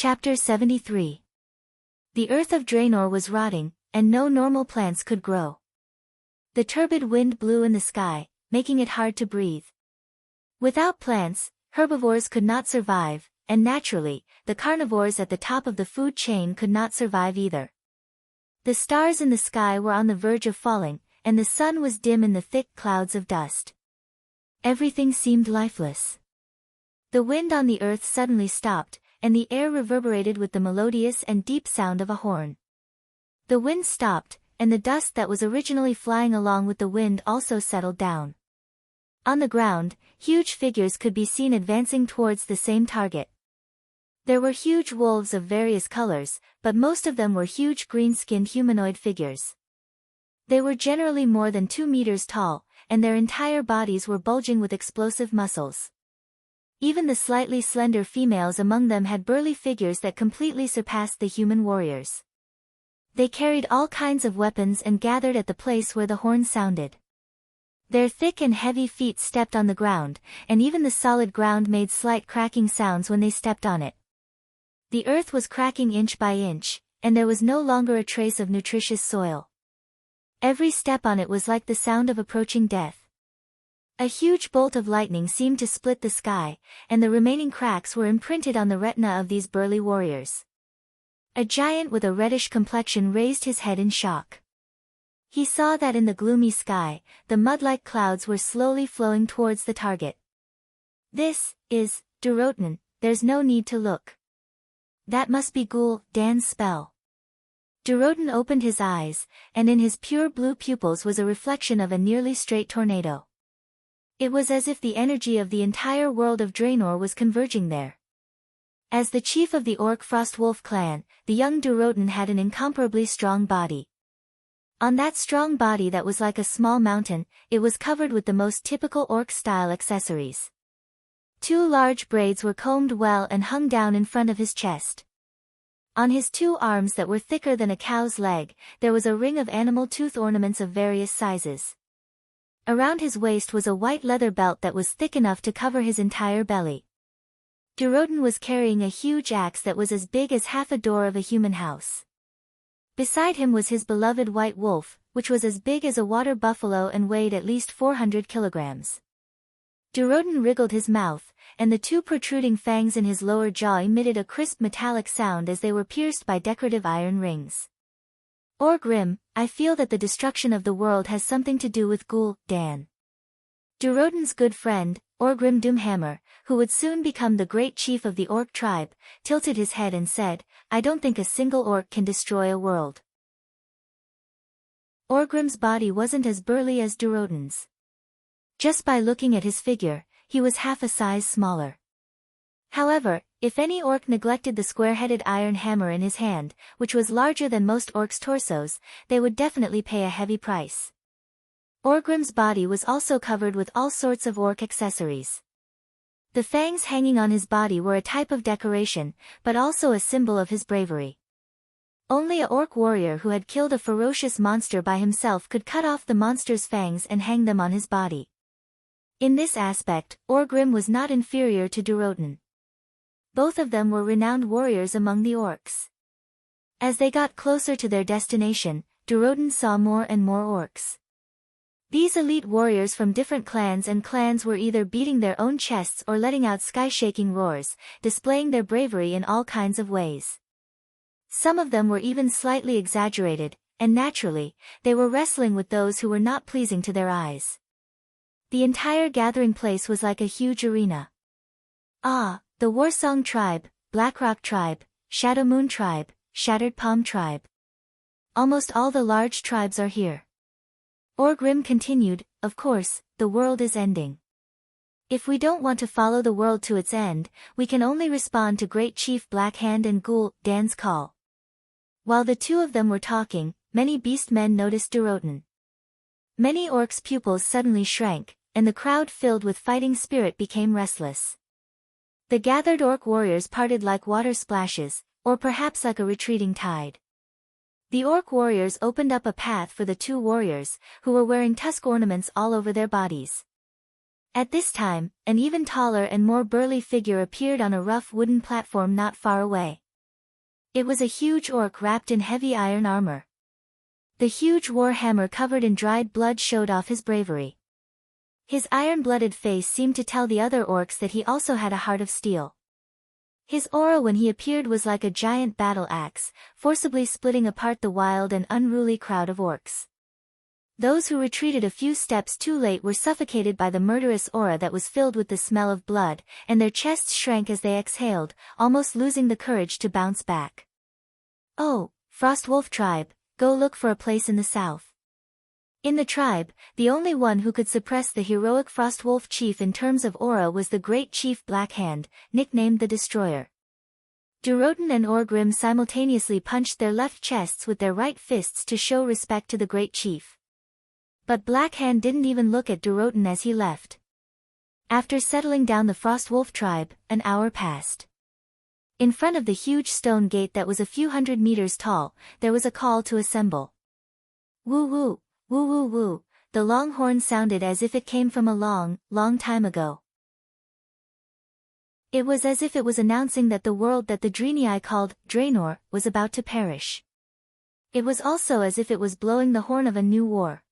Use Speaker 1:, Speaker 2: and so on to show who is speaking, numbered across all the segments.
Speaker 1: Chapter 73. The earth of Draenor was rotting, and no normal plants could grow. The turbid wind blew in the sky, making it hard to breathe. Without plants, herbivores could not survive, and naturally, the carnivores at the top of the food chain could not survive either. The stars in the sky were on the verge of falling, and the sun was dim in the thick clouds of dust. Everything seemed lifeless. The wind on the earth suddenly stopped, and the air reverberated with the melodious and deep sound of a horn. The wind stopped, and the dust that was originally flying along with the wind also settled down. On the ground, huge figures could be seen advancing towards the same target. There were huge wolves of various colors, but most of them were huge green-skinned humanoid figures. They were generally more than 2 meters tall, and their entire bodies were bulging with explosive muscles. Even the slightly slender females among them had burly figures that completely surpassed the human warriors. They carried all kinds of weapons and gathered at the place where the horn sounded. Their thick and heavy feet stepped on the ground, and even the solid ground made slight cracking sounds when they stepped on it. The earth was cracking inch by inch, and there was no longer a trace of nutritious soil. Every step on it was like the sound of approaching death. A huge bolt of lightning seemed to split the sky, and the remaining cracks were imprinted on the retina of these burly warriors. A giant with a reddish complexion raised his head in shock. He saw that in the gloomy sky, the mud-like clouds were slowly flowing towards the target. "This is Durotan, there's no need to look. That must be Ghoul Dan's spell." Durotan opened his eyes, and in his pure blue pupils was a reflection of a nearly straight tornado. It was as if the energy of the entire world of Draenor was converging there. As the chief of the Orc Frostwolf clan, the young Durotan had an incomparably strong body. On that strong body that was like a small mountain, it was covered with the most typical Orc-style accessories. 2 large braids were combed well and hung down in front of his chest. On his 2 arms that were thicker than a cow's leg, there was a ring of animal tooth ornaments of various sizes. Around his waist was a white leather belt that was thick enough to cover his entire belly. Durotan was carrying a huge axe that was as big as half a door of a human house. Beside him was his beloved white wolf, which was as big as a water buffalo and weighed at least 400 kilograms. Durotan wriggled his mouth, and the 2 protruding fangs in his lower jaw emitted a crisp metallic sound as they were pierced by decorative iron rings. "Orgrim, I feel that the destruction of the world has something to do with Ghoul Dan." Durotan's good friend, Orgrim Doomhammer, who would soon become the great chief of the Orc tribe, tilted his head and said, "I don't think a single Orc can destroy a world." Orgrim's body wasn't as burly as Durotan's. Just by looking at his figure, he was half a size smaller. However, if any Orc neglected the square-headed iron hammer in his hand, which was larger than most Orcs' torsos, they would definitely pay a heavy price. Orgrim's body was also covered with all sorts of Orc accessories. The fangs hanging on his body were a type of decoration, but also a symbol of his bravery. Only a Orc warrior who had killed a ferocious monster by himself could cut off the monster's fangs and hang them on his body. In this aspect, Orgrim was not inferior to Durotan. Both of them were renowned warriors among the Orcs. As they got closer to their destination, Durotan saw more and more Orcs. These elite warriors from different clans were either beating their own chests or letting out sky-shaking roars, displaying their bravery in all kinds of ways. Some of them were even slightly exaggerated, and naturally, they were wrestling with those who were not pleasing to their eyes. The entire gathering place was like a huge arena. The Warsong tribe, Blackrock tribe, Shadowmoon tribe, Shattered Palm tribe. Almost all the large tribes are here. Orgrim continued, "Of course, the world is ending. If we don't want to follow the world to its end, we can only respond to Great Chief Blackhand and Ghoul Dan's call." While the 2 of them were talking, many beast men noticed Durotan. Many Orcs' pupils suddenly shrank, and the crowd filled with fighting spirit became restless. The gathered Orc warriors parted like water splashes, or perhaps like a retreating tide. The Orc warriors opened up a path for the 2 warriors, who were wearing tusk ornaments all over their bodies. At this time, an even taller and more burly figure appeared on a rough wooden platform not far away. It was a huge orc wrapped in heavy iron armor. The huge war hammer covered in dried blood showed off his bravery. His iron-blooded face seemed to tell the other orcs that he also had a heart of steel. His aura when he appeared was like a giant battle axe, forcibly splitting apart the wild and unruly crowd of orcs. Those who retreated a few steps too late were suffocated by the murderous aura that was filled with the smell of blood, and their chests shrank as they exhaled, almost losing the courage to bounce back. "Oh, Frost Wolf tribe, go look for a place in the south." In the tribe, the only one who could suppress the heroic Frost Wolf chief in terms of aura was the great chief Blackhand, nicknamed the Destroyer. Durotan and Orgrim simultaneously punched their left chests with their right fists to show respect to the great chief. But Blackhand didn't even look at Durotan as he left. After settling down the Frost Wolf tribe, an hour passed. In front of the huge stone gate that was a few hundred meters tall, there was a call to assemble. Woo woo, woo woo woo, the long horn sounded as if it came from a long, long time ago. It was as if it was announcing that the world that the Draenei called Draenor was about to perish. It was also as if it was blowing the horn of a new war.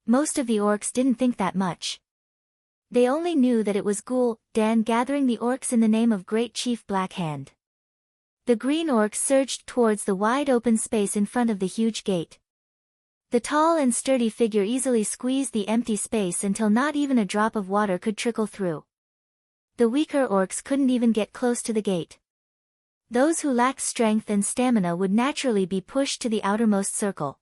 Speaker 1: Most of the orcs didn't think that much. They only knew that it was Dan gathering the orcs in the name of Great Chief Blackhand. The green orcs surged towards the wide open space in front of the huge gate. The tall and sturdy figure easily squeezed the empty space until not even a drop of water could trickle through. The weaker orcs couldn't even get close to the gate. Those who lacked strength and stamina would naturally be pushed to the outermost circle.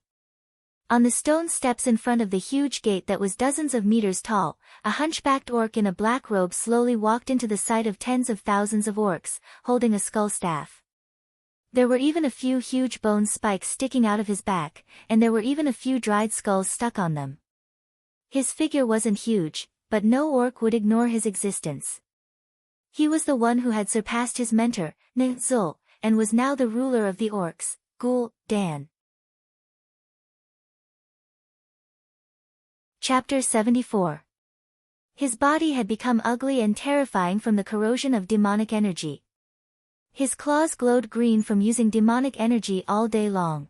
Speaker 1: On the stone steps in front of the huge gate that was dozens of meters tall, a hunchbacked orc in a black robe slowly walked into the sight of tens of thousands of orcs, holding a skull staff. There were even a few huge bone spikes sticking out of his back, and there were even a few dried skulls stuck on them. His figure wasn't huge, but no orc would ignore his existence. He was the one who had surpassed his mentor, Zul, and was now the ruler of the orcs, Dan. Chapter 74. His body had become ugly and terrifying from the corrosion of demonic energy. His claws glowed green from using demonic energy all day long.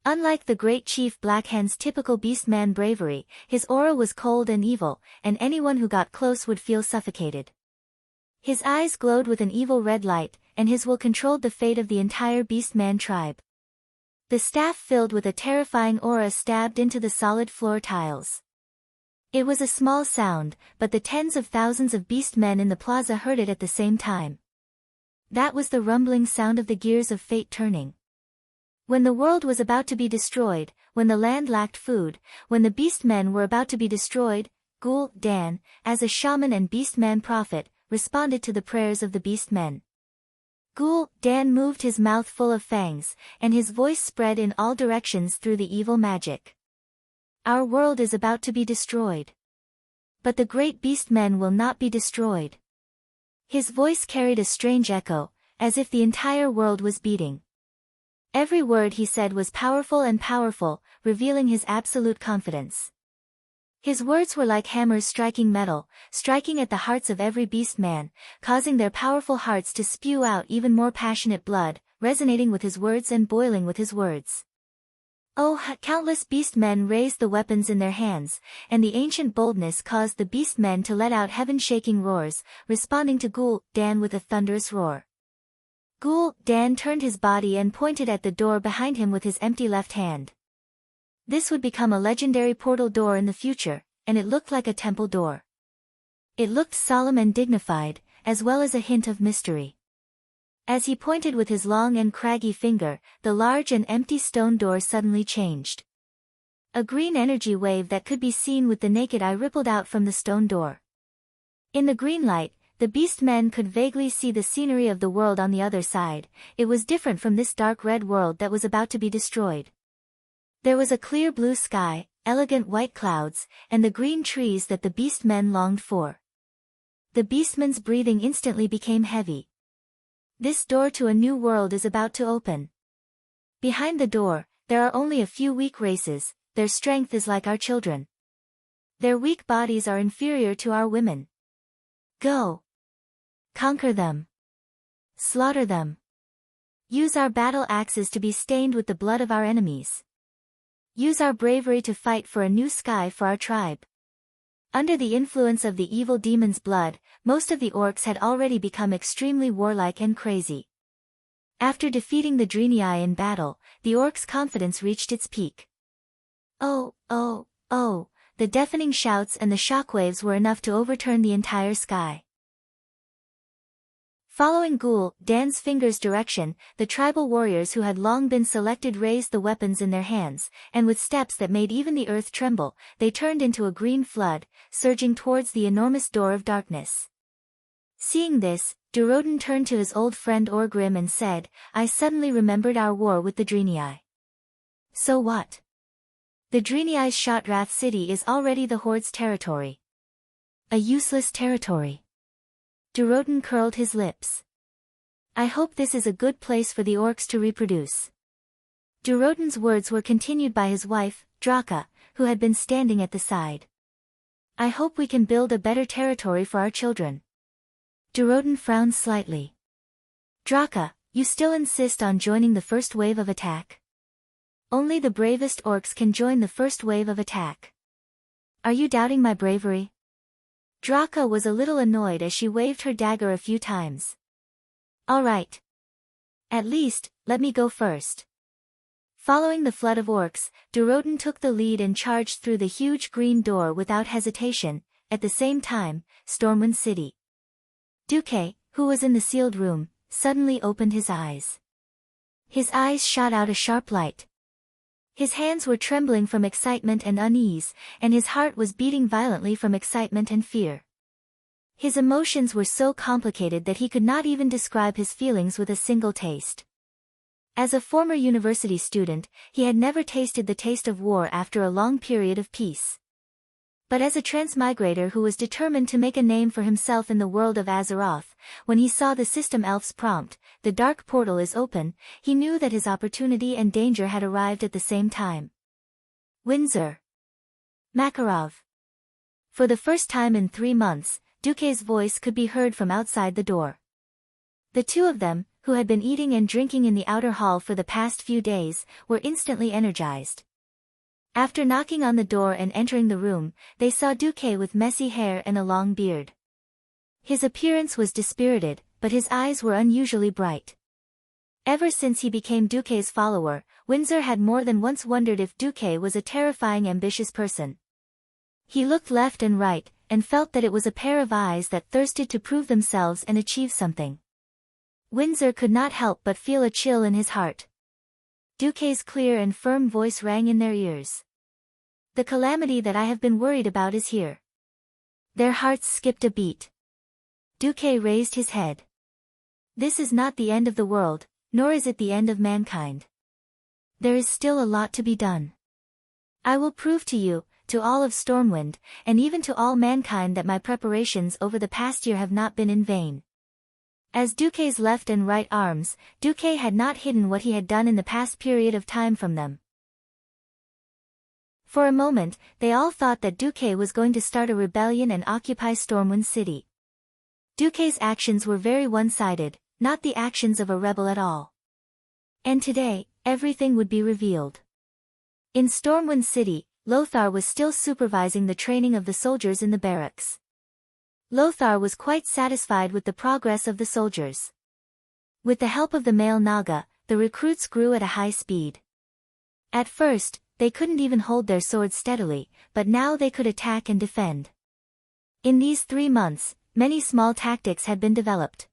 Speaker 1: Unlike the great chief Blackhand's typical beastman bravery, his aura was cold and evil, and anyone who got close would feel suffocated. His eyes glowed with an evil red light, and his will controlled the fate of the entire beastman tribe. The staff filled with a terrifying aura stabbed into the solid floor tiles. It was a small sound, but the tens of thousands of beastmen in the plaza heard it at the same time. That was the rumbling sound of the gears of fate turning. When the world was about to be destroyed, when the land lacked food, when the beastmen were about to be destroyed, Dan, as a shaman and beastman prophet, responded to the prayers of the beastmen. Dan moved his mouth full of fangs, and his voice spread in all directions through the evil magic. Our world is about to be destroyed. But the great beastmen will not be destroyed. His voice carried a strange echo, as if the entire world was beating. Every word he said was powerful and powerful, revealing his absolute confidence. His words were like hammers striking metal, striking at the hearts of every beastman, causing their powerful hearts to spew out even more passionate blood, resonating with his words and boiling with his words. Countless beastmen raised the weapons in their hands, and the ancient boldness caused the beastmen to let out heaven-shaking roars, responding to Dan with a thunderous roar. Dan turned his body and pointed at the door behind him with his empty left hand. This would become a legendary portal door in the future, and it looked like a temple door. It looked solemn and dignified, as well as a hint of mystery. As he pointed with his long and craggy finger, the large and empty stone door suddenly changed. A green energy wave that could be seen with the naked eye rippled out from the stone door. In the green light, the beastmen could vaguely see the scenery of the world on the other side. It was different from this dark red world that was about to be destroyed. There was a clear blue sky, elegant white clouds, and the green trees that the beastmen longed for. The beastmen's breathing instantly became heavy. This door to a new world is about to open. Behind the door, there are only a few weak races, their strength is like our children. Their weak bodies are inferior to our women. Go! Conquer them! Slaughter them! Use our battle axes to be stained with the blood of our enemies. Use our bravery to fight for a new sky for our tribe. Under the influence of the evil demon's blood, most of the orcs had already become extremely warlike and crazy. After defeating the Draenei in battle, the orcs' confidence reached its peak. Oh, oh, oh, the deafening shouts and the shockwaves were enough to overturn the entire sky. Following Ghoul Dan's finger's direction, the tribal warriors who had long been selected raised the weapons in their hands, and with steps that made even the earth tremble, they turned into a green flood, surging towards the enormous door of darkness. Seeing this, Duroden turned to his old friend Orgrim and said, I suddenly remembered our war with the Draenei. So what? The Draenei's Shotrath city is already the Horde's territory. A useless territory. Duroden curled his lips. I hope this is a good place for the orcs to reproduce. Duroden's words were continued by his wife, Draka, who had been standing at the side. I hope we can build a better territory for our children. Duroden frowned slightly. Draka, you still insist on joining the first wave of attack? Only the bravest orcs can join the first wave of attack. Are you doubting my bravery? Draka was a little annoyed as she waved her dagger a few times. All right. At least, let me go first. Following the flood of orcs, Duroden took the lead and charged through the huge green door without hesitation. At the same time, Stormwind City. Duque, who was in the sealed room, suddenly opened his eyes. His eyes shot out a sharp light. His hands were trembling from excitement and unease, and his heart was beating violently from excitement and fear. His emotions were so complicated that he could not even describe his feelings with a single taste. As a former university student, he had never tasted the taste of war after a long period of peace. But as a transmigrator who was determined to make a name for himself in the world of Azeroth, when he saw the system elf's prompt, the dark portal is open, he knew that his opportunity and danger had arrived at the same time. Windsor. Makarov. For the first time in 3 months, Duque's voice could be heard from outside the door. The two of them, who had been eating and drinking in the outer hall for the past few days, were instantly energized. After knocking on the door and entering the room, they saw Duque with messy hair and a long beard. His appearance was dispirited, but his eyes were unusually bright. Ever since he became Duque's follower, Windsor had more than once wondered if Duque was a terrifying ambitious person. He looked left and right, and felt that it was a pair of eyes that thirsted to prove themselves and achieve something. Windsor could not help but feel a chill in his heart. Duque's clear and firm voice rang in their ears. The calamity that I have been worried about is here. Their hearts skipped a beat. Duque raised his head. This is not the end of the world, nor is it the end of mankind. There is still a lot to be done. I will prove to you, to all of Stormwind, and even to all mankind that my preparations over the past year have not been in vain. As Duque's left and right arms, Duque had not hidden what he had done in the past period of time from them. For a moment, they all thought that Duque was going to start a rebellion and occupy Stormwind City. Duque's actions were very one-sided, not the actions of a rebel at all. And today, everything would be revealed. In Stormwind City, Lothar was still supervising the training of the soldiers in the barracks. Lothar was quite satisfied with the progress of the soldiers. With the help of the male Naga, the recruits grew at a high speed. At first, they couldn't even hold their swords steadily, but now they could attack and defend. In these 3 months, many small tactics had been developed.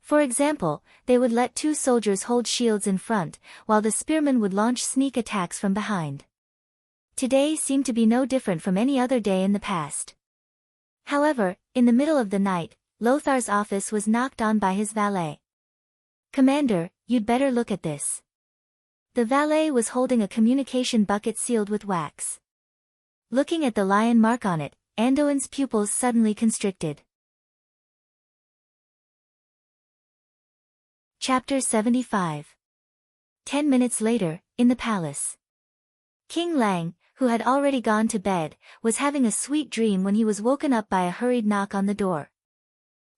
Speaker 1: For example, they would let 2 soldiers hold shields in front, while the spearmen would launch sneak attacks from behind. Today seemed to be no different from any other day in the past. However, in the middle of the night, Lothar's office was knocked on by his valet. "Commander, you'd better look at this." The valet was holding a communication bucket sealed with wax. Looking at the lion mark on it, Anduin's pupils suddenly constricted. Chapter 75. 10 minutes later, in the palace. King Lang, who had already gone to bed, was having a sweet dream when he was woken up by a hurried knock on the door.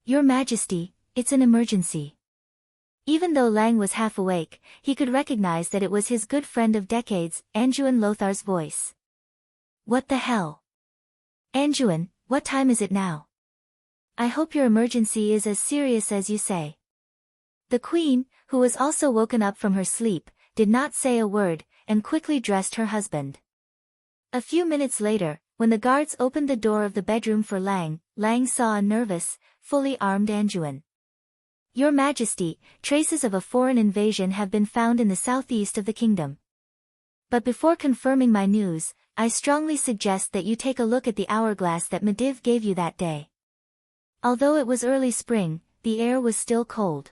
Speaker 1: "Your Majesty, it's an emergency." Even though Lang was half awake, he could recognize that it was his good friend of decades, Anduin Lothar's voice. What the hell? Anduin, what time is it now? I hope your emergency is as serious as you say. The queen, who was also woken up from her sleep, did not say a word, and quickly dressed her husband. A few minutes later, when the guards opened the door of the bedroom for Lang, Lang saw a nervous, fully armed Anduin. Your Majesty, traces of a foreign invasion have been found in the southeast of the kingdom. But before confirming my news, I strongly suggest that you take a look at the hourglass that Medivh gave you that day. Although it was early spring, the air was still cold.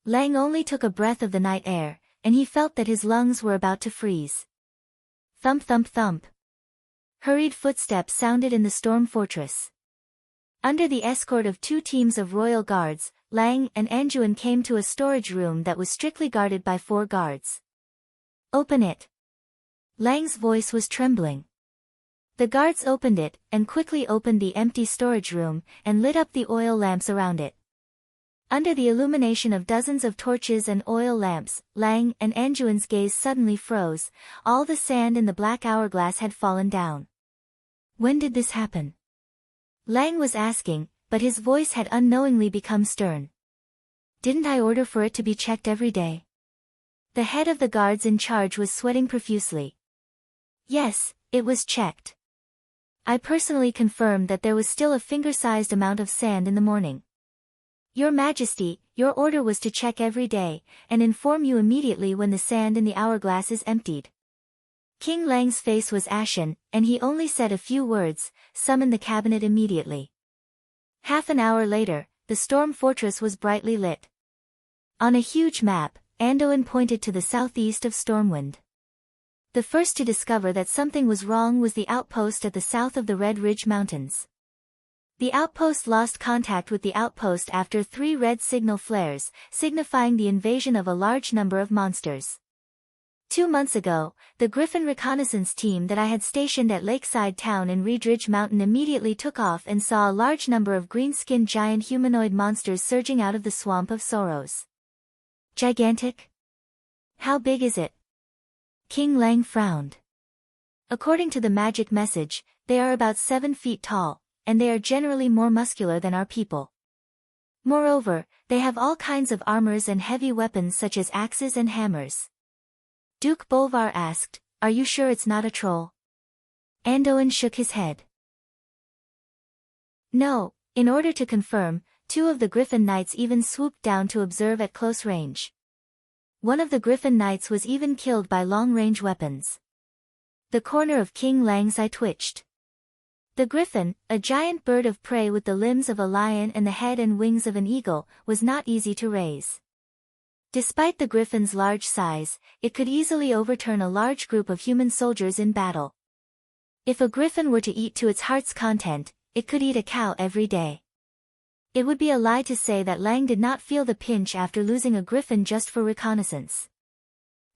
Speaker 1: Lang only took a breath of the night air, and he felt that his lungs were about to freeze. Thump thump thump. Hurried footsteps sounded in the storm fortress. Under the escort of 2 teams of royal guards, Lang and Anduin came to a storage room that was strictly guarded by 4 guards. Open it. Lang's voice was trembling. The guards opened it, and quickly opened the empty storage room, and lit up the oil lamps around it. Under the illumination of dozens of torches and oil lamps, Lang and Anduin's gaze suddenly froze. All the sand in the black hourglass had fallen down. When did this happen? Lang was asking, but his voice had unknowingly become stern. Didn't I order for it to be checked every day? The head of the guards in charge was sweating profusely. Yes, it was checked. I personally confirmed that there was still a finger-sized amount of sand in the morning. Your Majesty, your order was to check every day, and inform you immediately when the sand in the hourglass is emptied. King Lang's face was ashen, and he only said a few words, summon the cabinet immediately. Half an hour later, the storm fortress was brightly lit. On a huge map, Anduin pointed to the southeast of Stormwind. The first to discover that something was wrong was the outpost at the south of the Red Ridge Mountains. The outpost lost contact with the outpost after 3 red signal flares, signifying the invasion of a large number of monsters. 2 months ago, the Griffin reconnaissance team that I had stationed at Lakeside Town in Red Ridge Mountain immediately took off and saw a large number of green-skinned giant humanoid monsters surging out of the Swamp of Sorrows. Gigantic? How big is it? King Lang frowned. According to the magic message, they are about 7 feet tall, and they are generally more muscular than our people. Moreover, they have all kinds of armors and heavy weapons such as axes and hammers. Duke Bolvar asked, "Are you sure it's not a troll?" Anduin shook his head. No, in order to confirm, 2 of the Griffin Knights even swooped down to observe at close range. One of the Griffin Knights was even killed by long-range weapons. The corner of King Lang's eye twitched. The griffin, a giant bird of prey with the limbs of a lion and the head and wings of an eagle, was not easy to raise. Despite the griffin's large size, it could easily overturn a large group of human soldiers in battle. If a griffin were to eat to its heart's content, it could eat a cow every day. It would be a lie to say that Lang did not feel the pinch after losing a griffin just for reconnaissance.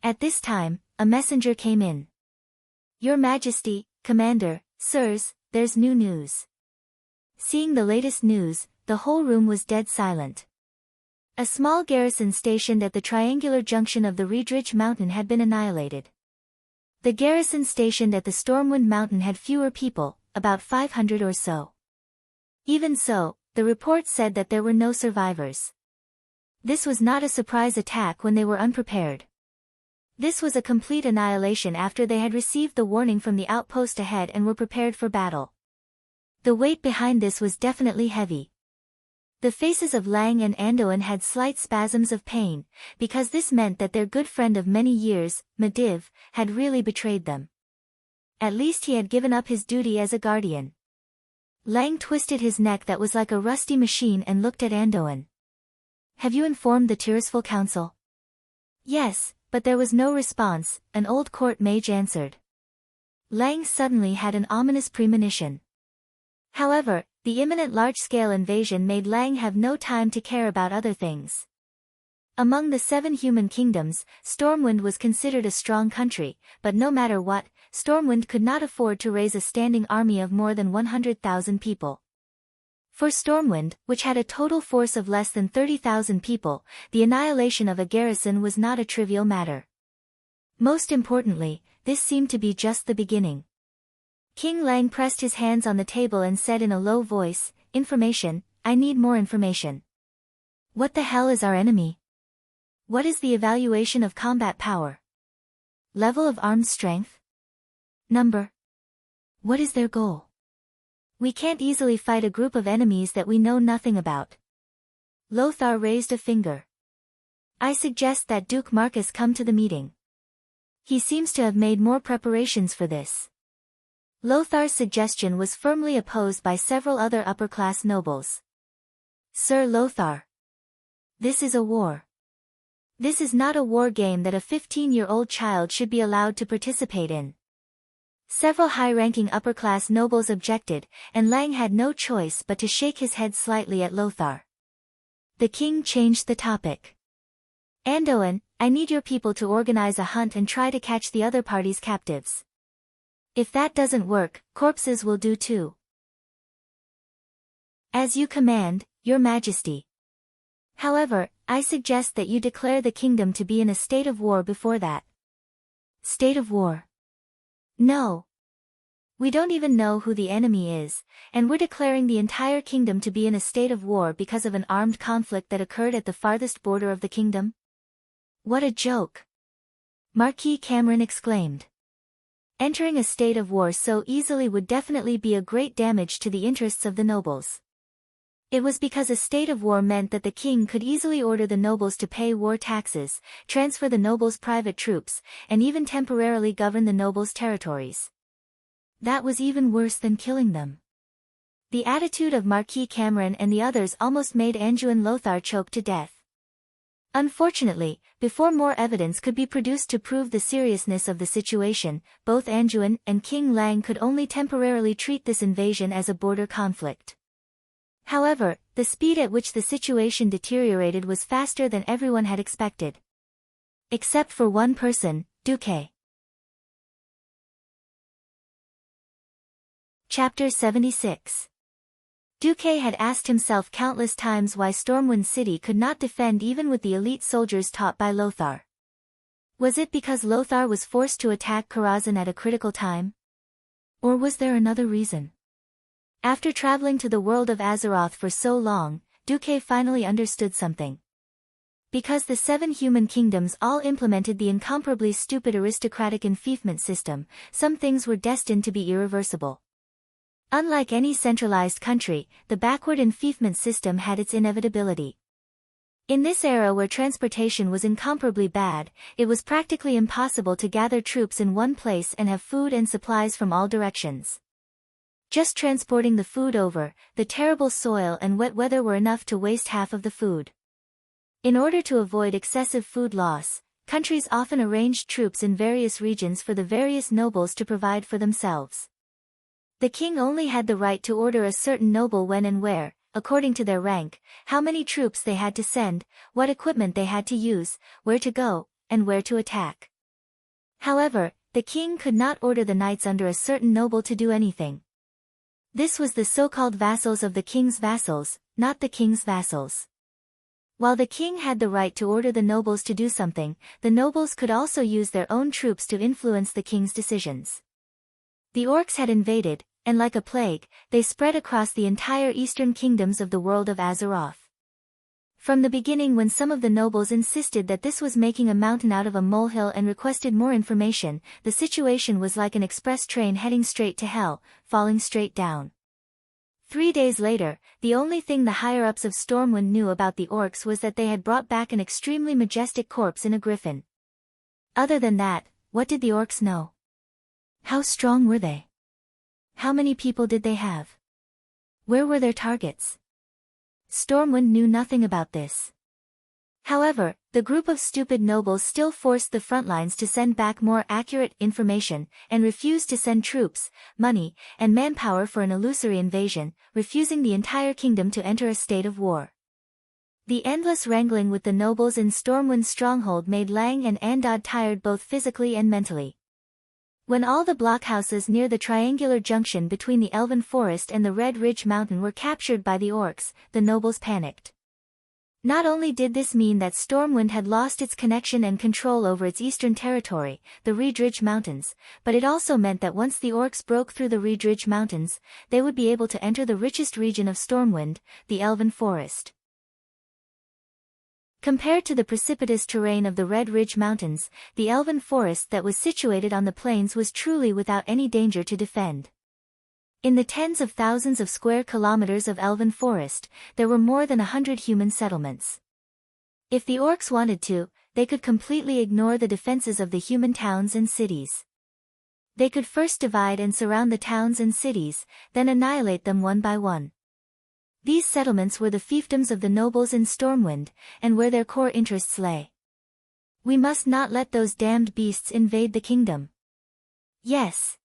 Speaker 1: At this time, a messenger came in. Your Majesty, Commander, sirs, there's new news. Seeing the latest news, the whole room was dead silent. A small garrison stationed at the triangular junction of the Red Ridge Mountain had been annihilated. The garrison stationed at the Stormwind Mountain had fewer people, about 500 or so. Even so, the report said that there were no survivors. This was not a surprise attack when they were unprepared. This was a complete annihilation after they had received the warning from the outpost ahead and were prepared for battle. The weight behind this was definitely heavy. The faces of Lang and Anduin had slight spasms of pain, because this meant that their good friend of many years, Medivh, had really betrayed them. At least he had given up his duty as a guardian. Lang twisted his neck that was like a rusty machine and looked at Anduin. Have you informed the Tirisful Council? Yes, but there was no response, an old court mage answered. Lang suddenly had an ominous premonition. However, the imminent large-scale invasion made Lang have no time to care about other things. Among the 7 human kingdoms, Stormwind was considered a strong country, but no matter what, Stormwind could not afford to raise a standing army of more than 100,000 people. For Stormwind, which had a total force of less than 30,000 people, the annihilation of a garrison was not a trivial matter. Most importantly, this seemed to be just the beginning. King Lang pressed his hands on the table and said in a low voice, "Information, I need more information. What the hell is our enemy? What is the evaluation of combat power? Level of armed strength? Number? What is their goal? We can't easily fight a group of enemies that we know nothing about." Lothar raised a finger. "I suggest that Duke Marcus come to the meeting. He seems to have made more preparations for this." Lothar's suggestion was firmly opposed by several other upper-class nobles. "Sir Lothar, this is a war. This is not a war game that a 15-year-old child should be allowed to participate in." Several high-ranking upper-class nobles objected, and Lang had no choice but to shake his head slightly at Lothar. The king changed the topic. "Anduin, I need your people to organize a hunt and try to catch the other party's captives. If that doesn't work, corpses will do too." "As you command, your majesty. However, I suggest that you declare the kingdom to be in a state of war before that." "State of war? No. We don't even know who the enemy is, and we're declaring the entire kingdom to be in a state of war because of an armed conflict that occurred at the farthest border of the kingdom? What a joke!" Marquis Cameron exclaimed. Entering a state of war so easily would definitely be a great damage to the interests of the nobles. It was because a state of war meant that the king could easily order the nobles to pay war taxes, transfer the nobles' private troops, and even temporarily govern the nobles' territories. That was even worse than killing them. The attitude of Marquis Cameron and the others almost made Anduin Lothar choke to death. Unfortunately, before more evidence could be produced to prove the seriousness of the situation, both Anduin and King Lang could only temporarily treat this invasion as a border conflict. However, the speed at which the situation deteriorated was faster than everyone had expected. Except for one person, Duque. Chapter 76. Duque had asked himself countless times why Stormwind City could not defend even with the elite soldiers taught by Lothar. Was it because Lothar was forced to attack Karazhan at a critical time? Or was there another reason? After traveling to the world of Azeroth for so long, Duque finally understood something. Because the 7 human kingdoms all implemented the incomparably stupid aristocratic enfeoffment system, some things were destined to be irreversible. Unlike any centralized country, the backward enfeoffment system had its inevitability. In this era where transportation was incomparably bad, it was practically impossible to gather troops in one place and have food and supplies from all directions. Just transporting the food over, the terrible soil and wet weather were enough to waste half of the food. In order to avoid excessive food loss, countries often arranged troops in various regions for the various nobles to provide for themselves. The king only had the right to order a certain noble when and where, according to their rank, how many troops they had to send, what equipment they had to use, where to go, and where to attack. However, the king could not order the knights under a certain noble to do anything. This was the so-called vassals of the king's vassals, not the king's vassals. While the king had the right to order the nobles to do something, the nobles could also use their own troops to influence the king's decisions. The orcs had invaded, and like a plague, they spread across the entire eastern kingdoms of the world of Azeroth. From the beginning, when some of the nobles insisted that this was making a mountain out of a molehill and requested more information, the situation was like an express train heading straight to hell, falling straight down. 3 days later, the only thing the higher-ups of Stormwind knew about the orcs was that they had brought back an extremely majestic corpse in a griffin. Other than that, what did the orcs know? How strong were they? How many people did they have? Where were their targets? Stormwind knew nothing about this. However, the group of stupid nobles still forced the front lines to send back more accurate information, and refused to send troops, money, and manpower for an illusory invasion, refusing the entire kingdom to enter a state of war. The endless wrangling with the nobles in Stormwind's stronghold made Lang and Andad tired both physically and mentally. When all the blockhouses near the triangular junction between the Elven Forest and the Red Ridge Mountain were captured by the orcs, the nobles panicked. Not only did this mean that Stormwind had lost its connection and control over its eastern territory, the Red Ridge Mountains, but it also meant that once the orcs broke through the Red Ridge Mountains, they would be able to enter the richest region of Stormwind, the Elven Forest. Compared to the precipitous terrain of the Red Ridge Mountains, the Elven Forest that was situated on the plains was truly without any danger to defend. In the tens of thousands of square kilometers of Elven Forest, there were more than 100 human settlements. If the orcs wanted to, they could completely ignore the defenses of the human towns and cities. They could first divide and surround the towns and cities, then annihilate them one by one. These settlements were the fiefdoms of the nobles in Stormwind, and where their core interests lay. We must not let those damned beasts invade the kingdom. Yes.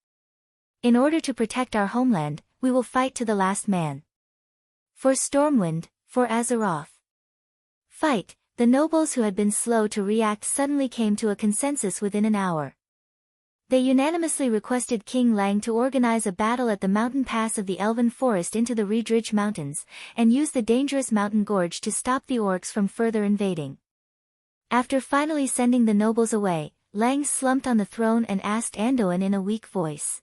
Speaker 1: In order to protect our homeland, we will fight to the last man. For Stormwind, for Azeroth. Fight, the nobles who had been slow to react suddenly came to a consensus within an hour. They unanimously requested King Lang to organize a battle at the mountain pass of the Elven Forest into the Red Ridge Mountains, and use the dangerous mountain gorge to stop the orcs from further invading. After finally sending the nobles away, Lang slumped on the throne and asked Anduin in a weak voice.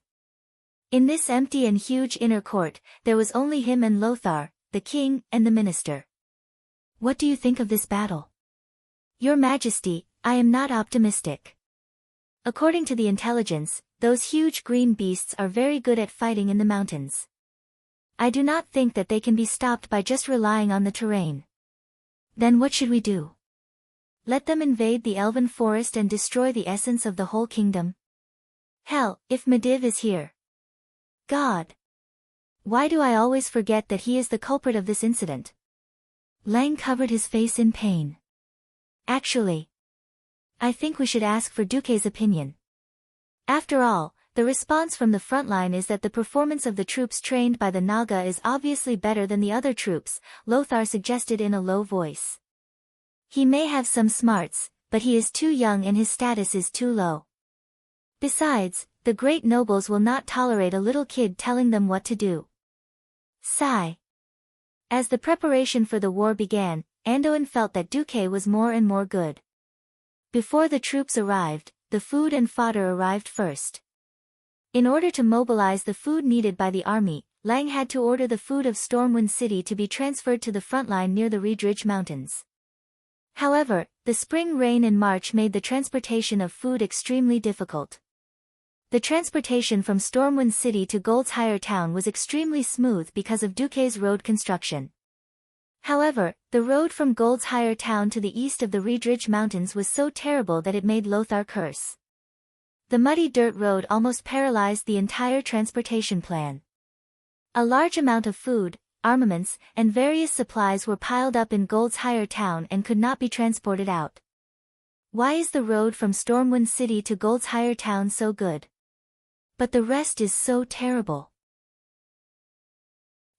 Speaker 1: In this empty and huge inner court, there was only him and Lothar, the king, and the minister. What do you think of this battle? Your Majesty, I am not optimistic. According to the intelligence, those huge green beasts are very good at fighting in the mountains. I do not think that they can be stopped by just relying on the terrain. Then what should we do? Let them invade the Elven Forest and destroy the essence of the whole kingdom? Hell, if Medivh is here. God! Why do I always forget that he is the culprit of this incident? Lang covered his face in pain. Actually, I think we should ask for Duque's opinion. After all, the response from the front line is that the performance of the troops trained by the Naga is obviously better than the other troops, Lothar suggested in a low voice. He may have some smarts, but he is too young and his status is too low. Besides, the great nobles will not tolerate a little kid telling them what to do. Sigh. As the preparation for the war began, Anduin felt that Duque was more and more good. Before the troops arrived, the food and fodder arrived first. In order to mobilize the food needed by the army, Lang had to order the food of Stormwind City to be transferred to the front line near the Red Ridge Mountains. However, the spring rain in March made the transportation of food extremely difficult. The transportation from Stormwind City to Gold's Higher Town was extremely smooth because of Duque's road construction. However, the road from Gold's Higher Town to the east of the Red Ridge Mountains was so terrible that it made Lothar curse. The muddy dirt road almost paralyzed the entire transportation plan. A large amount of food, armaments, and various supplies were piled up in Gold's Higher Town and could not be transported out. Why is the road from Stormwind City to Gold's Higher Town so good? But the rest is so terrible.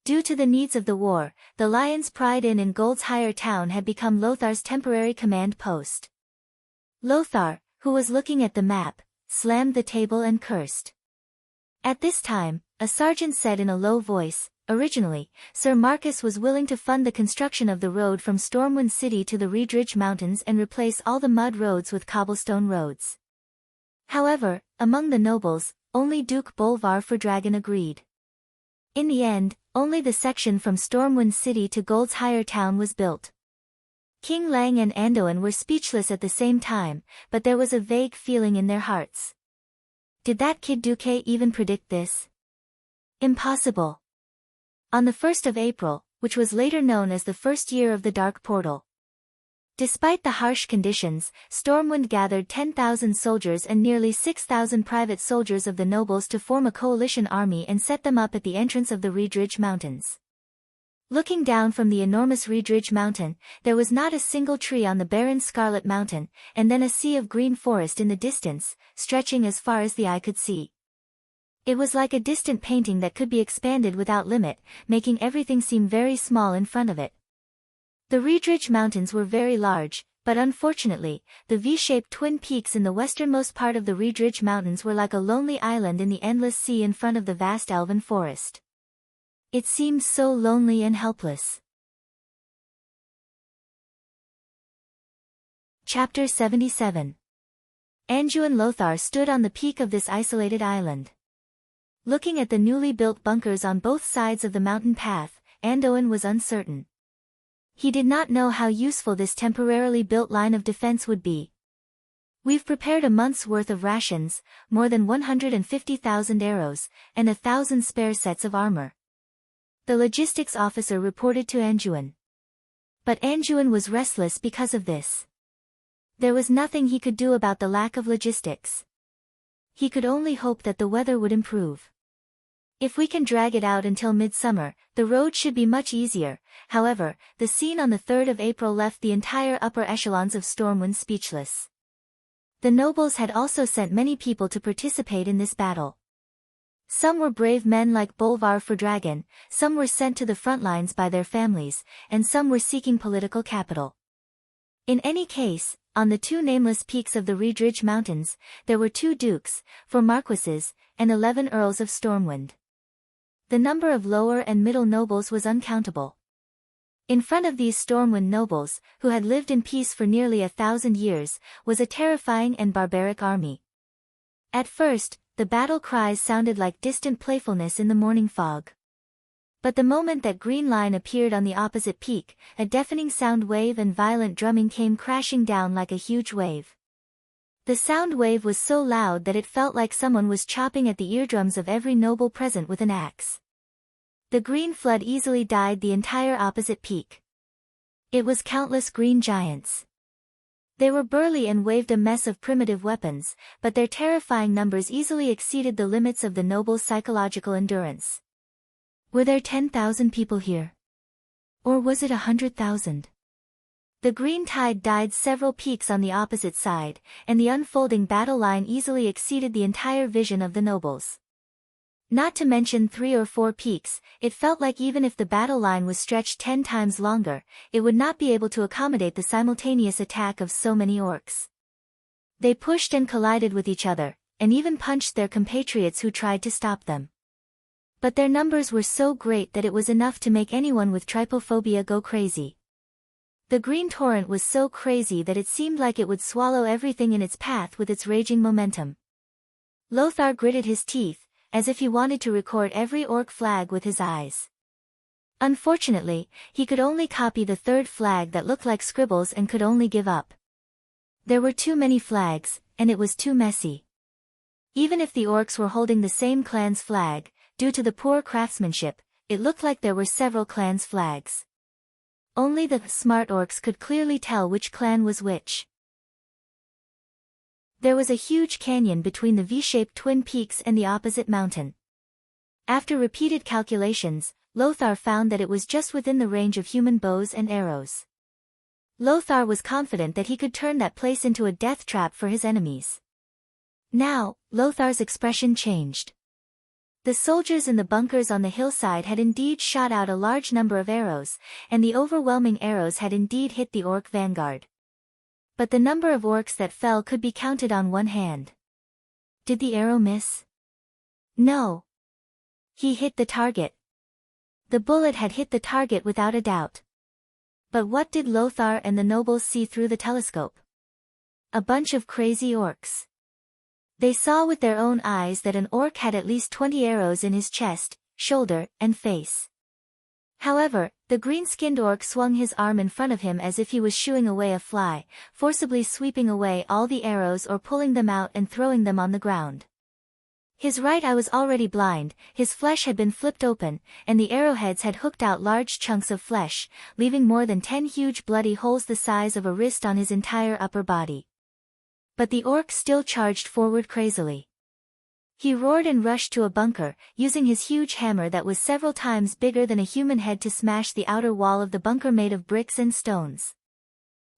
Speaker 1: Due to the needs of the war, the Lion's Pride Inn in Gold's Higher Town had become Lothar's temporary command post. Lothar, who was looking at the map, slammed the table and cursed. At this time, a sergeant said in a low voice, "Originally, Sir Marcus was willing to fund the construction of the road from Stormwind City to the Red Ridge Mountains and replace all the mud roads with cobblestone roads." However, among the nobles, only Duke Bolvar for Dragon agreed. In the end, only the section from Stormwind City to Gold's Higher Town was built. King Lang and Anduin were speechless at the same time, but there was a vague feeling in their hearts. Did that kid Duque even predict this? Impossible. On the 1st of April, which was later known as the first year of the Dark Portal. Despite the harsh conditions, Stormwind gathered 10,000 soldiers and nearly 6,000 private soldiers of the nobles to form a coalition army and set them up at the entrance of the Red Ridge Mountains. Looking down from the enormous Red Ridge Mountain, there was not a single tree on the barren Scarlet Mountain, and then a sea of green forest in the distance, stretching as far as the eye could see. It was like a distant painting that could be expanded without limit, making everything seem very small in front of it. The Red Ridge Mountains were very large, But unfortunately, the V-shaped twin peaks in the westernmost part of the Riedridge Mountains were like a lonely island in the endless sea in front of the vast elven forest. It seemed so lonely and helpless. Chapter 77. Anduin Lothar stood on the peak of this isolated island. Looking at the newly built bunkers on both sides of the mountain path, Anduin was uncertain. He did not know how useful this temporarily built line of defense would be. "We've prepared a month's worth of rations, more than 150,000 arrows, and 1,000 spare sets of armor," the logistics officer reported to Anduin. But Anduin was restless because of this. There was nothing he could do about the lack of logistics. He could only hope that the weather would improve. "If we can drag it out until midsummer, the road should be much easier." However, the scene on the 3rd of April left the entire upper echelons of Stormwind speechless. The nobles had also sent many people to participate in this battle. Some were brave men like Bolvar Fordragon, some were sent to the front lines by their families, and some were seeking political capital. In any case, on the two nameless peaks of the Riedridge Mountains, there were 2 dukes, 4 marquises, and 11 earls of Stormwind. The number of lower and middle nobles was uncountable. In front of these Stormwind nobles, who had lived in peace for nearly 1,000 years, was a terrifying and barbaric army. At first, the battle cries sounded like distant playfulness in the morning fog. But the moment that green line appeared on the opposite peak, a deafening sound wave and violent drumming came crashing down like a huge wave. The sound wave was so loud that it felt like someone was chopping at the eardrums of every noble present with an axe. The green flood easily dyed the entire opposite peak. It was countless green giants. They were burly and waved a mess of primitive weapons, but their terrifying numbers easily exceeded the limits of the nobles' psychological endurance. Were there 10,000 people here? Or was it 100,000? The green tide dyed several peaks on the opposite side, and the unfolding battle line easily exceeded the entire vision of the nobles. Not to mention 3 or 4 peaks, it felt like even if the battle line was stretched 10 times longer, it would not be able to accommodate the simultaneous attack of so many orcs. They pushed and collided with each other, and even punched their compatriots who tried to stop them. But their numbers were so great that it was enough to make anyone with trypophobia go crazy. The green torrent was so crazy that it seemed like it would swallow everything in its path with its raging momentum. Lothar gritted his teeth, as if he wanted to record every orc flag with his eyes. Unfortunately, he could only copy the 3rd flag that looked like scribbles and could only give up. There were too many flags, and it was too messy. Even if the orcs were holding the same clan's flag, due to the poor craftsmanship, it looked like there were several clans' flags. Only the smart orcs could clearly tell which clan was which. There was a huge canyon between the V-shaped twin peaks and the opposite mountain. After repeated calculations, Lothar found that it was just within the range of human bows and arrows. Lothar was confident that he could turn that place into a death trap for his enemies. Now, Lothar's expression changed. The soldiers in the bunkers on the hillside had indeed shot out a large number of arrows, and the overwhelming arrows had indeed hit the orc vanguard. But the number of orcs that fell could be counted on one hand. Did the arrow miss? No. He hit the target. The bullet had hit the target without a doubt. But what did Lothar and the nobles see through the telescope? A bunch of crazy orcs. They saw with their own eyes that an orc had at least 20 arrows in his chest, shoulder, and face. However, the green-skinned orc swung his arm in front of him as if he was shooing away a fly, forcibly sweeping away all the arrows or pulling them out and throwing them on the ground. His right eye was already blind, his flesh had been flipped open, and the arrowheads had hooked out large chunks of flesh, leaving more than 10 huge bloody holes the size of a wrist on his entire upper body. But the orc still charged forward crazily. He roared and rushed to a bunker, using his huge hammer that was several times bigger than a human head to smash the outer wall of the bunker made of bricks and stones.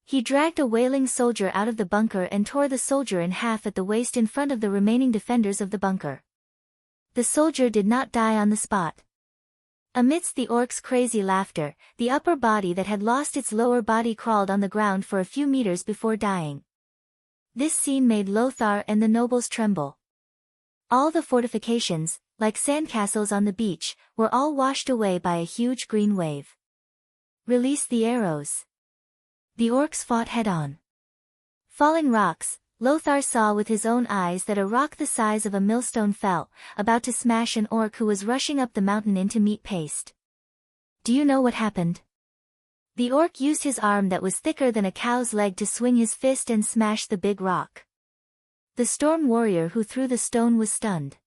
Speaker 1: He dragged a wailing soldier out of the bunker and tore the soldier in half at the waist in front of the remaining defenders of the bunker. The soldier did not die on the spot. Amidst the orc's crazy laughter, the upper body that had lost its lower body crawled on the ground for a few meters before dying. This scene made Lothar and the nobles tremble. All the fortifications, like sandcastles on the beach, were all washed away by a huge green wave. Release the arrows. The orcs fought head-on. Falling rocks, Lothar saw with his own eyes that a rock the size of a millstone fell, about to smash an orc who was rushing up the mountain into meat paste. Do you know what happened? The orc used his arm that was thicker than a cow's leg to swing his fist and smash the big rock. The storm warrior who threw the stone was stunned.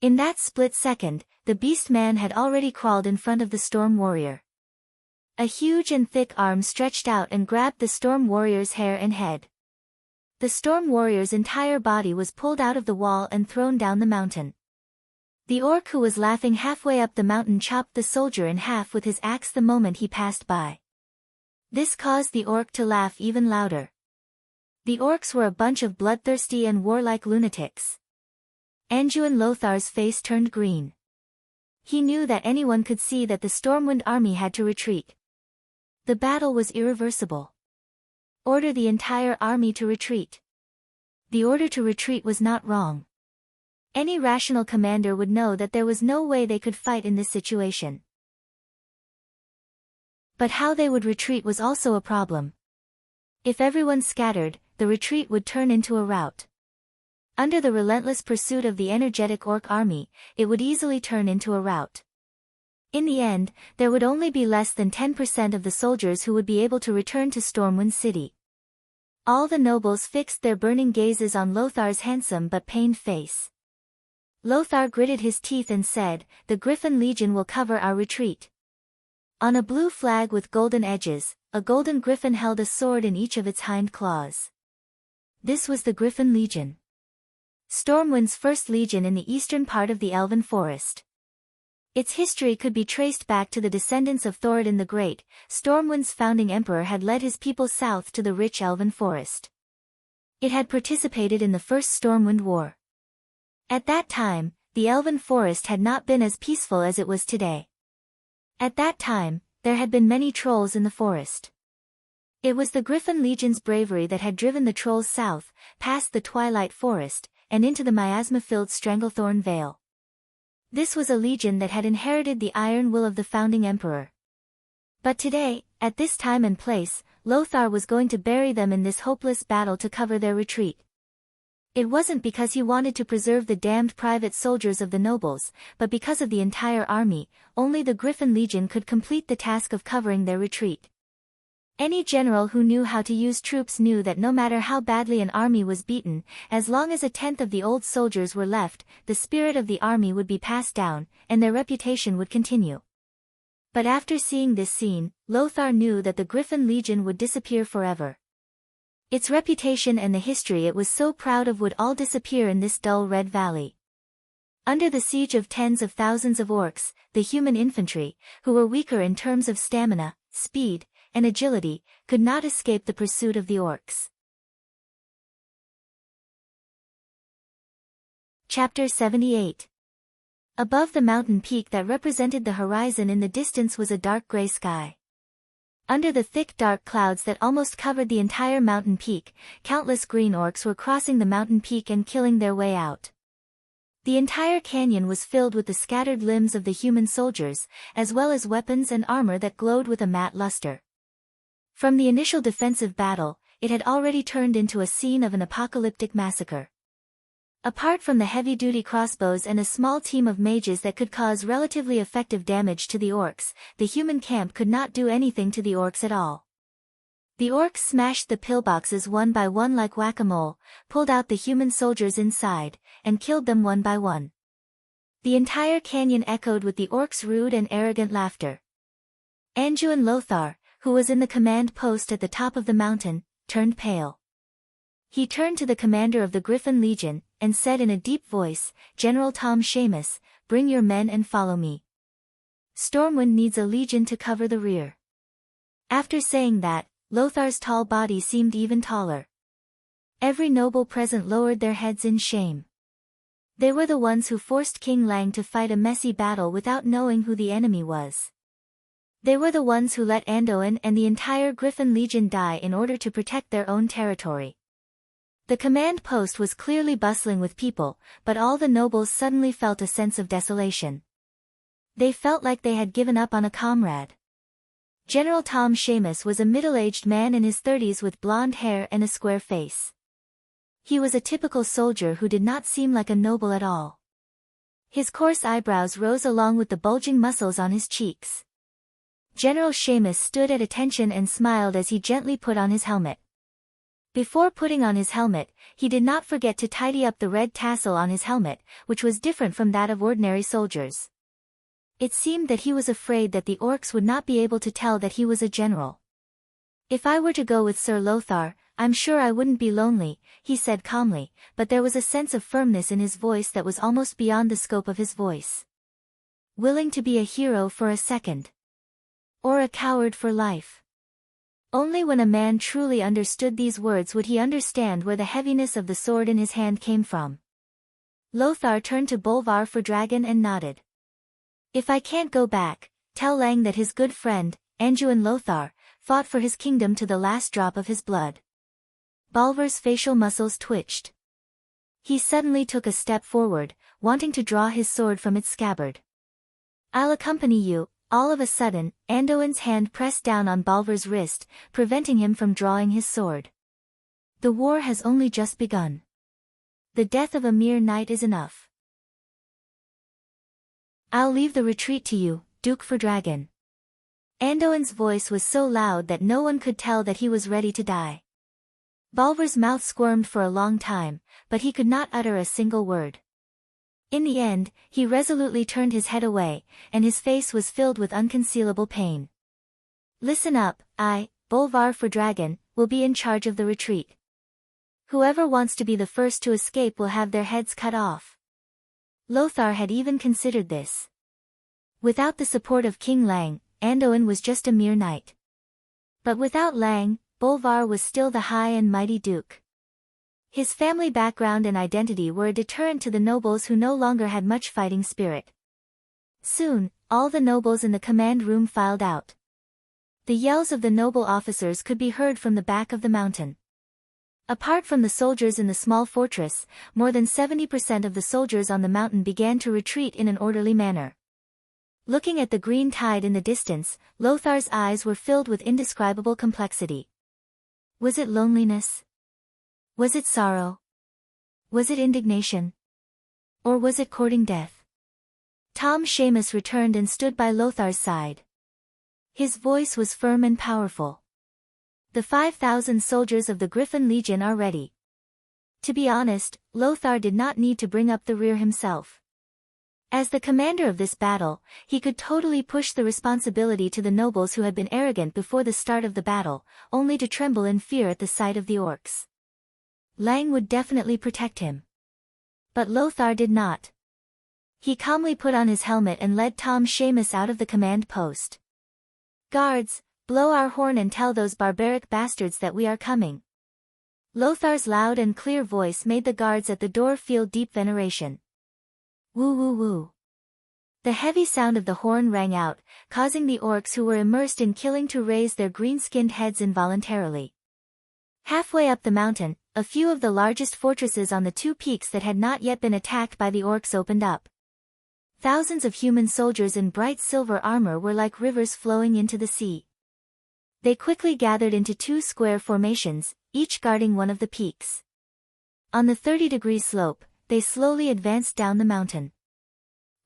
Speaker 1: In that split second, the beast man had already crawled in front of the storm warrior. A huge and thick arm stretched out and grabbed the storm warrior's hair and head. The storm warrior's entire body was pulled out of the wall and thrown down the mountain. The orc who was laughing halfway up the mountain chopped the soldier in half with his axe the moment he passed by. This caused the orc to laugh even louder. The orcs were a bunch of bloodthirsty and warlike lunatics. Anduin Lothar's face turned green. He knew that anyone could see that the Stormwind army had to retreat. The battle was irreversible. Order the entire army to retreat. The order to retreat was not wrong. Any rational commander would know that there was no way they could fight in this situation. But how they would retreat was also a problem. If everyone scattered, the retreat would turn into a rout. Under the relentless pursuit of the energetic orc army, it would easily turn into a rout. In the end, there would only be less than 10% of the soldiers who would be able to return to Stormwind City. All the nobles fixed their burning gazes on Lothar's handsome but pained face. Lothar gritted his teeth and said, "The Griffin Legion will cover our retreat." On a blue flag with golden edges, a golden griffin held a sword in each of its hind claws. This was the Griffin Legion. Stormwind's first legion in the eastern part of the Elven Forest. Its history could be traced back to the descendants of Thoradin the Great. Stormwind's founding emperor had led his people south to the rich Elven Forest. It had participated in the First Stormwind War. At that time, the Elven Forest had not been as peaceful as it was today. At that time, there had been many trolls in the forest. It was the Griffin Legion's bravery that had driven the trolls south, past the Twilight Forest, and into the miasma-filled Stranglethorn Vale. This was a legion that had inherited the iron will of the founding emperor. But today, at this time and place, Lothar was going to bury them in this hopeless battle to cover their retreat. It wasn't because he wanted to preserve the damned private soldiers of the nobles, but because of the entire army. Only the Griffin Legion could complete the task of covering their retreat. Any general who knew how to use troops knew that no matter how badly an army was beaten, as long as a tenth of the old soldiers were left, the spirit of the army would be passed down, and their reputation would continue. But after seeing this scene, Lothar knew that the Griffin Legion would disappear forever. Its reputation and the history it was so proud of would all disappear in this dull red valley. Under the siege of tens of thousands of orcs, the human infantry, who were weaker in terms of stamina, speed, and agility, could not escape the pursuit of the orcs. Chapter 78. Above the mountain peak that represented the horizon in the distance was a dark gray sky. Under the thick dark clouds that almost covered the entire mountain peak, countless green orcs were crossing the mountain peak and killing their way out. The entire canyon was filled with the scattered limbs of the human soldiers, as well as weapons and armor that glowed with a matte luster. From the initial defensive battle, it had already turned into a scene of an apocalyptic massacre. Apart from the heavy-duty crossbows and a small team of mages that could cause relatively effective damage to the orcs, the human camp could not do anything to the orcs at all. The orcs smashed the pillboxes one by one like whack-a-mole, pulled out the human soldiers inside, and killed them one by one. The entire canyon echoed with the orcs' rude and arrogant laughter. Anduin Lothar, who was in the command post at the top of the mountain, turned pale. He turned to the commander of the Griffin Legion, and said in a deep voice, "General Tom Seamus, bring your men and follow me. Stormwind needs a legion to cover the rear." After saying that, Lothar's tall body seemed even taller. Every noble present lowered their heads in shame. They were the ones who forced King Lang to fight a messy battle without knowing who the enemy was. They were the ones who let Anduin and the entire Griffin Legion die in order to protect their own territory. The command post was clearly bustling with people, but all the nobles suddenly felt a sense of desolation. They felt like they had given up on a comrade. General Tom Seamus was a middle-aged man in his 30s with blonde hair and a square face. He was a typical soldier who did not seem like a noble at all. His coarse eyebrows rose along with the bulging muscles on his cheeks. General Seamus stood at attention and smiled as he gently put on his helmet. Before putting on his helmet, he did not forget to tidy up the red tassel on his helmet, which was different from that of ordinary soldiers. It seemed that he was afraid that the orcs would not be able to tell that he was a general. "If I were to go with Sir Lothar, I'm sure I wouldn't be lonely," he said calmly, but there was a sense of firmness in his voice that was almost beyond the scope of his voice. Willing to be a hero for a second. Or a coward for life. Only when a man truly understood these words would he understand where the heaviness of the sword in his hand came from. Lothar turned to Bolvar for Dragon and nodded. "If I can't go back, tell Lang that his good friend, Anduin Lothar, fought for his kingdom to the last drop of his blood." Bolvar's facial muscles twitched. He suddenly took a step forward, wanting to draw his sword from its scabbard. "I'll accompany you." All of a sudden, Anduin's hand pressed down on Bolvar's wrist, preventing him from drawing his sword. "The war has only just begun. The death of a mere knight is enough. I'll leave the retreat to you, Duke for Dragon." Anduin's voice was so loud that no one could tell that he was ready to die. Bolvar's mouth squirmed for a long time, but he could not utter a single word. In the end, he resolutely turned his head away, and his face was filled with unconcealable pain. "Listen up, I, Bolvar for Dragon, will be in charge of the retreat. Whoever wants to be the first to escape will have their heads cut off." Lothar had even considered this. Without the support of King Lang, Anduin was just a mere knight. But without Lang, Bolvar was still the high and mighty duke. His family background and identity were a deterrent to the nobles who no longer had much fighting spirit. Soon, all the nobles in the command room filed out. The yells of the noble officers could be heard from the back of the mountain. Apart from the soldiers in the small fortress, more than 70% of the soldiers on the mountain began to retreat in an orderly manner. Looking at the green tide in the distance, Lothar's eyes were filled with indescribable complexity. Was it loneliness? Was it sorrow? Was it indignation? Or was it courting death? Tom Seamus returned and stood by Lothar's side. His voice was firm and powerful. "The 5,000 soldiers of the Griffin Legion are ready." To be honest, Lothar did not need to bring up the rear himself. As the commander of this battle, he could totally push the responsibility to the nobles who had been arrogant before the start of the battle, only to tremble in fear at the sight of the orcs. Lang would definitely protect him. But Lothar did not. He calmly put on his helmet and led Tom Seamus out of the command post. "Guards, blow our horn and tell those barbaric bastards that we are coming." Lothar's loud and clear voice made the guards at the door feel deep veneration. Woo woo woo. The heavy sound of the horn rang out, causing the orcs who were immersed in killing to raise their green-skinned heads involuntarily. Halfway up the mountain, a few of the largest fortresses on the two peaks that had not yet been attacked by the orcs opened up. Thousands of human soldiers in bright silver armor were like rivers flowing into the sea. They quickly gathered into two square formations, each guarding one of the peaks. On the 30-degree slope, they slowly advanced down the mountain.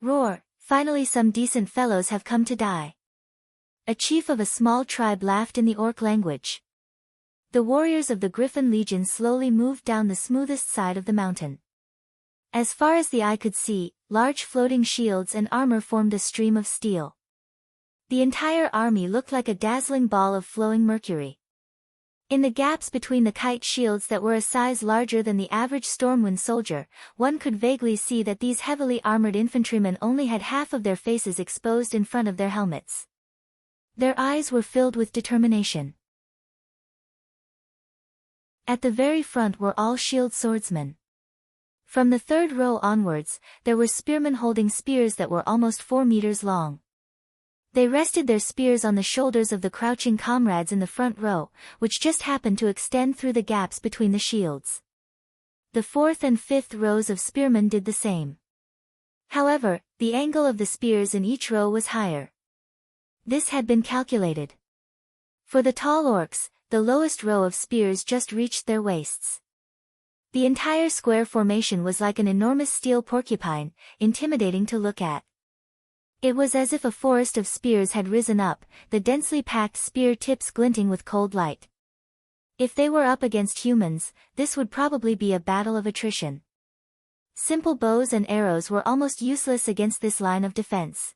Speaker 1: Roar, finally some decent fellows have come to die. A chief of a small tribe laughed in the orc language. The warriors of the Griffin Legion slowly moved down the smoothest side of the mountain. As far as the eye could see, large floating shields and armor formed a stream of steel. The entire army looked like a dazzling ball of flowing mercury. In the gaps between the kite shields that were a size larger than the average Stormwind soldier, one could vaguely see that these heavily armored infantrymen only had half of their faces exposed in front of their helmets. Their eyes were filled with determination. At the very front were all shield swordsmen. From the third row onwards, there were spearmen holding spears that were almost 4 meters long. They rested their spears on the shoulders of the crouching comrades in the front row, which just happened to extend through the gaps between the shields. The fourth and fifth rows of spearmen did the same. However, the angle of the spears in each row was higher. This had been calculated. For the tall orcs, the lowest row of spears just reached their waists. The entire square formation was like an enormous steel porcupine, intimidating to look at. It was as if a forest of spears had risen up, the densely packed spear tips glinting with cold light. If they were up against humans, this would probably be a battle of attrition. Simple bows and arrows were almost useless against this line of defense.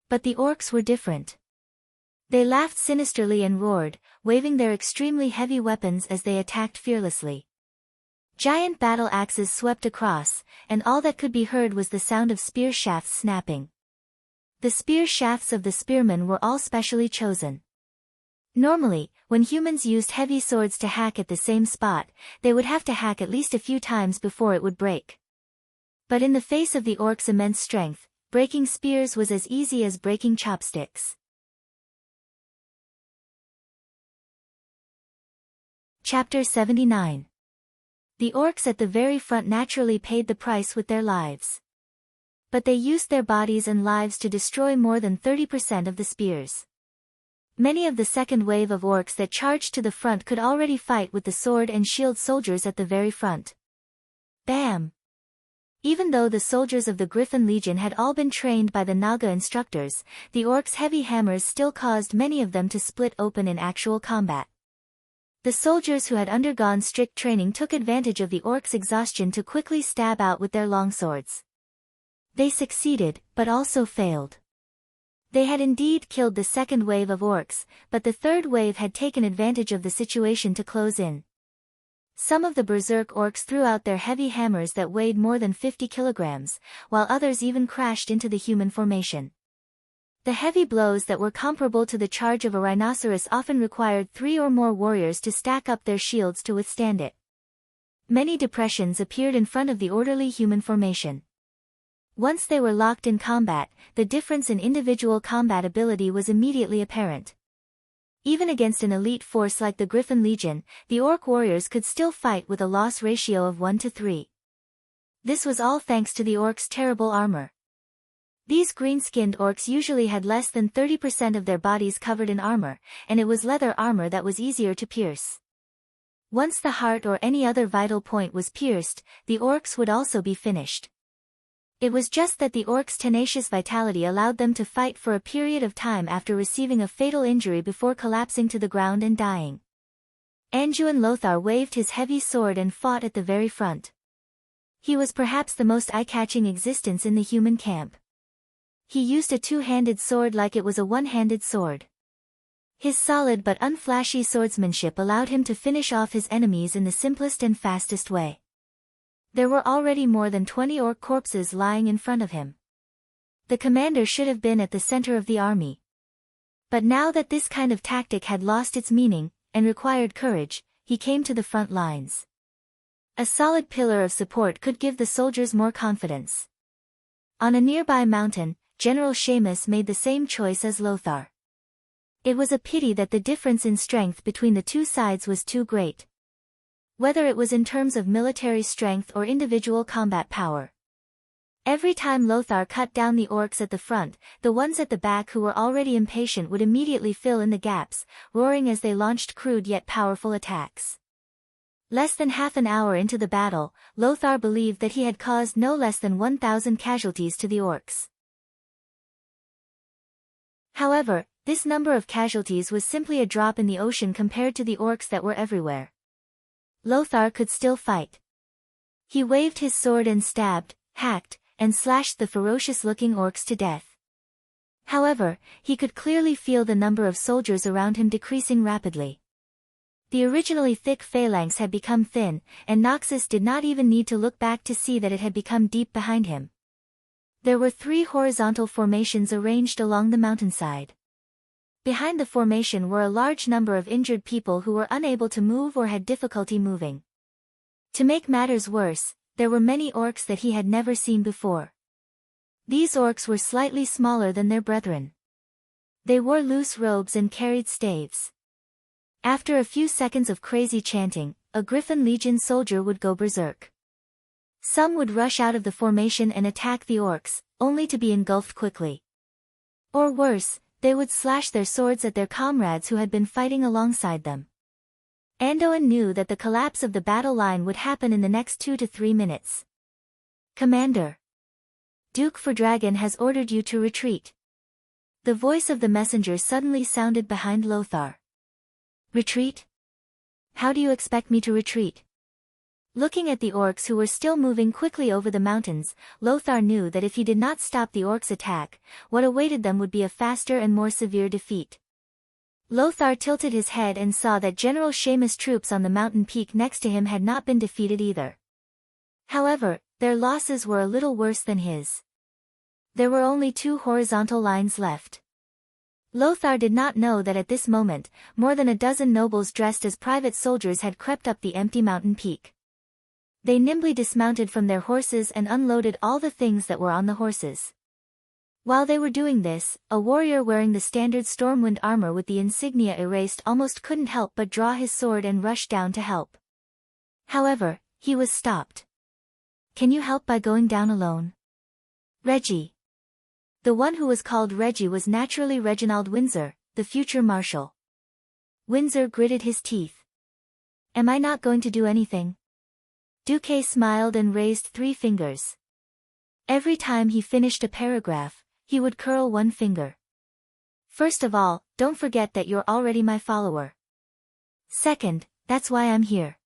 Speaker 1: But the orcs were different. They laughed sinisterly and roared, waving their extremely heavy weapons as they attacked fearlessly. Giant battle axes swept across, and all that could be heard was the sound of spear shafts snapping. The spear shafts of the spearmen were all specially chosen. Normally, when humans used heavy swords to hack at the same spot, they would have to hack at least a few times before it would break. But in the face of the orcs' immense strength, breaking spears was as easy as breaking chopsticks. Chapter 79. The orcs at the very front naturally paid the price with their lives. But they used their bodies and lives to destroy more than 30% of the spears. Many of the second wave of orcs that charged to the front could already fight with the sword and shield soldiers at the very front. Bam! Even though the soldiers of the Griffin Legion had all been trained by the Naga instructors, the orcs' heavy hammers still caused many of them to split open in actual combat. The soldiers who had undergone strict training took advantage of the orcs' exhaustion to quickly stab out with their longswords. They succeeded, but also failed. They had indeed killed the second wave of orcs, but the third wave had taken advantage of the situation to close in. Some of the berserk orcs threw out their heavy hammers that weighed more than 50 kilograms, while others even crashed into the human formation. The heavy blows that were comparable to the charge of a rhinoceros often required 3 or more warriors to stack up their shields to withstand it. Many depressions appeared in front of the orderly human formation. Once they were locked in combat, the difference in individual combat ability was immediately apparent. Even against an elite force like the Griffin Legion, the orc warriors could still fight with a loss ratio of 1 to 3. This was all thanks to the orcs' terrible armor. These green-skinned orcs usually had less than 30% of their bodies covered in armor, and it was leather armor that was easier to pierce. Once the heart or any other vital point was pierced, the orcs would also be finished. It was just that the orcs' tenacious vitality allowed them to fight for a period of time after receiving a fatal injury before collapsing to the ground and dying. Anduin Lothar waved his heavy sword and fought at the very front. He was perhaps the most eye-catching existence in the human camp. He used a two-handed sword like it was a one-handed sword. His solid but unflashy swordsmanship allowed him to finish off his enemies in the simplest and fastest way. There were already more than 20 orc corpses lying in front of him. The commander should have been at the center of the army. But now that this kind of tactic had lost its meaning, and required courage, he came to the front lines. A solid pillar of support could give the soldiers more confidence. On a nearby mountain, General Seamus made the same choice as Lothar. It was a pity that the difference in strength between the two sides was too great. Whether it was in terms of military strength or individual combat power. Every time Lothar cut down the orcs at the front, the ones at the back who were already impatient would immediately fill in the gaps, roaring as they launched crude yet powerful attacks. Less than half an hour into the battle, Lothar believed that he had caused no less than 1,000 casualties to the orcs. However, this number of casualties was simply a drop in the ocean compared to the orcs that were everywhere. Lothar could still fight. He waved his sword and stabbed, hacked, and slashed the ferocious-looking orcs to death. However, he could clearly feel the number of soldiers around him decreasing rapidly. The originally thick phalanx had become thin, and Noxus did not even need to look back to see that it had become deep behind him. There were 3 horizontal formations arranged along the mountainside. Behind the formation were a large number of injured people who were unable to move or had difficulty moving. To make matters worse, there were many orcs that he had never seen before. These orcs were slightly smaller than their brethren. They wore loose robes and carried staves. After a few seconds of crazy chanting, a Griffin Legion soldier would go berserk. Some would rush out of the formation and attack the orcs, only to be engulfed quickly. Or worse, they would slash their swords at their comrades who had been fighting alongside them. Anduin knew that the collapse of the battle line would happen in the next 2 to 3 minutes. "Commander, Duke Fordragon has ordered you to retreat." The voice of the messenger suddenly sounded behind Lothar. "Retreat? How do you expect me to retreat?" Looking at the orcs who were still moving quickly over the mountains, Lothar knew that if he did not stop the orcs' attack, what awaited them would be a faster and more severe defeat. Lothar tilted his head and saw that General Seamus' troops on the mountain peak next to him had not been defeated either. However, their losses were a little worse than his. There were only 2 horizontal lines left. Lothar did not know that at this moment, more than a dozen nobles dressed as private soldiers had crept up the empty mountain peak. They nimbly dismounted from their horses and unloaded all the things that were on the horses. While they were doing this, a warrior wearing the standard Stormwind armor with the insignia erased almost couldn't help but draw his sword and rush down to help. However, he was stopped. "Can you help by going down alone?" "Reggie." The one who was called Reggie was naturally Reginald Windsor, the future marshal. Windsor gritted his teeth. "Am I not going to do anything?" Duque smiled and raised 3 fingers. Every time he finished a paragraph, he would curl 1 finger. "First of all, don't forget that you're already my follower. Second, that's why I'm here.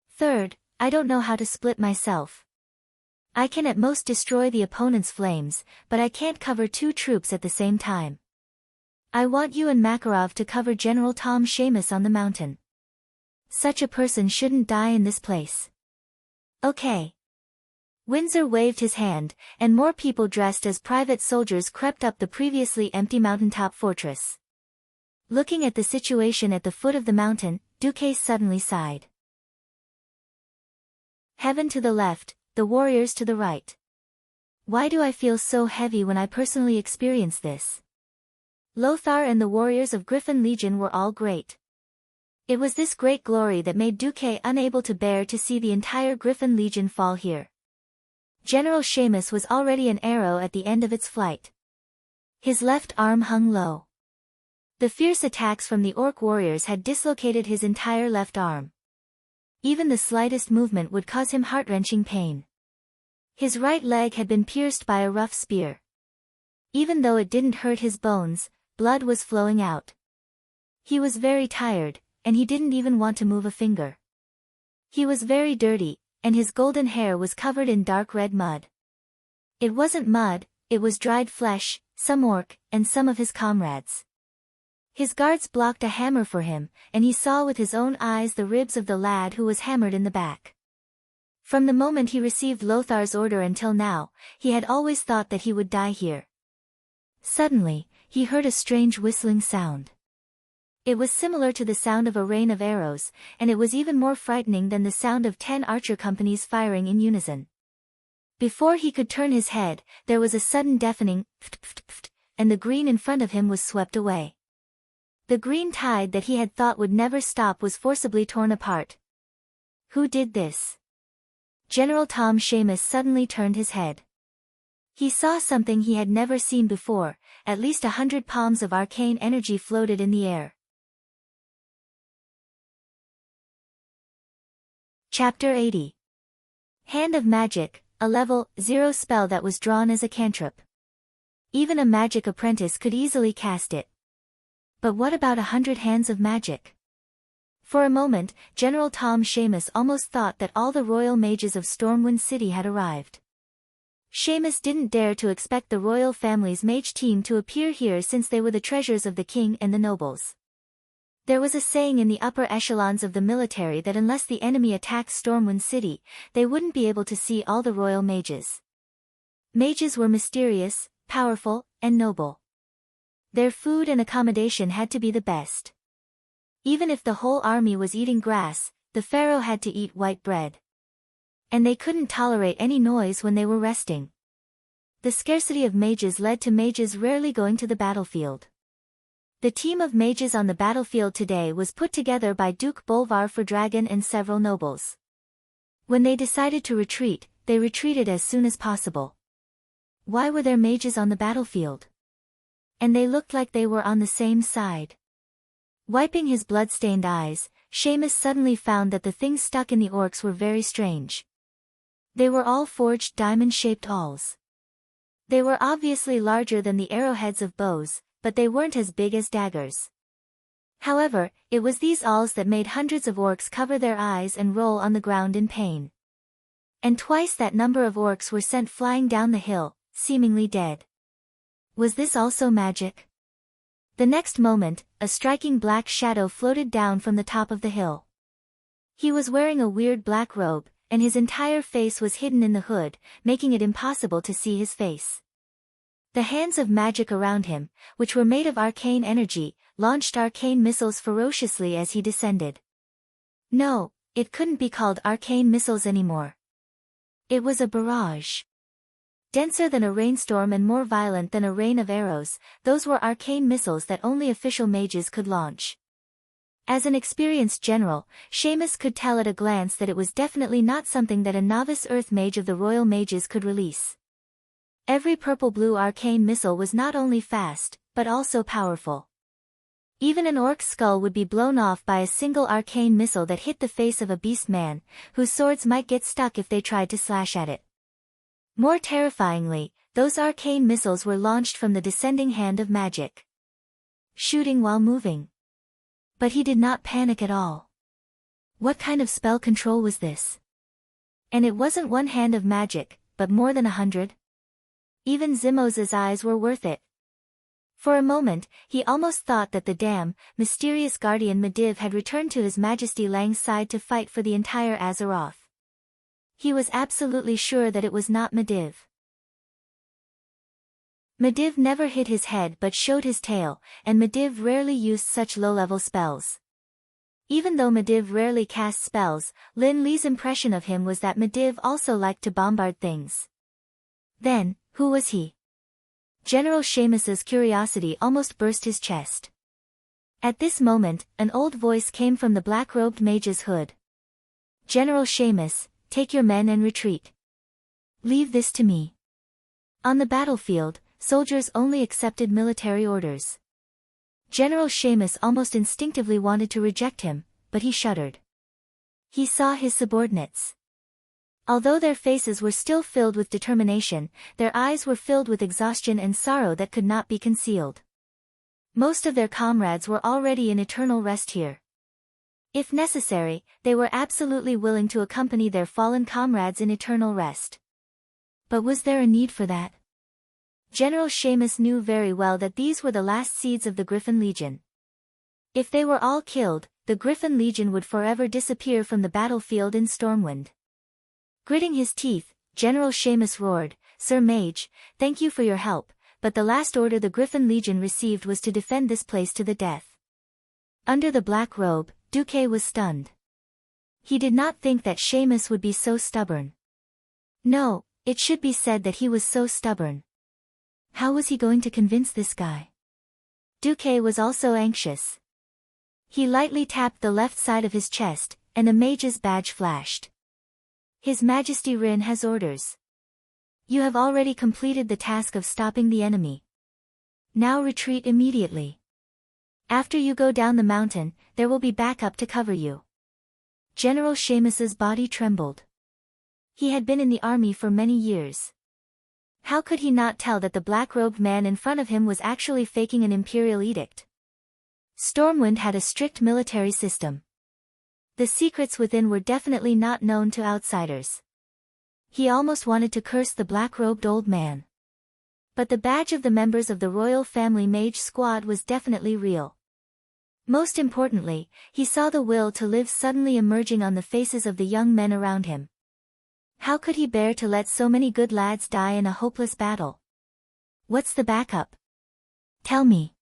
Speaker 1: Third, I don't know how to split myself. I can at most destroy the opponent's flames, but I can't cover 2 troops at the same time. I want you and Makarov to cover General Tom Seamus on the mountain. Such a person shouldn't die in this place. Okay." Windsor waved his hand, and more people dressed as private soldiers crept up the previously empty mountaintop fortress. Looking at the situation at the foot of the mountain, Duque suddenly sighed. Heaven to the left, the warriors to the right. Why do I feel so heavy when I personally experience this? Lothar and the warriors of Griffin Legion were all great. It was this great glory that made Duque unable to bear to see the entire Griffin Legion fall here. General Seamus was already an arrow at the end of its flight. His left arm hung low. The fierce attacks from the orc warriors had dislocated his entire left arm. Even the slightest movement would cause him heart-wrenching pain. His right leg had been pierced by a rough spear. Even though it didn't hurt his bones, blood was flowing out. He was very tired, and he didn't even want to move a finger. He was very dirty, and his golden hair was covered in dark red mud. It wasn't mud, it was dried flesh, some orc, and some of his comrades. His guards blocked a hammer for him, and he saw with his own eyes the ribs of the lad who was hammered in the back. From the moment he received Lothar's order until now, he had always thought that he would die here. Suddenly, he heard a strange whistling sound. It was similar to the sound of a rain of arrows, and it was even more frightening than the sound of 10 archer companies firing in unison. Before he could turn his head, there was a sudden deafening pft pft pft, and the green in front of him was swept away. The green tide that he had thought would never stop was forcibly torn apart. Who did this? General Tom Seamus suddenly turned his head. He saw something he had never seen before. At least 100 palms of arcane energy floated in the air. Chapter 80. Hand of Magic, a level 0 spell that was drawn as a cantrip. Even a magic apprentice could easily cast it. But what about 100 hands of magic? For a moment, General Tom Seamus almost thought that all the royal mages of Stormwind City had arrived. Seamus didn't dare to expect the royal family's mage team to appear here since they were the treasures of the king and the nobles. There was a saying in the upper echelons of the military that unless the enemy attacked Stormwind City, they wouldn't be able to see all the royal mages. Mages were mysterious, powerful, and noble. Their food and accommodation had to be the best. Even if the whole army was eating grass, the pharaoh had to eat white bread. and they couldn't tolerate any noise when they were resting. The scarcity of mages led to mages rarely going to the battlefield. The team of mages on the battlefield today was put together by Duke Bolvar for Dragon and several nobles. When they decided to retreat, they retreated as soon as possible. Why were there mages on the battlefield? And they looked like they were on the same side. Wiping his blood-stained eyes, Seamus suddenly found that the things stuck in the orcs were very strange. They were all forged diamond-shaped awls. They were obviously larger than the arrowheads of bows, but they weren't as big as daggers. However, it was these awls that made hundreds of orcs cover their eyes and roll on the ground in pain. And twice that number of orcs were sent flying down the hill, seemingly dead. Was this also magic? The next moment, a striking black shadow floated down from the top of the hill. He was wearing a weird black robe, and his entire face was hidden in the hood, making it impossible to see his face. The hands of magic around him, which were made of arcane energy, launched arcane missiles ferociously as he descended. No, it couldn't be called arcane missiles anymore. It was a barrage. Denser than a rainstorm and more violent than a rain of arrows, those were arcane missiles that only official mages could launch. As an experienced general, Seamus could tell at a glance that it was definitely not something that a novice earth mage of the royal mages could release. Every purple-blue arcane missile was not only fast, but also powerful. Even an orc's skull would be blown off by a single arcane missile that hit the face of a beast man, whose swords might get stuck if they tried to slash at it. More terrifyingly, those arcane missiles were launched from the descending hand of magic. Shooting while moving. But he did not panic at all. What kind of spell control was this? And it wasn't one hand of magic, but more than 100? Even Zimos's eyes were worth it. For a moment, he almost thought that the damn, mysterious guardian Medivh had returned to His Majesty Lang's side to fight for the entire Azeroth. He was absolutely sure that it was not Medivh. Medivh never hid his head but showed his tail, and Medivh rarely used such low-level spells. Even though Medivh rarely cast spells, Lin Li's impression of him was that Medivh also liked to bombard things. Then, who was he? General Seamus's curiosity almost burst his chest. At this moment, an old voice came from the black-robed mage's hood. General Seamus, take your men and retreat. Leave this to me. On the battlefield, soldiers only accepted military orders. General Seamus almost instinctively wanted to reject him, but he shuddered. He saw his subordinates. Although their faces were still filled with determination, their eyes were filled with exhaustion and sorrow that could not be concealed. Most of their comrades were already in eternal rest here. If necessary, they were absolutely willing to accompany their fallen comrades in eternal rest. But was there a need for that? General Seamus knew very well that these were the last seeds of the Griffin Legion. If they were all killed, the Griffin Legion would forever disappear from the battlefield in Stormwind. Gritting his teeth, General Seamus roared, "Sir Mage, thank you for your help, but the last order the Griffin Legion received was to defend this place to the death." Under the black robe, Duque was stunned. He did not think that Seamus would be so stubborn. No, it should be said that he was so stubborn. How was he going to convince this guy? Duque was also anxious. He lightly tapped the left side of his chest, and a mage's badge flashed. His Majesty Rin has orders. You have already completed the task of stopping the enemy. Now retreat immediately. After you go down the mountain, there will be backup to cover you. General Seamus's body trembled. He had been in the army for many years. How could he not tell that the black-robed man in front of him was actually faking an imperial edict? Stormwind had a strict military system. The secrets within were definitely not known to outsiders. He almost wanted to curse the black-robed old man. But the badge of the members of the royal family mage squad was definitely real. Most importantly, he saw the will to live suddenly emerging on the faces of the young men around him. How could he bear to let so many good lads die in a hopeless battle? What's the backup? Tell me.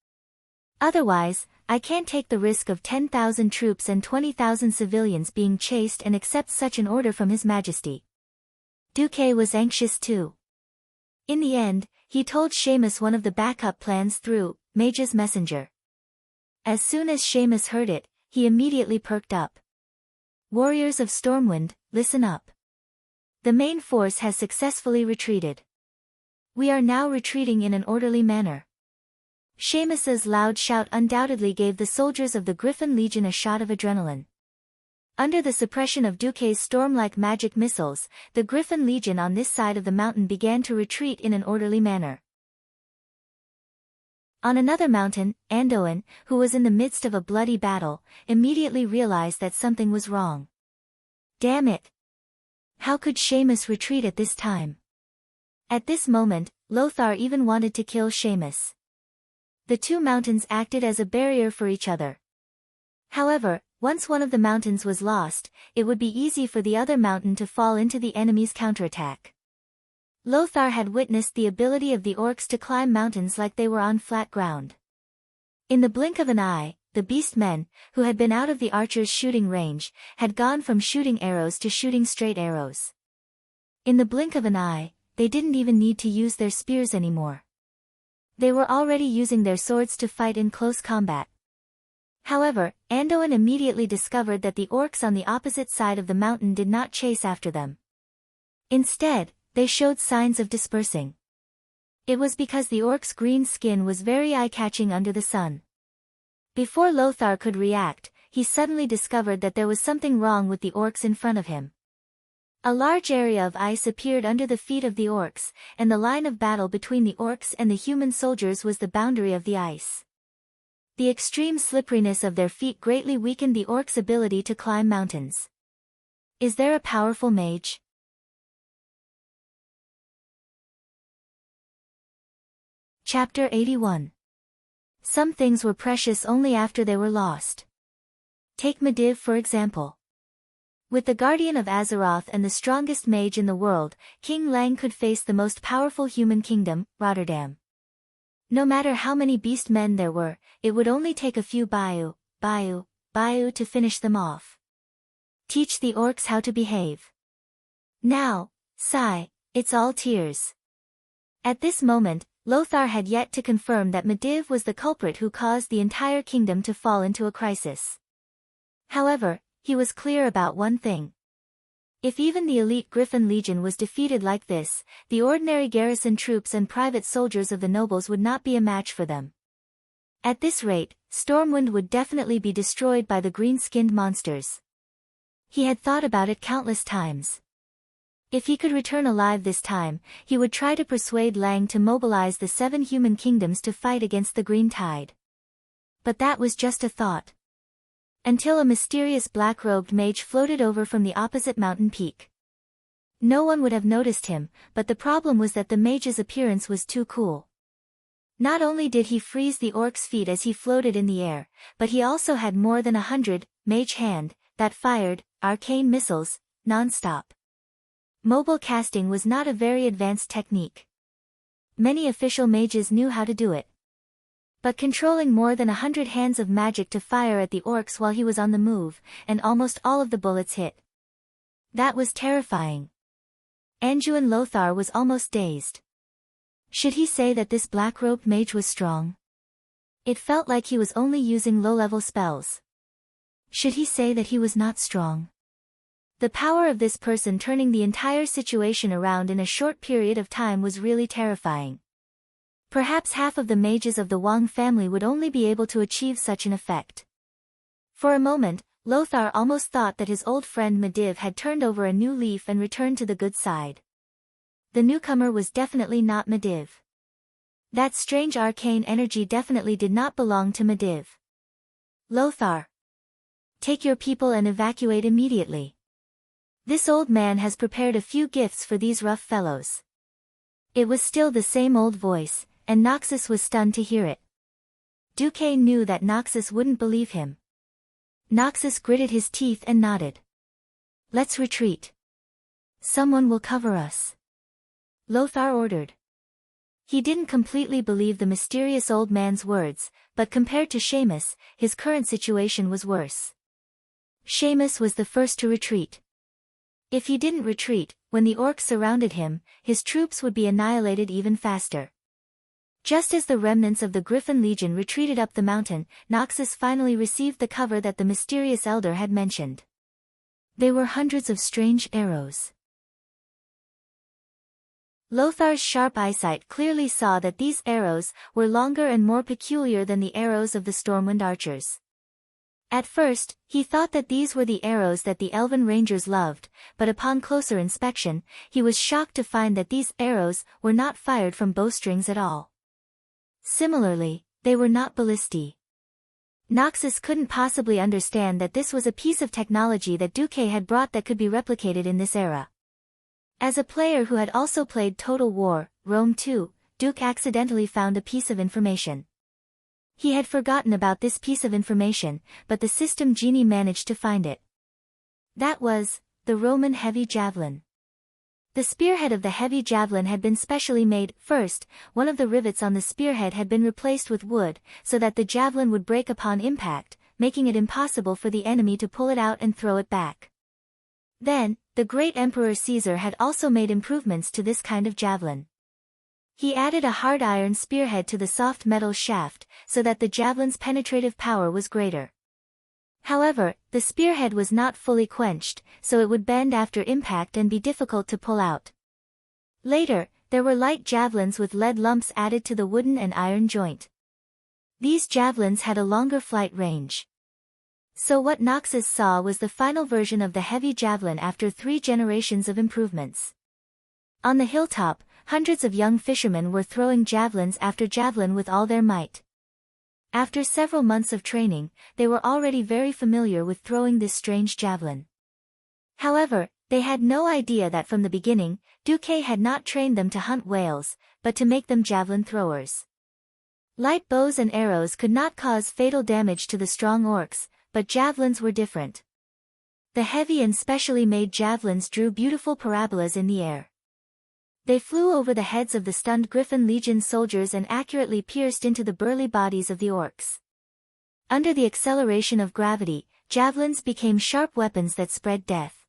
Speaker 1: Otherwise, I can't take the risk of 10,000 troops and 20,000 civilians being chased and accept such an order from His Majesty. Duque was anxious too. In the end, he told Seamus one of the backup plans through Mage's messenger. As soon as Seamus heard it, he immediately perked up. Warriors of Stormwind, listen up. The main force has successfully retreated. We are now retreating in an orderly manner. Seamus's loud shout undoubtedly gave the soldiers of the Griffin Legion a shot of adrenaline. Under the suppression of Duque's storm-like magic missiles, the Griffin Legion on this side of the mountain began to retreat in an orderly manner. On another mountain, Anduin, who was in the midst of a bloody battle, immediately realized that something was wrong. Damn it! How could Seamus retreat at this time? At this moment, Lothar even wanted to kill Seamus. The two mountains acted as a barrier for each other. However, once one of the mountains was lost, it would be easy for the other mountain to fall into the enemy's counterattack. Lothar had witnessed the ability of the orcs to climb mountains like they were on flat ground. In the blink of an eye, the beastmen, who had been out of the archer's shooting range, had gone from shooting arrows to shooting straight arrows. In the blink of an eye, they didn't even need to use their spears anymore. They were already using their swords to fight in close combat. However, Anduin immediately discovered that the orcs on the opposite side of the mountain did not chase after them. Instead, they showed signs of dispersing. It was because the orcs' green skin was very eye-catching under the sun. Before Lothar could react, he suddenly discovered that there was something wrong with the orcs in front of him. A large area of ice appeared under the feet of the orcs, and the line of battle between the orcs and the human soldiers was the boundary of the ice. The extreme slipperiness of their feet greatly weakened the orcs' ability to climb mountains. Is there a powerful mage? Chapter 81. Some things were precious only after they were lost. Take Medivh for example. With the Guardian of Azeroth and the strongest mage in the world, King Lang could face the most powerful human kingdom, Rotterdam. No matter how many beast men there were, it would only take a few Bayou to finish them off. Teach the orcs how to behave. Now, sigh, it's all tears. At this moment, Lothar had yet to confirm that Medivh was the culprit who caused the entire kingdom to fall into a crisis. However, he was clear about one thing. If even the elite Griffin Legion was defeated like this, the ordinary garrison troops and private soldiers of the nobles would not be a match for them. At this rate, Stormwind would definitely be destroyed by the green-skinned monsters. He had thought about it countless times. If he could return alive this time, he would try to persuade Lang to mobilize the 7 human kingdoms to fight against the Green Tide. But that was just a thought. Until a mysterious black-robed mage floated over from the opposite mountain peak. No one would have noticed him, but the problem was that the mage's appearance was too cool. Not only did he freeze the orc's feet as he floated in the air, but he also had more than 100 mage hand that fired arcane missiles non-stop. Mobile casting was not a very advanced technique. Many official mages knew how to do it. But controlling more than 100 hands of magic to fire at the orcs while he was on the move, and almost all of the bullets hit. That was terrifying. Anduin Lothar was almost dazed. Should he say that this black-robed mage was strong? It felt like he was only using low-level spells. Should he say that he was not strong? The power of this person turning the entire situation around in a short period of time was really terrifying. Perhaps half of the mages of the Wang family would only be able to achieve such an effect. For a moment, Lothar almost thought that his old friend Medivh had turned over a new leaf and returned to the good side. The newcomer was definitely not Medivh. That strange arcane energy definitely did not belong to Medivh. Lothar, take your people and evacuate immediately. This old man has prepared a few gifts for these rough fellows. It was still the same old voice, and Noxus was stunned to hear it. Duque knew that Noxus wouldn't believe him. Noxus gritted his teeth and nodded. Let's retreat. Someone will cover us. Lothar ordered. He didn't completely believe the mysterious old man's words, but compared to Seamus, his current situation was worse. Seamus was the first to retreat. If he didn't retreat, when the orcs surrounded him, his troops would be annihilated even faster. Just as the remnants of the Griffin Legion retreated up the mountain, Noxus finally received the cover that the mysterious elder had mentioned. They were hundreds of strange arrows. Lothar's sharp eyesight clearly saw that these arrows were longer and more peculiar than the arrows of the Stormwind archers. At first, he thought that these were the arrows that the Elven Rangers loved, but upon closer inspection, he was shocked to find that these arrows were not fired from bowstrings at all. Similarly, they were not ballistae. Noxus couldn't possibly understand that this was a piece of technology that Duque had brought that could be replicated in this era. As a player who had also played Total War, Rome 2, Duke accidentally found a piece of information. He had forgotten about this piece of information, but the system genie managed to find it. That was the Roman heavy javelin. The spearhead of the heavy javelin had been specially made. First, one of the rivets on the spearhead had been replaced with wood, so that the javelin would break upon impact, making it impossible for the enemy to pull it out and throw it back. Then, the great Emperor Caesar had also made improvements to this kind of javelin. He added a hard iron spearhead to the soft metal shaft, so that the javelin's penetrative power was greater. However, the spearhead was not fully quenched, so it would bend after impact and be difficult to pull out. Later, there were light javelins with lead lumps added to the wooden and iron joint. These javelins had a longer flight range. So what Noxus saw was the final version of the heavy javelin after 3 generations of improvements. On the hilltop, hundreds of young fishermen were throwing javelins after javelin with all their might. After several months of training, they were already very familiar with throwing this strange javelin. However, they had no idea that from the beginning, Duque had not trained them to hunt whales, but to make them javelin throwers. Light bows and arrows could not cause fatal damage to the strong orcs, but javelins were different. The heavy and specially made javelins drew beautiful parabolas in the air. They flew over the heads of the stunned Griffin Legion soldiers and accurately pierced into the burly bodies of the orcs. Under the acceleration of gravity, javelins became sharp weapons that spread death.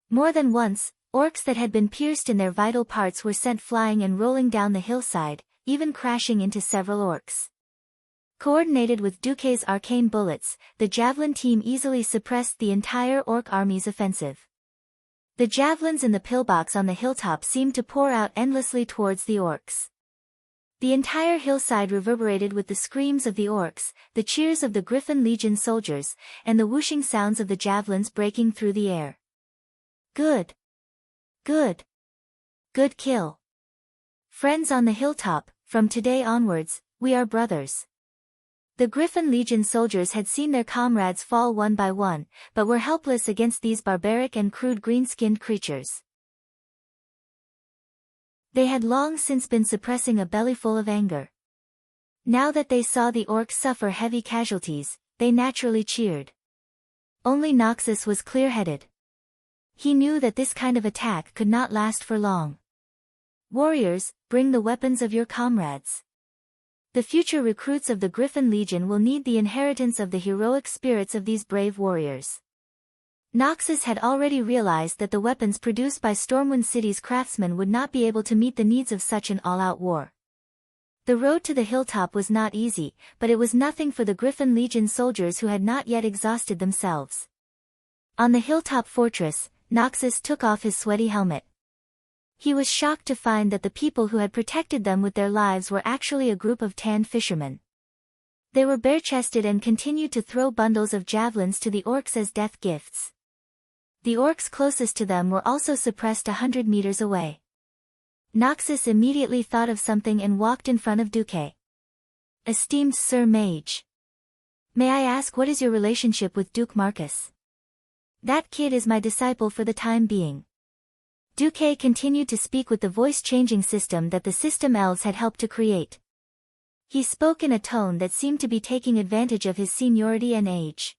Speaker 1: More than once, orcs that had been pierced in their vital parts were sent flying and rolling down the hillside, even crashing into several orcs. Coordinated with Duque's arcane bullets, the javelin team easily suppressed the entire orc army's offensive. The javelins in the pillbox on the hilltop seemed to pour out endlessly towards the orcs. The entire hillside reverberated with the screams of the orcs, the cheers of the Griffin Legion soldiers, and the whooshing sounds of the javelins breaking through the air. Good. Good. Good kill. Friends on the hilltop, from today onwards, we are brothers. The Griffin Legion soldiers had seen their comrades fall one by one, but were helpless against these barbaric and crude green-skinned creatures. They had long since been suppressing a bellyful of anger. Now that they saw the orcs suffer heavy casualties, they naturally cheered. Only Noxus was clear-headed. He knew that this kind of attack could not last for long. Warriors, bring the weapons of your comrades. The future recruits of the Griffin Legion will need the inheritance of the heroic spirits of these brave warriors. Noxus had already realized that the weapons produced by Stormwind City's craftsmen would not be able to meet the needs of such an all-out war. The road to the hilltop was not easy, but it was nothing for the Griffin Legion soldiers who had not yet exhausted themselves. On the hilltop fortress, Noxus took off his sweaty helmet. He was shocked to find that the people who had protected them with their lives were actually a group of tanned fishermen. They were bare-chested and continued to throw bundles of javelins to the orcs as death gifts. The orcs closest to them were also suppressed 100 meters away. Noxus immediately thought of something and walked in front of Duque. Esteemed Sir Mage. May I ask what is your relationship with Duke Marcus? That kid is my disciple for the time being. Duque continued to speak with the voice-changing system that the system elves had helped to create. He spoke in a tone that seemed to be taking advantage of his seniority and age.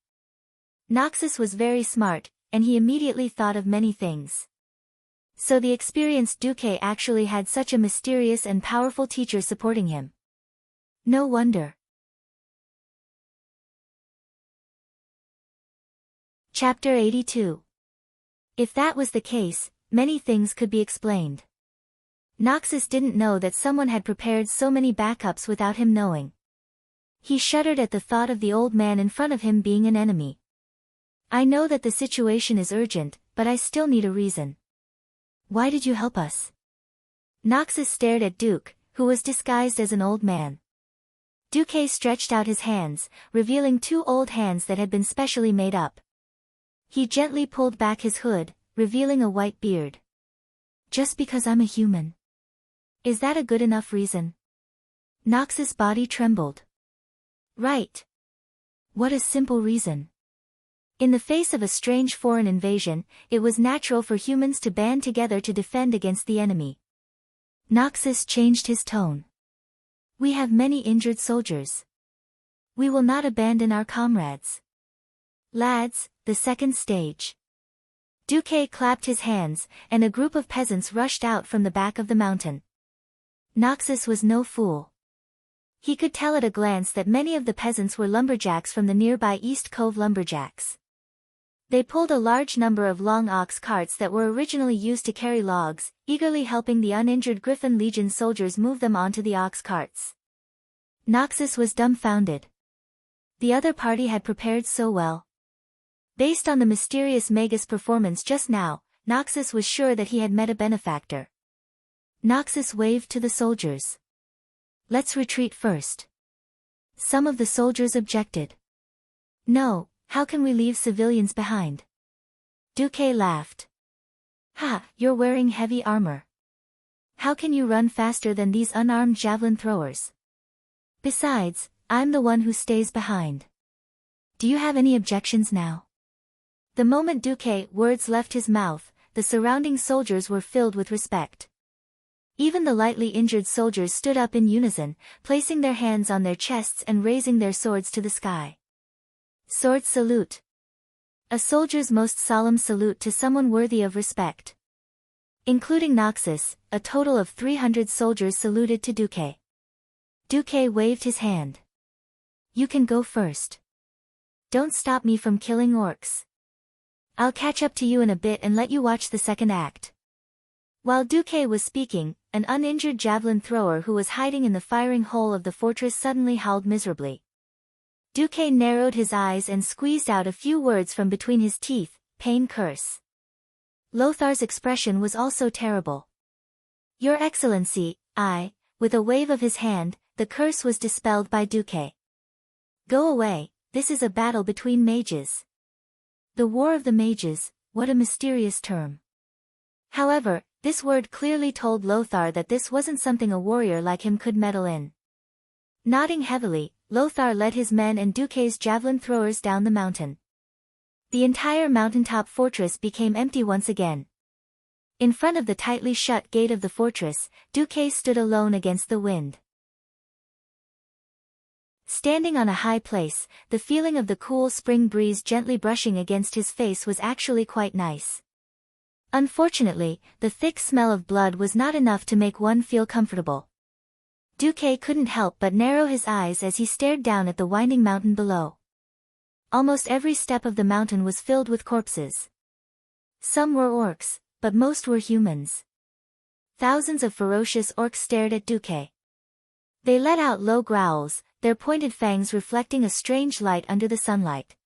Speaker 1: Noxus was very smart, and he immediately thought of many things. So the experienced Duque actually had such a mysterious and powerful teacher supporting him. No wonder. Chapter 82. If that was the case, many things could be explained. Noxus didn't know that someone had prepared so many backups without him knowing. He shuddered at the thought of the old man in front of him being an enemy. I know that the situation is urgent, but I still need a reason. Why did you help us? Noxus stared at Duke, who was disguised as an old man. Duque stretched out his hands, revealing 2 old hands that had been specially made up. He gently pulled back his hood, revealing a white beard. Just because I'm a human. Is that a good enough reason? Noxus' body trembled. Right. What a simple reason. In the face of a strange foreign invasion, it was natural for humans to band together to defend against the enemy. Noxus changed his tone. We have many injured soldiers. We will not abandon our comrades. Lads, the second stage. Duque clapped his hands, and a group of peasants rushed out from the back of the mountain. Noxus was no fool. He could tell at a glance that many of the peasants were lumberjacks from the nearby East Cove lumberjacks. They pulled a large number of long ox carts that were originally used to carry logs, eagerly helping the uninjured Griffin Legion soldiers move them onto the ox carts. Noxus was dumbfounded. The other party had prepared so well. Based on the mysterious Magus performance just now, Noxus was sure that he had met a benefactor. Noxus waved to the soldiers. Let's retreat first. Some of the soldiers objected. No, how can we leave civilians behind? Duque laughed. Ha, you're wearing heavy armor. How can you run faster than these unarmed javelin throwers? Besides, I'm the one who stays behind. Do you have any objections now? The moment Duque's words left his mouth, the surrounding soldiers were filled with respect. Even the lightly injured soldiers stood up in unison, placing their hands on their chests and raising their swords to the sky. Sword salute. A soldier's most solemn salute to someone worthy of respect. Including Noxus, a total of 300 soldiers saluted to Duque. Duque waved his hand. You can go first. Don't stop me from killing orcs. I'll catch up to you in a bit and let you watch the second act. While Duque was speaking, an uninjured javelin thrower who was hiding in the firing hole of the fortress suddenly howled miserably. Duque narrowed his eyes and squeezed out a few words from between his teeth, pain curse. Lothar's expression was also terrible. Your Excellency, with a wave of his hand, the curse was dispelled by Duque. Go away, this is a battle between mages. The War of the Mages, what a mysterious term. However, this word clearly told Lothar that this wasn't something a warrior like him could meddle in. Nodding heavily, Lothar led his men and Duque's javelin throwers down the mountain. The entire mountaintop fortress became empty once again. In front of the tightly shut gate of the fortress, Duque stood alone against the wind. Standing on a high place, the feeling of the cool spring breeze gently brushing against his face was actually quite nice. Unfortunately, the thick smell of blood was not enough to make one feel comfortable. Duque couldn't help but narrow his eyes as he stared down at the winding mountain below. Almost every step of the mountain was filled with corpses. Some were orcs, but most were humans. Thousands of ferocious orcs stared at Duque. They let out low growls, their pointed fangs reflecting a strange light under the sunlight.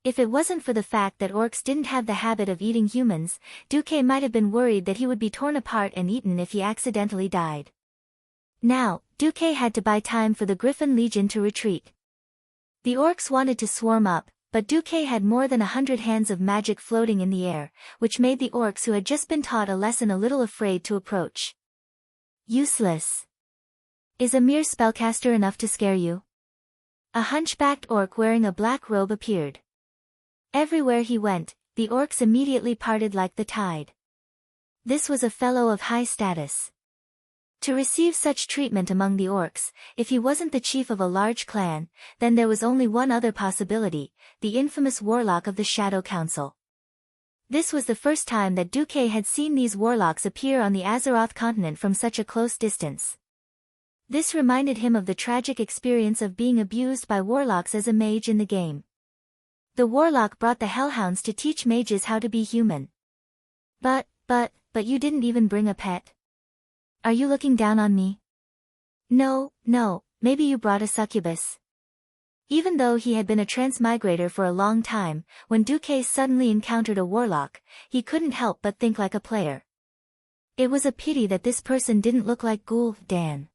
Speaker 1: If it wasn't for the fact that orcs didn't have the habit of eating humans, Duque might have been worried that he would be torn apart and eaten if he accidentally died. Now, Duque had to buy time for the Griffin Legion to retreat. The orcs wanted to swarm up, but Duque had more than 100 hands of magic floating in the air, which made the orcs who had just been taught a lesson a little afraid to approach. Useless. Is a mere spellcaster enough to scare you? A hunchbacked orc wearing a black robe appeared. Everywhere he went, the orcs immediately parted like the tide. This was a fellow of high status. To receive such treatment among the orcs, if he wasn't the chief of a large clan, then there was only one other possibility, the infamous warlock of the Shadow Council. This was the first time that Duque had seen these warlocks appear on the Azeroth continent from such a close distance. This reminded him of the tragic experience of being abused by warlocks as a mage in the game. The warlock brought the hellhounds to teach mages how to be human. But you didn't even bring a pet. Are you looking down on me? No, maybe you brought a succubus. Even though he had been a transmigrator for a long time, when Duque suddenly encountered a warlock, he couldn't help but think like a player. It was a pity that this person didn't look like Ghoul Dan.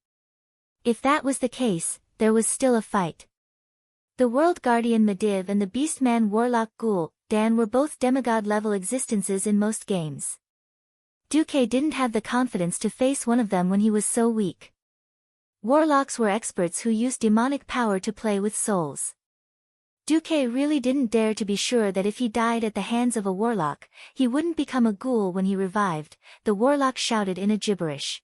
Speaker 1: If that was the case, there was still a fight. The World Guardian Medivh and the Beastman Warlock Ghoul Dan were both demigod-level existences in most games. Duque didn't have the confidence to face one of them when he was so weak. Warlocks were experts who used demonic power to play with souls. Duque really didn't dare to be sure that if he died at the hands of a warlock, he wouldn't become a ghoul when he revived, the warlock shouted in a gibberish.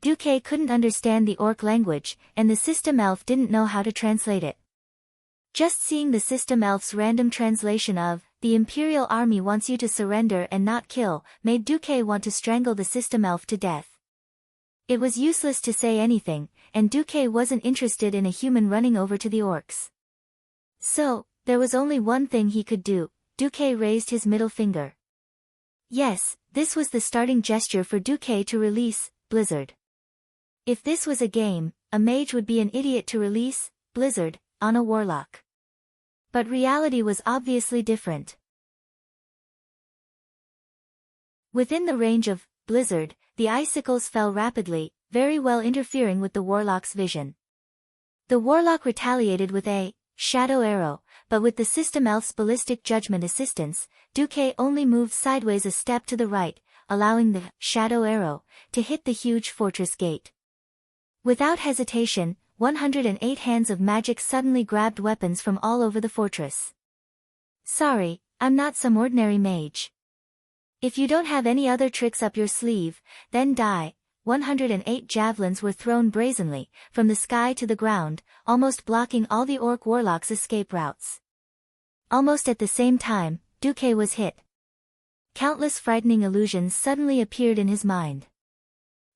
Speaker 1: Duque couldn't understand the orc language, and the system elf didn't know how to translate it. Just seeing the system elf's random translation of, "The Imperial Army wants you to surrender and not kill," made Duque want to strangle the system elf to death. It was useless to say anything, and Duque wasn't interested in a human running over to the orcs. So, there was only one thing he could do. Duque raised his middle finger. Yes, this was the starting gesture for Duque to release Blizzard. If this was a game, a mage would be an idiot to release Blizzard on a warlock. But reality was obviously different. Within the range of Blizzard, the icicles fell rapidly, very well interfering with the warlock's vision. The warlock retaliated with a shadow arrow, but with the system elf's ballistic judgment assistance, Duque only moved sideways a step to the right, allowing the shadow arrow to hit the huge fortress gate. Without hesitation, 108 hands of magic suddenly grabbed weapons from all over the fortress. Sorry, I'm not some ordinary mage. If you don't have any other tricks up your sleeve, then die. 108 javelins were thrown brazenly, from the sky to the ground, almost blocking all the orc warlocks' escape routes. Almost at the same time, Duque was hit. Countless frightening illusions suddenly appeared in his mind.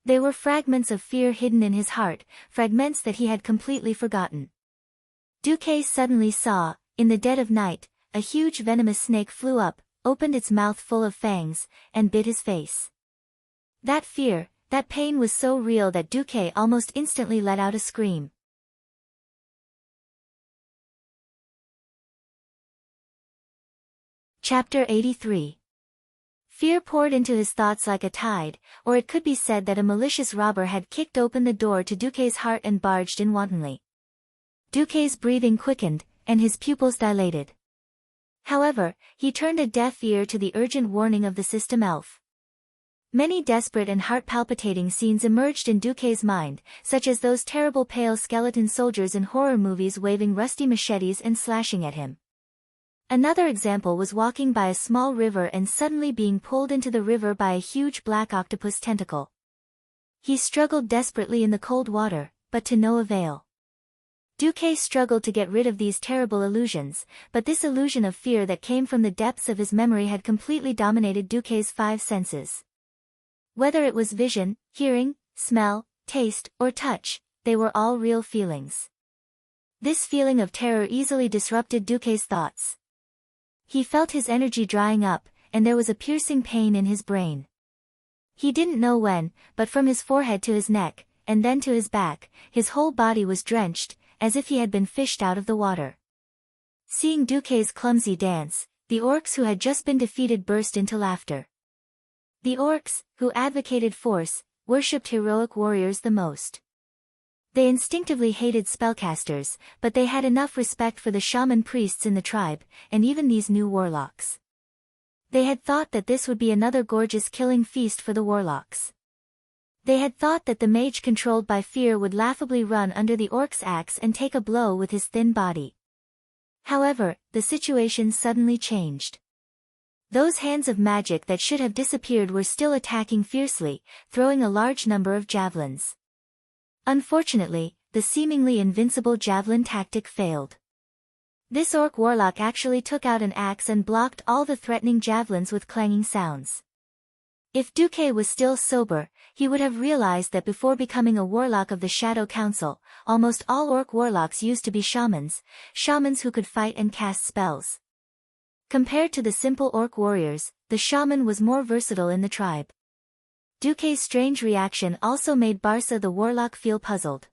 Speaker 1: They were fragments of fear hidden in his heart, fragments that he had completely forgotten. Duque suddenly saw, in the dead of night, a huge venomous snake flew up, opened its mouth full of fangs, and bit his face. That fear, that pain was so real that Duque almost instantly let out a scream. Chapter 83. Fear poured into his thoughts like a tide, or it could be said that a malicious robber had kicked open the door to Duque's heart and barged in wantonly. Duque's breathing quickened, and his pupils dilated. However, he turned a deaf ear to the urgent warning of the system elf. Many desperate and heart-palpitating scenes emerged in Duque's mind, such as those terrible pale skeleton soldiers in horror movies waving rusty machetes and slashing at him. Another example was walking by a small river and suddenly being pulled into the river by a huge black octopus tentacle. He struggled desperately in the cold water, but to no avail. Duque struggled to get rid of these terrible illusions, but this illusion of fear that came from the depths of his memory had completely dominated Duque's 5 senses. Whether it was vision, hearing, smell, taste, or touch, they were all real feelings. This feeling of terror easily disrupted Duque's thoughts. He felt his energy drying up, and there was a piercing pain in his brain. He didn't know when, but from his forehead to his neck, and then to his back, his whole body was drenched, as if he had been fished out of the water. Seeing Duque's clumsy dance, the orcs who had just been defeated burst into laughter. The orcs, who advocated force, worshipped heroic warriors the most. They instinctively hated spellcasters, but they had enough respect for the shaman priests in the tribe, and even these new warlocks. They had thought that this would be another gorgeous killing feast for the warlocks. They had thought that the mage controlled by fear would laughably run under the orc's axe and take a blow with his thin body. However, the situation suddenly changed. Those hands of magic that should have disappeared were still attacking fiercely, throwing a large number of javelins. Unfortunately, the seemingly invincible javelin tactic failed. This orc warlock actually took out an axe and blocked all the threatening javelins with clanging sounds. If Duque was still sober, he would have realized that before becoming a warlock of the Shadow Council, almost all orc warlocks used to be shamans who could fight and cast spells. Compared to the simple orc warriors, the shaman was more versatile in the tribe. Duque's strange reaction also made Barca the warlock feel puzzled.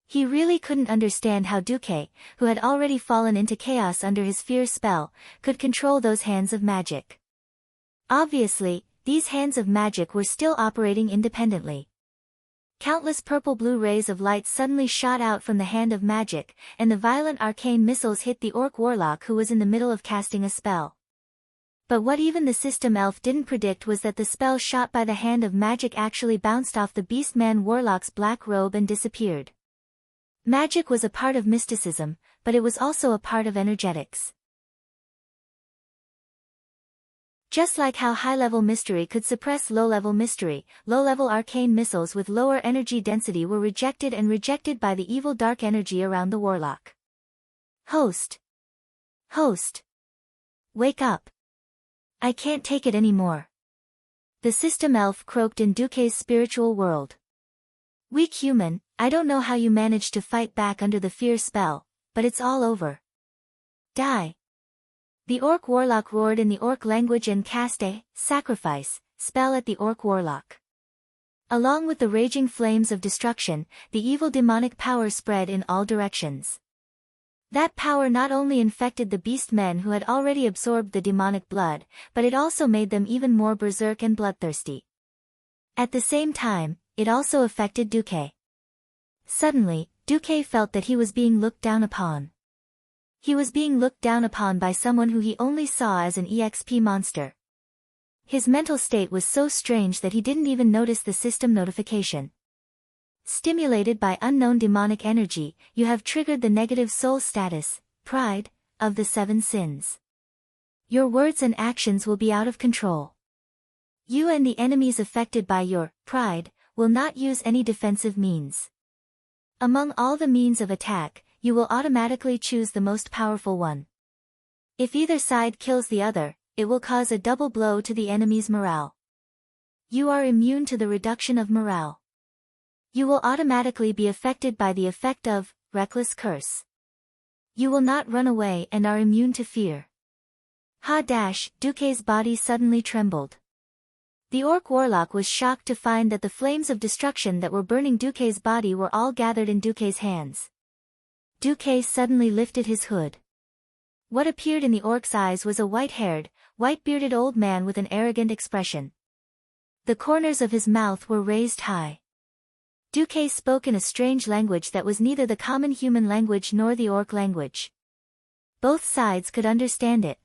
Speaker 1: He really couldn't understand how Duque, who had already fallen into chaos under his fierce spell, could control those hands of magic. Obviously, these hands of magic were still operating independently. Countless purple-blue rays of light suddenly shot out from the hand of magic, and the violent arcane missiles hit the orc warlock who was in the middle of casting a spell. But what even the system elf didn't predict was that the spell shot by the hand of magic actually bounced off the beastman warlock's black robe and disappeared. Magic was a part of mysticism, but it was also a part of energetics. Just like how high-level mystery could suppress low-level mystery, low-level arcane missiles with lower energy density were rejected by the evil dark energy around the warlock. Host! Host! Wake up! I can't take it anymore. The system elf croaked in Duque's spiritual world. Weak human, I don't know how you managed to fight back under the fear spell, but it's all over. Die! The orc warlock roared in the orc language and cast a sacrifice spell at the orc warlock. Along with the raging flames of destruction, the evil demonic power spread in all directions. That power not only infected the beast men who had already absorbed the demonic blood, but it also made them even more berserk and bloodthirsty. At the same time, it also affected Duque. Suddenly, Duque felt that he was being looked down upon. He was being looked down upon by someone who he only saw as an EXP monster. His mental state was so strange that he didn't even notice the system notification. Stimulated by unknown demonic energy, you have triggered the negative soul status, pride, of the 7 sins. Your words and actions will be out of control. You and the enemies affected by your pride will not use any defensive means. Among all the means of attack, you will automatically choose the most powerful one. If either side kills the other, it will cause a double blow to the enemy's morale. You are immune to the reduction of morale. You will automatically be affected by the effect of reckless curse. You will not run away and are immune to fear. Duque's body suddenly trembled. The orc warlock was shocked to find that the flames of destruction that were burning Duque's body were all gathered in Duque's hands. Duque suddenly lifted his hood. What appeared in the orc's eyes was a white-haired, white-bearded old man with an arrogant expression. The corners of his mouth were raised high. Duque spoke in a strange language that was neither the common human language nor the orc language. Both sides could understand it.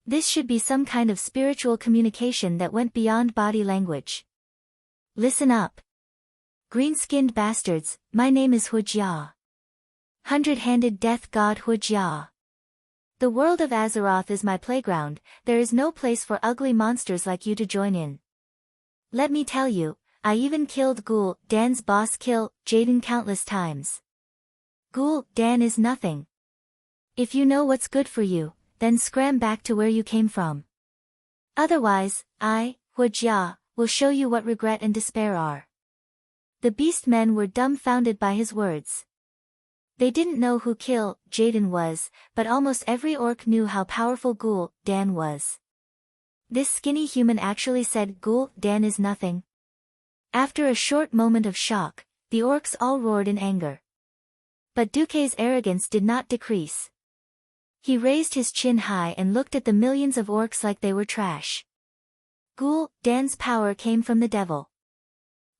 Speaker 1: This should be some kind of spiritual communication that went beyond body language. Listen up. Green-skinned bastards, my name is Hujia. Hundred-handed death god Hujia. The world of Azeroth is my playground, there is no place for ugly monsters like you to join in. Let me tell you, I even killed Ghoul Dan's boss kill, Jaden countless times. Ghoul Dan is nothing. If you know what's good for you, then scram back to where you came from. Otherwise, I, Hujia, will show you what regret and despair are. The beast men were dumbfounded by his words. They didn't know who Kill Jaden was, but almost every orc knew how powerful Ghoul Dan was. This skinny human actually said Ghoul Dan is nothing. After a short moment of shock, the orcs all roared in anger. But Duque's arrogance did not decrease. He raised his chin high and looked at the millions of orcs like they were trash. Ghoul Dan's power came from the devil.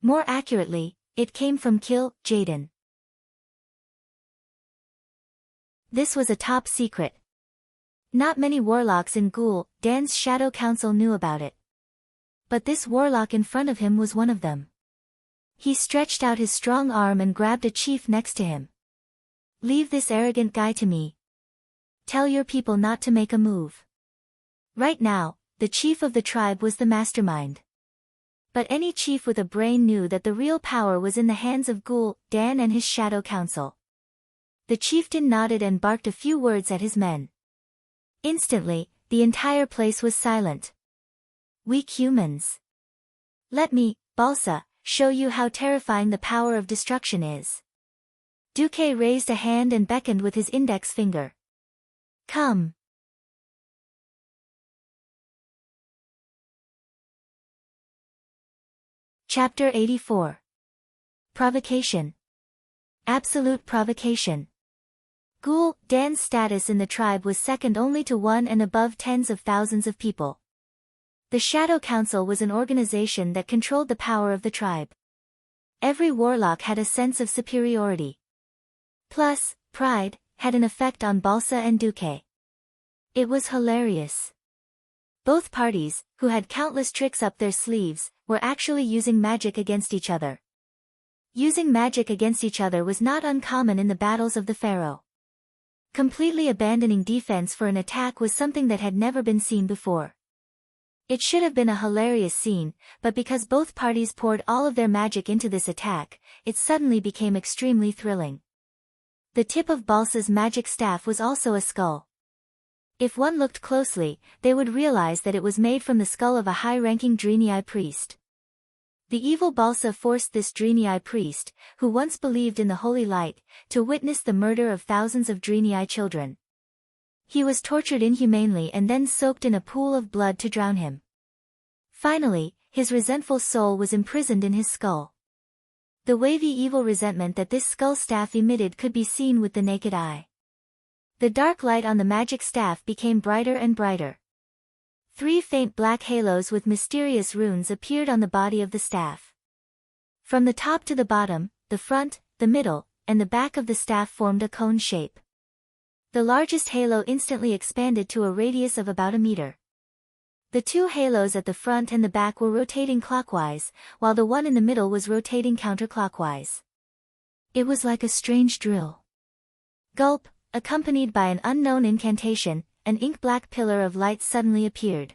Speaker 1: More accurately, it came from Kill Jaden. This was a top secret. Not many warlocks in Ghoul Dan's Shadow Council knew about it. But this warlock in front of him was one of them. He stretched out his strong arm and grabbed a chief next to him. Leave this arrogant guy to me. Tell your people not to make a move. Right now, the chief of the tribe was the mastermind. But any chief with a brain knew that the real power was in the hands of Ghoul Dan and his Shadow Council. The chieftain nodded and barked a few words at his men. Instantly, the entire place was silent. Weak humans. Let me, Balsa, show you how terrifying the power of destruction is. Duque raised a hand and beckoned with his index finger. Come. Chapter 84. Provocation. Absolute provocation. Ghoul, Dan's status in the tribe was second only to one and above tens of thousands of people. The Shadow Council was an organization that controlled the power of the tribe. Every warlock had a sense of superiority. Plus, pride had an effect on Balsa and Duque. It was hilarious. Both parties, who had countless tricks up their sleeves, were actually using magic against each other. Using magic against each other was not uncommon in the battles of the Pharaoh. Completely abandoning defense for an attack was something that had never been seen before. It should have been a hilarious scene, but because both parties poured all of their magic into this attack, it suddenly became extremely thrilling. The tip of Balsa's magic staff was also a skull. If one looked closely, they would realize that it was made from the skull of a high-ranking Dreenii priest. The evil Balsa forced this Dreenii priest, who once believed in the holy light, to witness the murder of thousands of Dreenii children. He was tortured inhumanely and then soaked in a pool of blood to drown him. Finally, his resentful soul was imprisoned in his skull. The wavy evil resentment that this skull staff emitted could be seen with the naked eye. The dark light on the magic staff became brighter and brighter. 3 faint black halos with mysterious runes appeared on the body of the staff. From the top to the bottom, the front, the middle, and the back of the staff formed a cone shape. The largest halo instantly expanded to a radius of about a meter. The 2 halos at the front and the back were rotating clockwise, while the one in the middle was rotating counterclockwise. It was like a strange drill. Gulp, accompanied by an unknown incantation, an ink-black pillar of light suddenly appeared.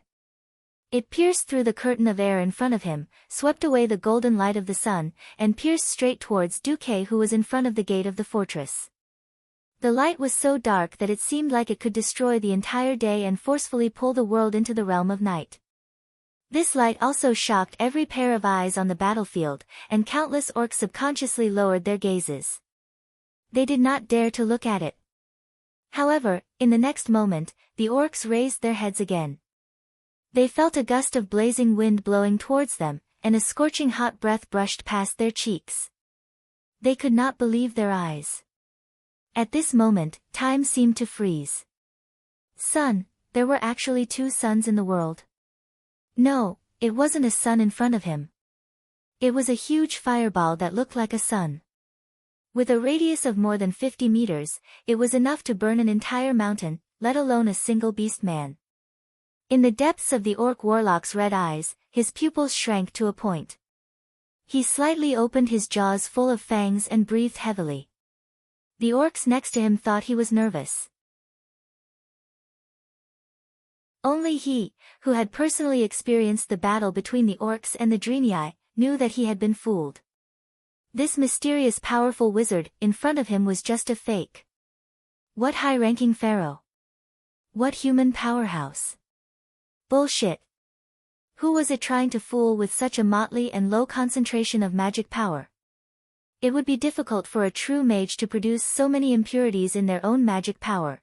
Speaker 1: It pierced through the curtain of air in front of him, swept away the golden light of the sun, and pierced straight towards Duque, who was in front of the gate of the fortress. The light was so dark that it seemed like it could destroy the entire day and forcefully pull the world into the realm of night. This light also shocked every pair of eyes on the battlefield, and countless orcs subconsciously lowered their gazes. They did not dare to look at it. However, in the next moment, the orcs raised their heads again. They felt a gust of blazing wind blowing towards them, and a scorching hot breath brushed past their cheeks. They could not believe their eyes. At this moment, time seemed to freeze. Sun, there were actually 2 suns in the world. No, it wasn't a sun in front of him. It was a huge fireball that looked like a sun. With a radius of more than 50 meters, it was enough to burn an entire mountain, let alone a single beast man. In the depths of the orc warlock's red eyes, his pupils shrank to a point. He slightly opened his jaws full of fangs and breathed heavily. The orcs next to him thought he was nervous. Only he, who had personally experienced the battle between the orcs and the Dreenii, knew that he had been fooled. This mysterious powerful wizard in front of him was just a fake. What high-ranking pharaoh? What human powerhouse? Bullshit. Who was it trying to fool with such a motley and low concentration of magic power? It would be difficult for a true mage to produce so many impurities in their own magic power.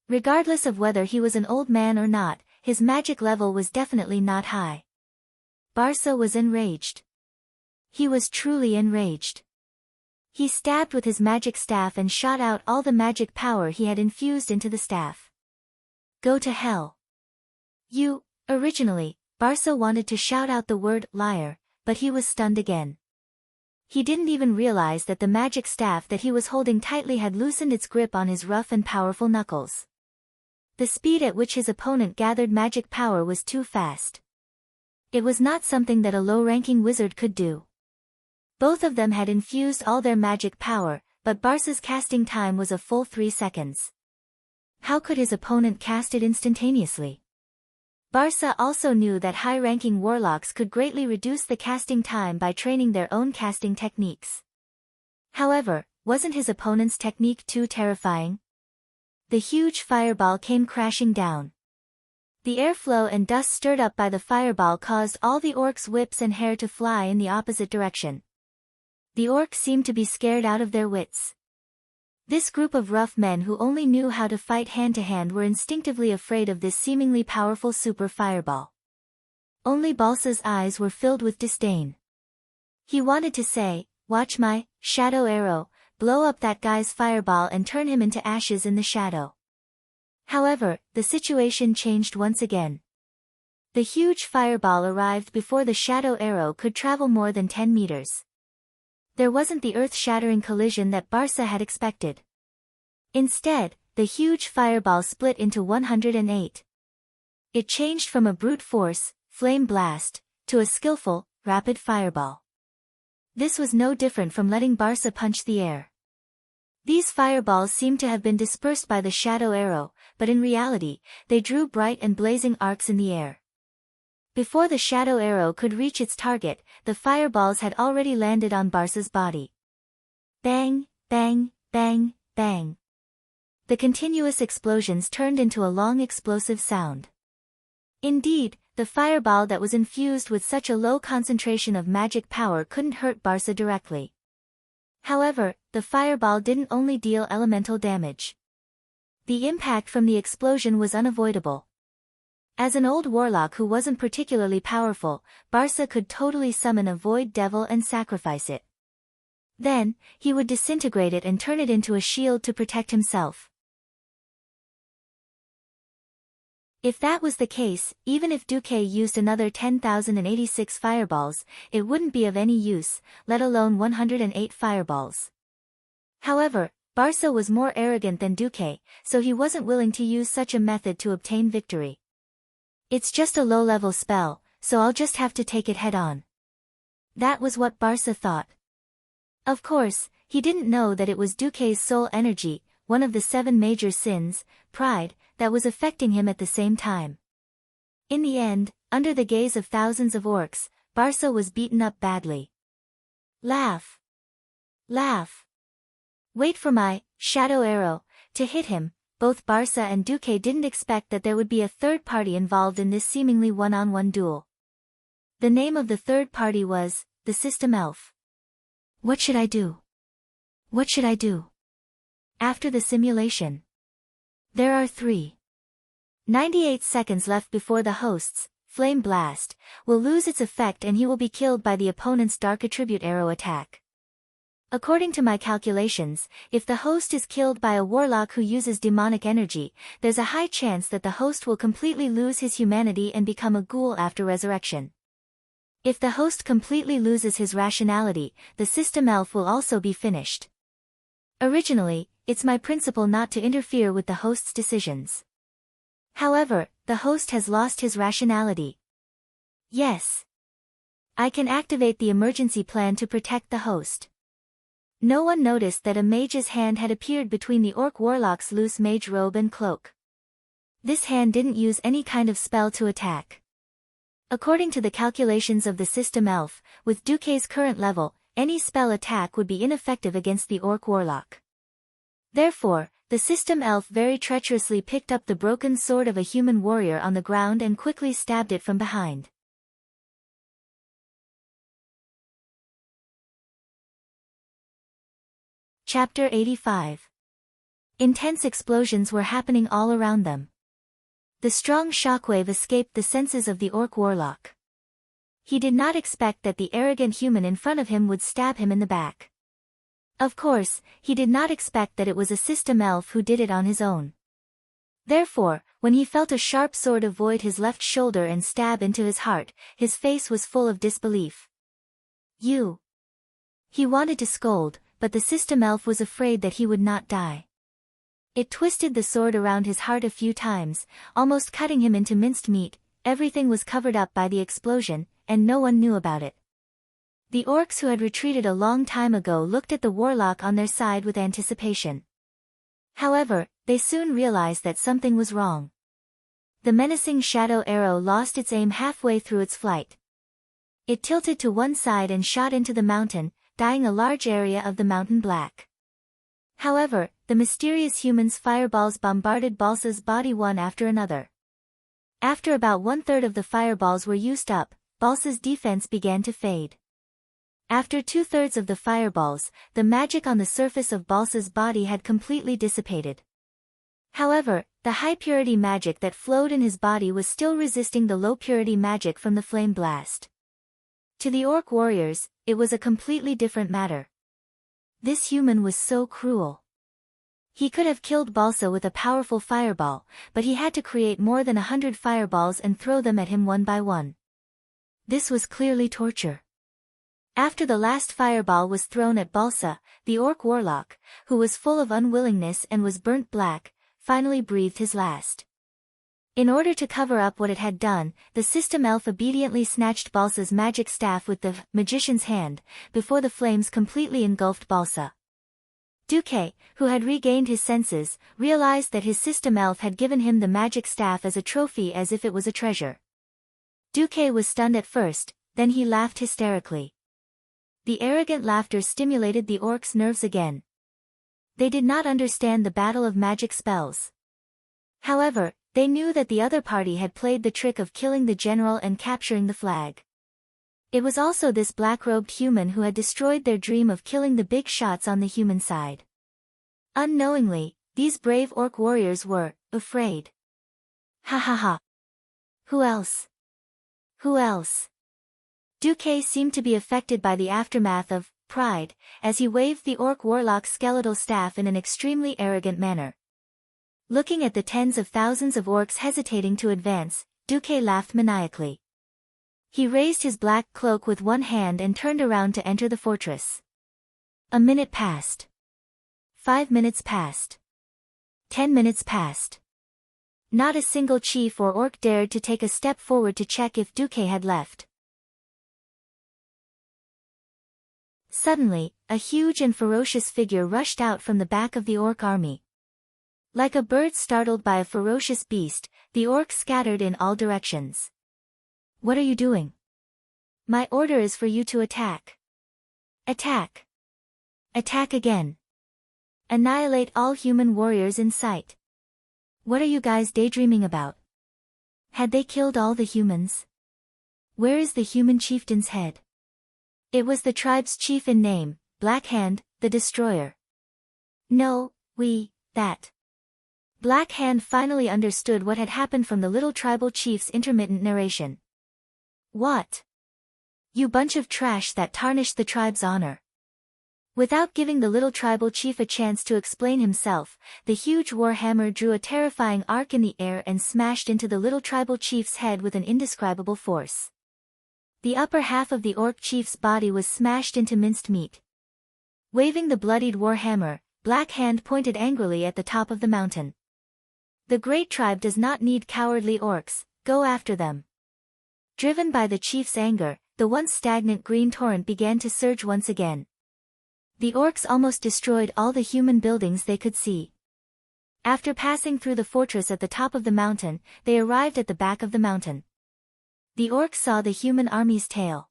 Speaker 1: Regardless of whether he was an old man or not, his magic level was definitely not high. Barsa was enraged. He was truly enraged. He stabbed with his magic staff and shot out all the magic power he had infused into the staff. Go to hell. Originally, Barsa wanted to shout out the word liar, but he was stunned again. He didn't even realize that the magic staff that he was holding tightly had loosened its grip on his rough and powerful knuckles. The speed at which his opponent gathered magic power was too fast. It was not something that a low-ranking wizard could do. Both of them had infused all their magic power, but Barsa's casting time was a full 3 seconds. How could his opponent cast it instantaneously? Barsa also knew that high-ranking warlocks could greatly reduce the casting time by training their own casting techniques. However, wasn't his opponent's technique too terrifying? The huge fireball came crashing down. The airflow and dust stirred up by the fireball caused all the orcs' whips and hair to fly in the opposite direction. The orcs seemed to be scared out of their wits. This group of rough men who only knew how to fight hand-to-hand were instinctively afraid of this seemingly powerful super fireball. Only Balsa's eyes were filled with disdain. He wanted to say, "Watch my shadow arrow, blow up that guy's fireball and turn him into ashes in the shadow." However, the situation changed once again. The huge fireball arrived before the shadow arrow could travel more than 10 meters. There wasn't the earth-shattering collision that Barca had expected. Instead, the huge fireball split into 108. It changed from a brute force, flame blast, to a skillful, rapid fireball. This was no different from letting Barca punch the air. These fireballs seemed to have been dispersed by the shadow arrow, but in reality, they drew bright and blazing arcs in the air. Before the shadow arrow could reach its target, the fireballs had already landed on Barca's body. Bang, bang, bang, bang. The continuous explosions turned into a long explosive sound. Indeed, the fireball that was infused with such a low concentration of magic power couldn't hurt Barca directly. However, the fireball didn't only deal elemental damage. The impact from the explosion was unavoidable. As an old warlock who wasn't particularly powerful, Barca could totally summon a void devil and sacrifice it. Then, he would disintegrate it and turn it into a shield to protect himself. If that was the case, even if Duque used another 10,086 fireballs, it wouldn't be of any use, let alone 108 fireballs. However, Barca was more arrogant than Duque, so he wasn't willing to use such a method to obtain victory. "It's just a low-level spell, so I'll just have to take it head-on." That was what Barca thought. Of course, he didn't know that it was Duque's soul energy, one of the 7 major sins, pride, that was affecting him at the same time. In the end, under the gaze of thousands of orcs, Barca was beaten up badly. Laugh. Laugh. Wait for my shadow arrow to hit him. Both Barca and Duque didn't expect that there would be a third party involved in this seemingly one-on-one duel. The name of the third party was the System Elf. What should I do? What should I do? After the simulation. There are 98 seconds left before the host's Flame Blast will lose its effect and he will be killed by the opponent's Dark Attribute Arrow attack. According to my calculations, if the host is killed by a warlock who uses demonic energy, there's a high chance that the host will completely lose his humanity and become a ghoul after resurrection. If the host completely loses his rationality, the System Elf will also be finished. Originally, it's my principle not to interfere with the host's decisions. However, the host has lost his rationality. Yes. I can activate the emergency plan to protect the host. No one noticed that a mage's hand had appeared between the orc warlock's loose mage robe and cloak. This hand didn't use any kind of spell to attack. According to the calculations of the System Elf, with Duque's current level, any spell attack would be ineffective against the orc warlock. Therefore, the System Elf very treacherously picked up the broken sword of a human warrior on the ground and quickly stabbed it from behind. Chapter 85. Intense explosions were happening all around them. The strong shockwave escaped the senses of the orc warlock. He did not expect that the arrogant human in front of him would stab him in the back. Of course, he did not expect that it was a System Elf who did it on his own. Therefore, when he felt a sharp sword avoid his left shoulder and stab into his heart, his face was full of disbelief. "You!" He wanted to scold, but the System Elf was afraid that he would not die. It twisted the sword around his heart a few times, almost cutting him into minced meat. Everything was covered up by the explosion, and no one knew about it. The orcs who had retreated a long time ago looked at the warlock on their side with anticipation. However, they soon realized that something was wrong. The menacing shadow arrow lost its aim halfway through its flight. It tilted to one side and shot into the mountain, dyeing a large area of the mountain black. However, the mysterious human's fireballs bombarded Balsa's body one after another. After about 1/3 of the fireballs were used up, Balsa's defense began to fade. After 2/3 of the fireballs, the magic on the surface of Balsa's body had completely dissipated. However, the high-purity magic that flowed in his body was still resisting the low-purity magic from the flame blast. To the orc warriors, it was a completely different matter. This human was so cruel. He could have killed Balsa with a powerful fireball, but he had to create more than 100 fireballs and throw them at him one by one. This was clearly torture. After the last fireball was thrown at Balsa, the orc warlock, who was full of unwillingness and was burnt black, finally breathed his last. In order to cover up what it had done, the system elf obediently snatched Balsa's magic staff with the magician's hand, before the flames completely engulfed Balsa. Duque, who had regained his senses, realized that his system elf had given him the magic staff as a trophy as if it was a treasure. Duque was stunned at first, then he laughed hysterically. The arrogant laughter stimulated the orcs' nerves again. They did not understand the battle of magic spells. However, they knew that the other party had played the trick of killing the general and capturing the flag. It was also this black-robed human who had destroyed their dream of killing the big shots on the human side. Unknowingly, these brave orc warriors were afraid. Ha ha ha. Who else? Who else? Duque seemed to be affected by the aftermath of pride, as he waved the orc warlock's skeletal staff in an extremely arrogant manner. Looking at the tens of thousands of orcs hesitating to advance, Duque laughed maniacally. He raised his black cloak with one hand and turned around to enter the fortress. A minute passed. 5 minutes passed. 10 minutes passed. Not a single chief or orc dared to take a step forward to check if Duque had left. Suddenly, a huge and ferocious figure rushed out from the back of the orc army. Like a bird startled by a ferocious beast, the orcs scattered in all directions. What are you doing? My order is for you to attack. Attack. Attack again. Annihilate all human warriors in sight. What are you guys daydreaming about? Had they killed all the humans? Where is the human chieftain's head? It was the tribe's chief in name, Black Hand, the Destroyer. No, that. Black Hand finally understood what had happened from the little tribal chief's intermittent narration. What? You bunch of trash that tarnished the tribe's honor. Without giving the little tribal chief a chance to explain himself, the huge warhammer drew a terrifying arc in the air and smashed into the little tribal chief's head with an indescribable force. The upper half of the orc chief's body was smashed into minced meat. Waving the bloodied warhammer, Black Hand pointed angrily at the top of the mountain. The great tribe does not need cowardly orcs, go after them. Driven by the chief's anger, the once stagnant green torrent began to surge once again. The orcs almost destroyed all the human buildings they could see. After passing through the fortress at the top of the mountain, they arrived at the back of the mountain. The orcs saw the human army's tail.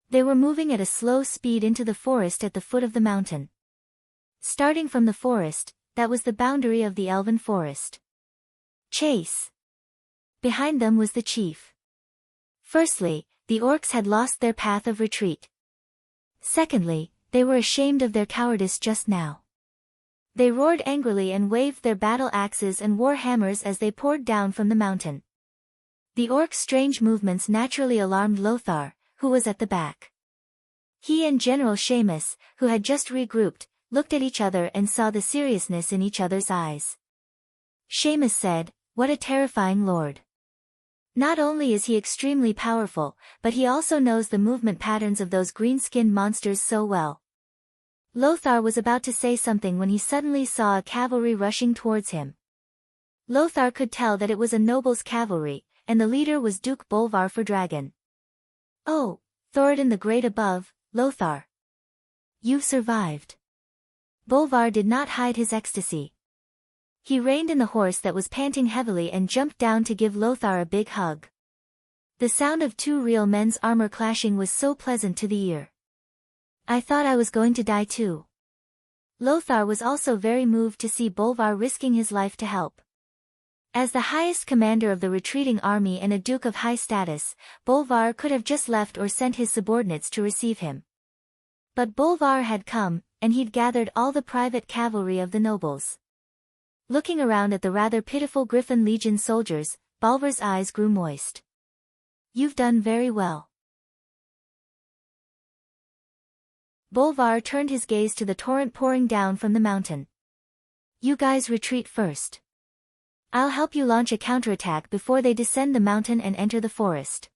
Speaker 1: They were moving at a slow speed into the forest at the foot of the mountain. Starting from the forest, that was the boundary of the elven forest. Chase! Behind them was the chief. Firstly, the orcs had lost their path of retreat. Secondly, they were ashamed of their cowardice just now. They roared angrily and waved their battle axes and war hammers as they poured down from the mountain. The orcs' strange movements naturally alarmed Lothar, who was at the back. He and General Seamus, who had just regrouped, looked at each other and saw the seriousness in each other's eyes. Seamus said, "What a terrifying lord. Not only is he extremely powerful, but he also knows the movement patterns of those green-skinned monsters so well." Lothar was about to say something when he suddenly saw a cavalry rushing towards him. Lothar could tell that it was a noble's cavalry, and the leader was Duke Bolvar for Dragon. "Oh, Thoradin the Great above, Lothar. You've survived." Bolvar did not hide his ecstasy. He reined in the horse that was panting heavily and jumped down to give Lothar a big hug. The sound of two real men's armor clashing was so pleasant to the ear. "I thought I was going to die too." Lothar was also very moved to see Bolvar risking his life to help. As the highest commander of the retreating army and a duke of high status, Bolvar could have just left or sent his subordinates to receive him. But Bolvar had come, and he'd gathered all the private cavalry of the nobles. Looking around at the rather pitiful Griffin Legion soldiers, Bolvar's eyes grew moist. "You've done very well. Bolvar turned his gaze to the torrent pouring down from the mountain. You guys retreat first. I'll help you launch a counterattack before they descend the mountain and enter the forest.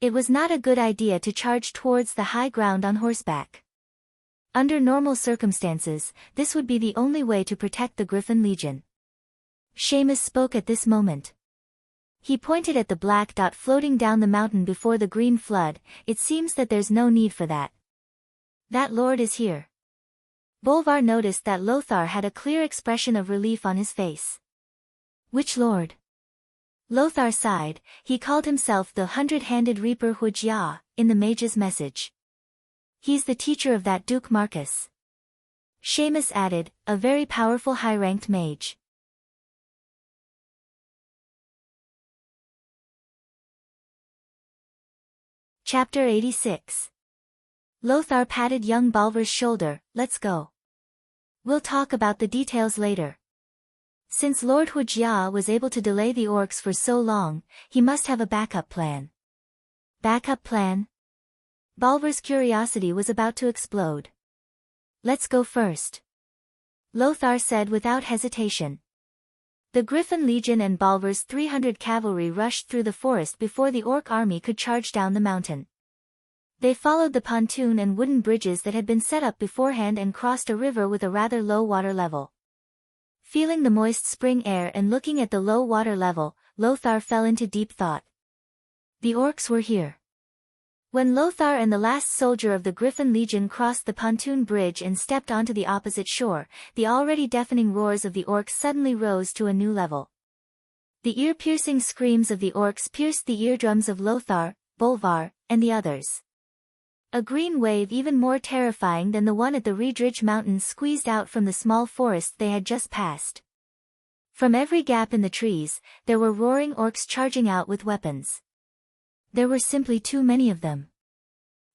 Speaker 1: It was not a good idea to charge towards the high ground on horseback. Under normal circumstances, this would be the only way to protect the Griffin Legion. Seamus spoke at this moment. He pointed at the black dot floating down the mountain before the green flood. It seems that there's no need for that. That lord is here. Bolvar noticed that Lothar had a clear expression of relief on his face. Which lord? Lothar sighed. He called himself the Hundred-Handed Reaper Hujia, in the mage's message. He's the teacher of that Duke Marcus. Seamus added, a very powerful high-ranked mage. Chapter 86. Lothar patted young Bolvar's shoulder. Let's go. We'll talk about the details later. Since Lord Hujia was able to delay the orcs for so long, he must have a backup plan. Backup plan? Bolvar's curiosity was about to explode. Let's go first. Lothar said without hesitation. The Griffin Legion and Bolvar's 300 cavalry rushed through the forest before the orc army could charge down the mountain. They followed the pontoon and wooden bridges that had been set up beforehand and crossed a river with a rather low water level. Feeling the moist spring air and looking at the low water level, Lothar fell into deep thought. The orcs were here. When Lothar and the last soldier of the Griffin Legion crossed the pontoon bridge and stepped onto the opposite shore, the already deafening roars of the orcs suddenly rose to a new level. The ear-piercing screams of the orcs pierced the eardrums of Lothar, Bolvar, and the others. A green wave even more terrifying than the one at the Riedrich Mountains squeezed out from the small forest they had just passed. From every gap in the trees, there were roaring orcs charging out with weapons. There were simply too many of them.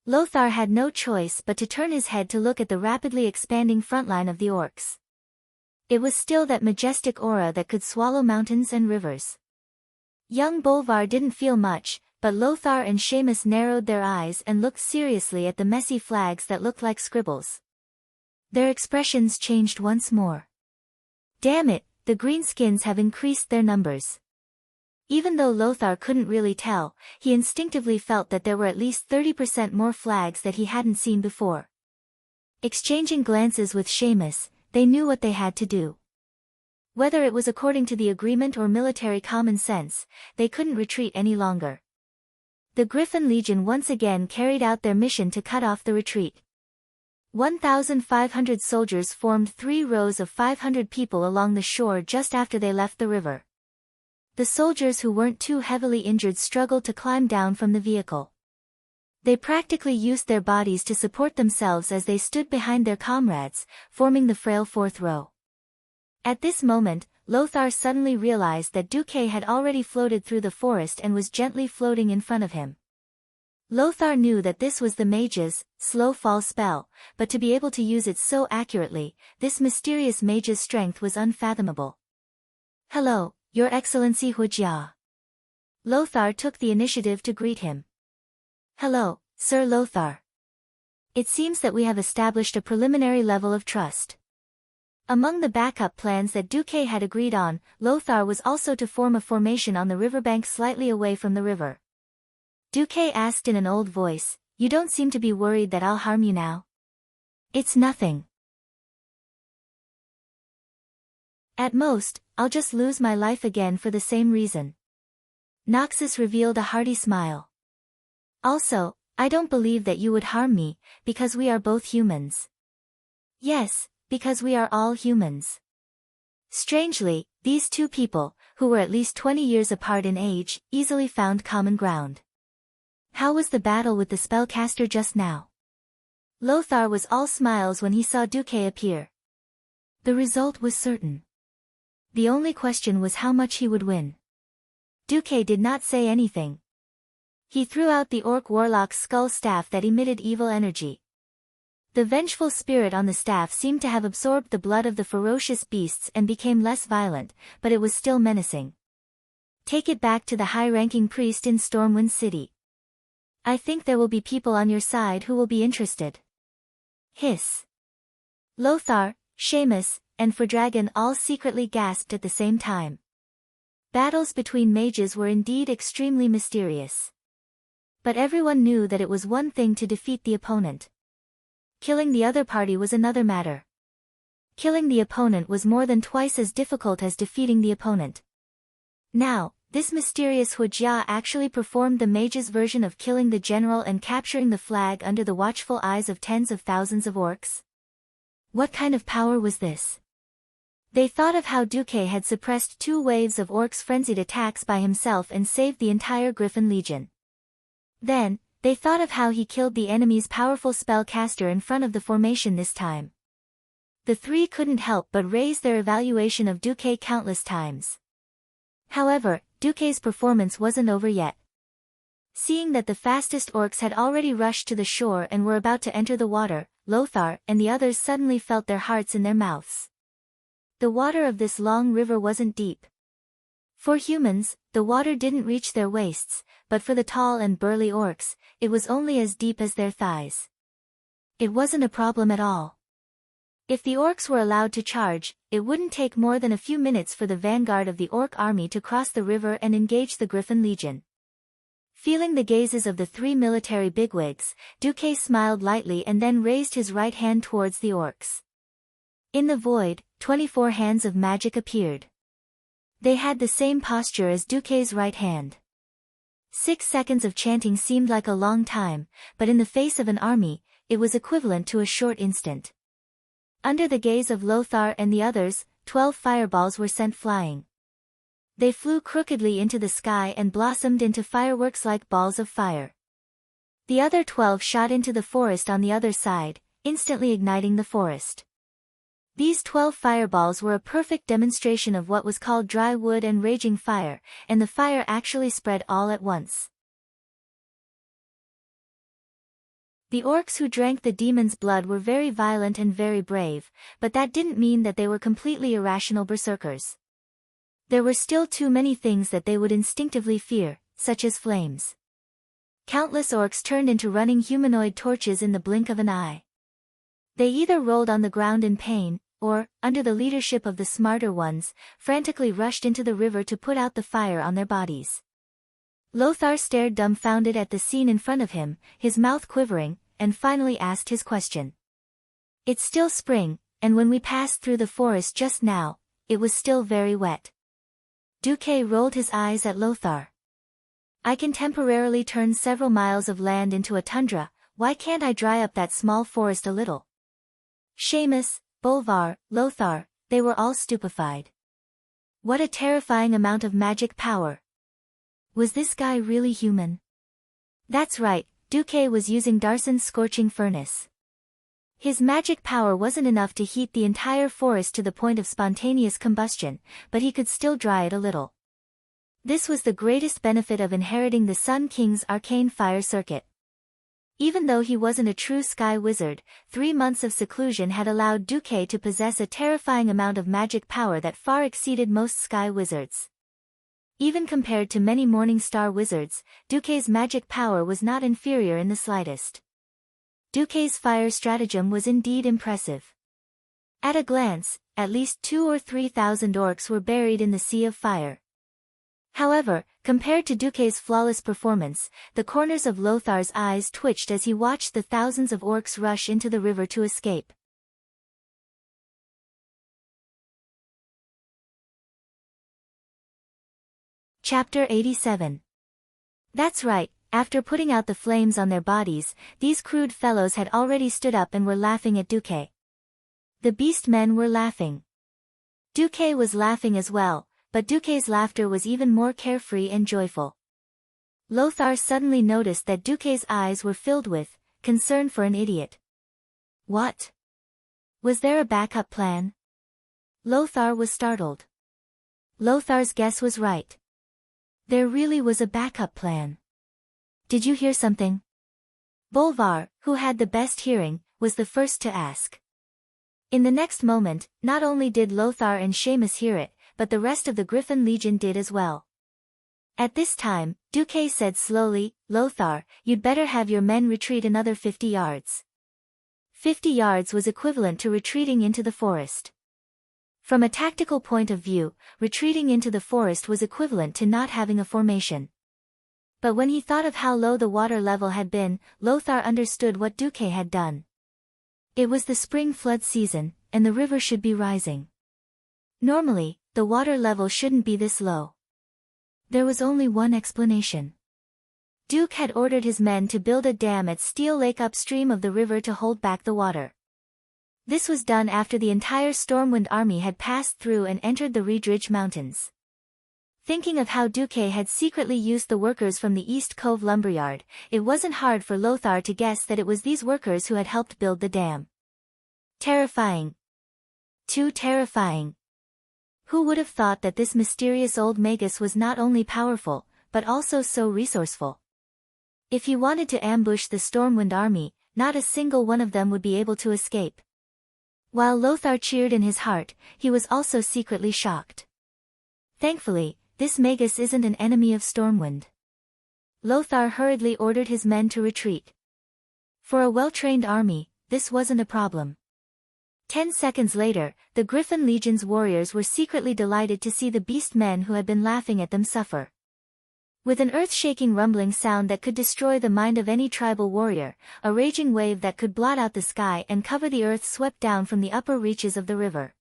Speaker 1: Lothar had no choice but to turn his head to look at the rapidly expanding front line of the orcs. It was still that majestic aura that could swallow mountains and rivers. Young Bolvar didn't feel much, but Lothar and Seamus narrowed their eyes and looked seriously at the messy flags that looked like scribbles. Their expressions changed once more. Damn it, the greenskins have increased their numbers. Even though Lothar couldn't really tell, he instinctively felt that there were at least 30% more flags that he hadn't seen before. Exchanging glances with Seamus, they knew what they had to do. Whether it was according to the agreement or military common sense, they couldn't retreat any longer. The Griffin Legion once again carried out their mission to cut off the retreat. 1,500 soldiers formed 3 rows of 500 people along the shore just after they left the river. The soldiers who weren't too heavily injured struggled to climb down from the vehicle. They practically used their bodies to support themselves as they stood behind their comrades, forming the frail 4th row. At this moment, Lothar suddenly realized that Duque had already floated through the forest and was gently floating in front of him. Lothar knew that this was the mage's slow fall spell, but to be able to use it so accurately, this mysterious mage's strength was unfathomable. Hello, Your Excellency Hujia. Lothar took the initiative to greet him. Hello, Sir Lothar. It seems that we have established a preliminary level of trust. Among the backup plans that Duque had agreed on, Lothar was also to form a formation on the riverbank slightly away from the river. Duque asked in an old voice, You don't seem to be worried that I'll harm you now? It's nothing. At most, I'll just lose my life again for the same reason. Noxus revealed a hearty smile. Also, I don't believe that you would harm me, because we are both humans. Yes, because we are all humans. Strangely, these two people, who were at least 20 years apart in age, easily found common ground. How was the battle with the spellcaster just now? Lothar was all smiles when he saw Duque appear. The result was certain. The only question was how much he would win. Duque did not say anything. He threw out the orc warlock's skull staff that emitted evil energy. The vengeful spirit on the staff seemed to have absorbed the blood of the ferocious beasts and became less violent, but it was still menacing. Take it back to the high-ranking priest in Stormwind City. I think there will be people on your side who will be interested. Hiss. Lothar, Seamus, and Fordragon all secretly gasped at the same time. Battles between mages were indeed extremely mysterious. But everyone knew that it was one thing to defeat the opponent. Killing the other party was another matter. Killing the opponent was more than twice as difficult as defeating the opponent. Now, this mysterious Huijia actually performed the mage's version of killing the general and capturing the flag under the watchful eyes of tens of thousands of orcs. What kind of power was this? They thought of how Duque had suppressed 2 waves of orcs' frenzied attacks by himself and saved the entire Griffin Legion. Then, they thought of how he killed the enemy's powerful spellcaster in front of the formation this time. The 3 couldn't help but raise their evaluation of Duque countless times. However, Duque's performance wasn't over yet. Seeing that the fastest orcs had already rushed to the shore and were about to enter the water, Lothar and the others suddenly felt their hearts in their mouths. The water of this long river wasn't deep. For humans, the water didn't reach their waists, but for the tall and burly orcs, it was only as deep as their thighs. It wasn't a problem at all. If the orcs were allowed to charge, it wouldn't take more than a few minutes for the vanguard of the orc army to cross the river and engage the Griffin Legion. Feeling the gazes of the 3 military bigwigs, Duque smiled lightly and then raised his right hand towards the orcs. In the void, 24 hands of magic appeared. They had the same posture as Duque's right hand. 6 seconds of chanting seemed like a long time, but in the face of an army, it was equivalent to a short instant. Under the gaze of Lothar and the others, 12 fireballs were sent flying. They flew crookedly into the sky and blossomed into fireworks like balls of fire. The other 12 shot into the forest on the other side, instantly igniting the forest. These 12 fireballs were a perfect demonstration of what was called dry wood and raging fire, and the fire actually spread all at once. The orcs who drank the demon's blood were very violent and very brave, but that didn't mean that they were completely irrational berserkers. There were still too many things that they would instinctively fear, such as flames. Countless orcs turned into running humanoid torches in the blink of an eye. They either rolled on the ground in pain, or, under the leadership of the smarter ones, frantically rushed into the river to put out the fire on their bodies. Lothar stared dumbfounded at the scene in front of him, his mouth quivering, and finally asked his question. It's still spring, and when we passed through the forest just now, it was still very wet. Duque rolled his eyes at Lothar. I can temporarily turn several miles of land into a tundra, why can't I dry up that small forest a little? Seamus, Bolvar, Lothar, they were all stupefied. What a terrifying amount of magic power. Was this guy really human? That's right, Duque was using Darson's scorching furnace. His magic power wasn't enough to heat the entire forest to the point of spontaneous combustion, but he could still dry it a little. This was the greatest benefit of inheriting the Sun King's arcane fire circuit. Even though he wasn't a true sky wizard, 3 months of seclusion had allowed Duque to possess a terrifying amount of magic power that far exceeded most sky wizards. Even compared to many Morning Star wizards, Duque's magic power was not inferior in the slightest. Duque's fire stratagem was indeed impressive. At a glance, at least 2,000 or 3,000 orcs were buried in the sea of fire. However, compared to Duque's flawless performance, the corners of Lothar's eyes twitched as he watched the thousands of orcs rush into the river to escape. Chapter 87. That's right, after putting out the flames on their bodies, these crude fellows had already stood up and were laughing at Duque. The beast men were laughing. Duque was laughing as well, but Duque's laughter was even more carefree and joyful. Lothar suddenly noticed that Duque's eyes were filled with concern for an idiot. What? Was there a backup plan? Lothar was startled. Lothar's guess was right. There really was a backup plan. Did you hear something? Bolvar, who had the best hearing, was the first to ask. In the next moment, not only did Lothar and Seamus hear it, but the rest of the Griffin Legion did as well. At this time, Duque said slowly, Lothar, you'd better have your men retreat another 50 yards. 50 yards was equivalent to retreating into the forest. From a tactical point of view, retreating into the forest was equivalent to not having a formation. But when he thought of how low the water level had been, Lothar understood what Duque had done. It was the spring flood season, and the river should be rising. Normally, the water level shouldn't be this low. There was only one explanation. Duque had ordered his men to build a dam at Steel Lake upstream of the river to hold back the water. This was done after the entire Stormwind army had passed through and entered the Riedridge Mountains. Thinking of how Duque had secretly used the workers from the East Cove lumberyard, it wasn't hard for Lothar to guess that it was these workers who had helped build the dam. Terrifying. Too terrifying. Who would have thought that this mysterious old magus was not only powerful, but also so resourceful? If he wanted to ambush the Stormwind army, not a single one of them would be able to escape. While Lothar cheered in his heart, he was also secretly shocked. Thankfully, this magus isn't an enemy of Stormwind. Lothar hurriedly ordered his men to retreat. For a well-trained army, this wasn't a problem. 10 seconds later, the Griffin Legion's warriors were secretly delighted to see the beast men who had been laughing at them suffer. With an earth-shaking rumbling sound that could destroy the mind of any tribal warrior, a raging wave that could blot out the sky and cover the earth swept down from the upper reaches of the river.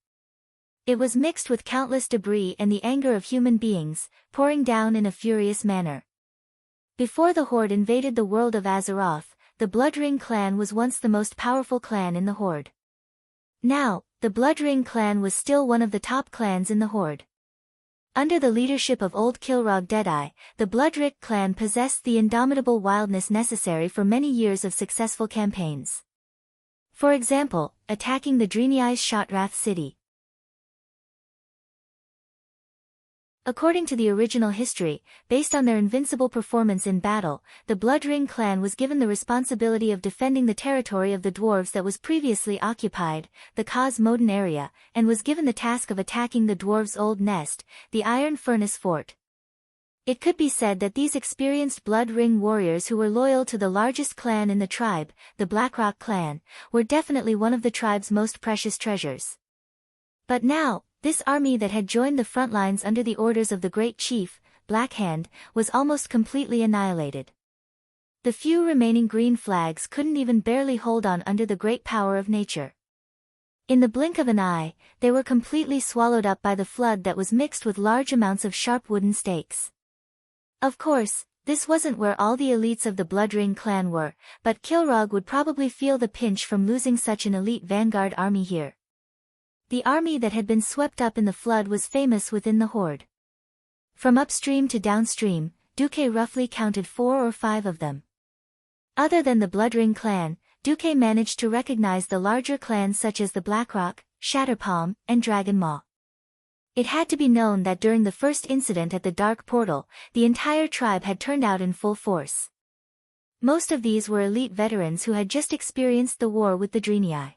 Speaker 1: It was mixed with countless debris and the anger of human beings, pouring down in a furious manner. Before the Horde invaded the world of Azeroth, the Bloodring clan was once the most powerful clan in the Horde. Now, the Bloodring clan was still one of the top clans in the Horde. Under the leadership of Old Kilrog Deadeye, the Bloodrick clan possessed the indomitable wildness necessary for many years of successful campaigns. For example, attacking the Dreenei's Shotrath city. According to the original history, based on their invincible performance in battle, the Bloodring clan was given the responsibility of defending the territory of the dwarves that was previously occupied, the Cos Moden area, and was given the task of attacking the dwarves' old nest, the Iron Furnace Fort. It could be said that these experienced Bloodring warriors who were loyal to the largest clan in the tribe, the Blackrock clan, were definitely one of the tribe's most precious treasures. But now, this army that had joined the front lines under the orders of the great chief, Blackhand, was almost completely annihilated. The few remaining green flags couldn't even barely hold on under the great power of nature. In the blink of an eye, they were completely swallowed up by the flood that was mixed with large amounts of sharp wooden stakes. Of course, this wasn't where all the elites of the Bloodring clan were, but Kilrog would probably feel the pinch from losing such an elite vanguard army here. The army that had been swept up in the flood was famous within the Horde. From upstream to downstream, Duque roughly counted 4 or 5 of them. Other than the Bloodring clan, Duque managed to recognize the larger clans such as the Blackrock, Shatterpalm, and Dragonmaw. It had to be known that during the first incident at the Dark Portal, the entire tribe had turned out in full force. Most of these were elite veterans who had just experienced the war with the Dreenei.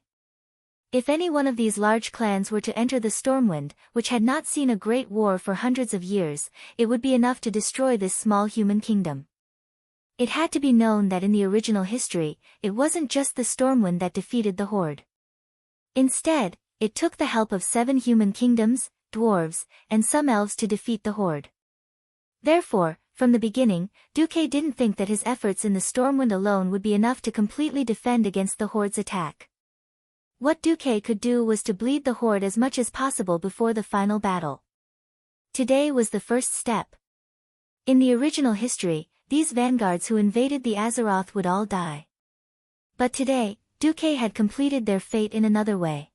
Speaker 1: If any one of these large clans were to enter the Stormwind, which had not seen a great war for hundreds of years, it would be enough to destroy this small human kingdom. It had to be known that in the original history, it wasn't just the Stormwind that defeated the Horde. Instead, it took the help of 7 human kingdoms, dwarves, and some elves to defeat the Horde. Therefore, from the beginning, Duque didn't think that his efforts in the Stormwind alone would be enough to completely defend against the Horde's attack. What Duque could do was to bleed the Horde as much as possible before the final battle. Today was the first step. In the original history, these vanguards who invaded the Azeroth would all die. But today, Duque had completed their fate in another way.